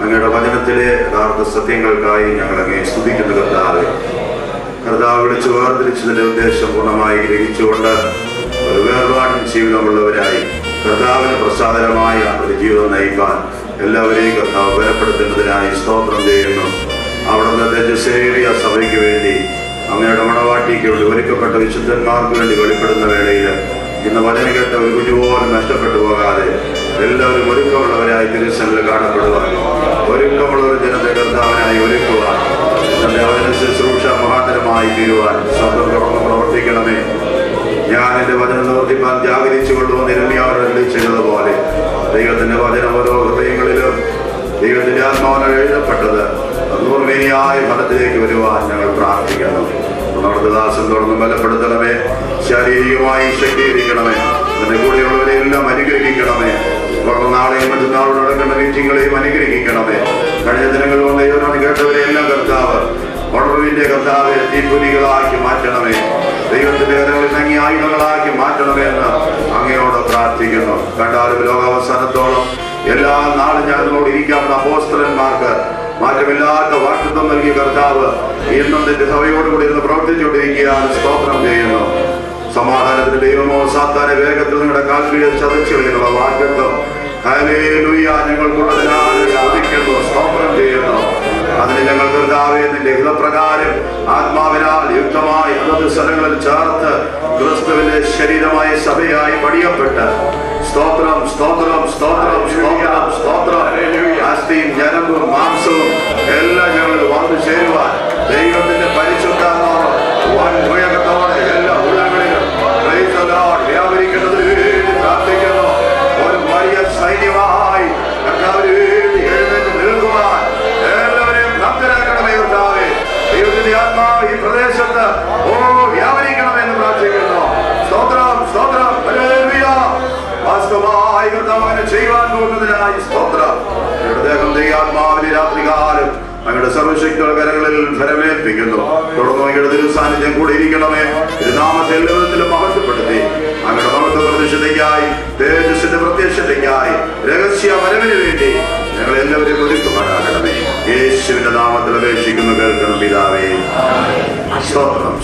അങ്ങയുടെ വചനത്തിലെ യഥാർത്ഥ സത്യങ്ങൾക്കായി ഞങ്ങൾ അങ്ങേ സ്തുതിക്കുന്നു. കർത്താവ് വിളിച്ചു വേർതിരിച്ചതിന്റെ ഉദ്ദേശം പൂർണ്ണമായി ഗ്രഹിച്ചുകൊണ്ട് ഒരു വേർപാടിൻ ജീവിതമുള്ളവരായി കർത്താവിന് പ്രസാദകരമായ ഒരു ജീവിതം നയിക്കാൻ എല്ലാവരെയും കർത്താവ് ബലപ്പെടുത്തുന്നതിനായി സ്തോത്രം ചെയ്യുന്നു. അവിടുന്ന് തേജസ്സേറിയ സഭയ്ക്ക് വേണ്ടി അങ്ങയുടെ മണവാട്ടിക്ക് വേണ്ടി ഒരുക്കപ്പെട്ട വിശുദ്ധന്മാർക്ക് വേണ്ടി വെളിപ്പെടുന്ന വേളയിൽ ഇന്ന് വചനം കേട്ട ഒരു കുഞ്ഞു പോലും നഷ്ടപ്പെട്ടു പോകാതെ എല്ലാവരും ഒരുക്കമുള്ളവരായി തിരുസന്നിധിയിൽ കാണപ്പെടുവാൻ, ഒരുക്കമുള്ള ഒരു ജനത്തെ കർത്താവിനായി ഒരുക്കുവാൻ, തന്റെ വചന ശുശ്രൂഷ മഹാതരമായി തീരുവാൻ സ്വന്തം തുറന്ന് പ്രവർത്തിക്കണമേ. ഞാൻ എന്റെ വചനം നിവർത്തിപ്പാൻ ജാഗരിച്ചു കൊണ്ടുവന്ന് ഇരമ്യാവിനെ ചെയ്തതുപോലെ ദൈവത്തിന്റെ വചനം ഓരോ ഹൃദയങ്ങളിലും ദൈവത്തിന്റെ ആത്മാവിനാൽ എഴുതപ്പെട്ടത് നൂർമേനിയായ ഫലത്തിലേക്ക് വരുവാൻ ഞങ്ങൾ പ്രാർത്ഥിക്കണം. നമ്മുടെ ദാസം തുടർന്ന് ബലപ്പെടുത്തണമേ, ശാരീരികമായി ശക്തീകരിക്കണമേ, അതിന്റെ കൂടെയുള്ളവരെ എല്ലാം അനുഗ്രഹിക്കണമേ. തുടർന്ന് നാളെയും മറ്റന്നാളോട് നടക്കേണ്ട മീറ്റിങ്ങളെയും അനുഗ്രഹിക്കണമേ. കഴിഞ്ഞ ദിനങ്ങളിൽ വന്ന ഇവരാണ് കേട്ടവരെ എല്ലാം കർത്താവ് വളർവിന്റെ കർത്താവ് തീപ്പൊലികളാക്കി മാറ്റണമേ. ദൈവത്തിന്റെ കരങ്ങളിൽ തങ്ങി ആയുധങ്ങളാക്കി മാറ്റണമേ എന്ന് അങ്ങയോട് പ്രാർത്ഥിക്കുന്നു. കണ്ടാലും ലോകാവസാനത്തോളം എല്ലാ നാളും ഞങ്ങളോട് ഇരിക്കാവുന്ന അപ്പോസ്തലന്മാർക്ക് മാറ്റമില്ലാത്ത വാഗ്ദത്തം നൽകിയ കർത്താവ് ഇന്നും നിന്റെ സഭയോടുകൂടി ഇന്ന് പ്രവർത്തിച്ചുകൊണ്ടിരിക്കുകയാണ്. സ്തോത്രം ചെയ്യുന്നു. സമാധാനത്തിന്റെ ദൈവമോ സാത്താനെ വേഗത്തിൽ നിങ്ങളുടെ കാൽക്കീഴിൽ ചതച്ചു കളയുന്ന വാഗ്ദത്തം ഹല്ലേലൂയ ഞങ്ങൾക്കുള്ളതിനാൽ സ്തുതിക്കുന്നു, സ്തോത്രം ചെയ്യുന്നു. അതിന് ഞങ്ങൾ കർത്താവേ നിന്റെ ഹിതപ്രകാരം ആത്മാവിനാൽ യുക്തമായി അതത് സ്ഥലങ്ങളിൽ ചേർത്ത് ക്രിസ്തുവിന്റെ ശരീരമായ സഭയായി പണിയപ്പെട്ട് സ്തോത്രം, സ്തോത്രം, സ്തോത്രം, സ്തോത്രം, സ്തോത്രം. അസ്ഥിയും ഞരമ്പും മാംസവും എല്ലാം ഞങ്ങൾ വന്നു ചേരുവാൻ ദൈവത്തിന്റെ പരിശുദ്ധാത്മാവ് വൻ വേഗത്തോടെ എല്ലാ ഉള്ളങ്ങളിലും വ്യാപരിക്കണം. സർവശക്തിയുടെ കരങ്ങളിൽ ഫലമേൽപ്പിക്കുന്നു. തുടർന്ന് അങ്ങയുടെ തിരുസാന്നിധ്യം കൂടെ ഇരിക്കണമേ. തിരുനാമത്തെ എല്ലാ വിധത്തിലും മഹത്വപ്പെടുത്തി അങ്ങയുടെ മഹത്വ പ്രതിഷ്ഠയ്ക്കായി, തേജസ്സിന്റെ പ്രത്യക്ഷതയ്ക്കായി, രഹസ്യ വരവിന് വേണ്ടി ഞങ്ങൾ എല്ലാവരെയും ഒരുക്കുമാറാകണമേ. യേശുവിന്റെ നാമത്തിൽ അപേക്ഷിക്കുന്നു, കേൾക്കണം പിതാവേ. സ്തോത്രം.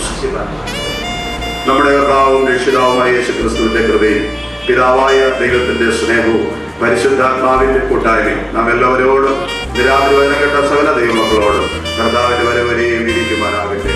നമ്മുടെ കർത്താവും രക്ഷിതാവുമായ യേശു ക്രിസ്തുവിന്റെ കൃപയും പിതാവായ ദൈവത്തിന്റെ സ്നേഹവും പരിശുദ്ധാത്മാവിന്റെ കൂട്ടായ്മയും നാം എല്ലാവരോടും നിരാതിരി വചനം കേട്ട സകല ദൈവമക്കളോടും കർത്താവിന്റെ വരവരെയും ഇരിക്കുമാറാകട്ടെ.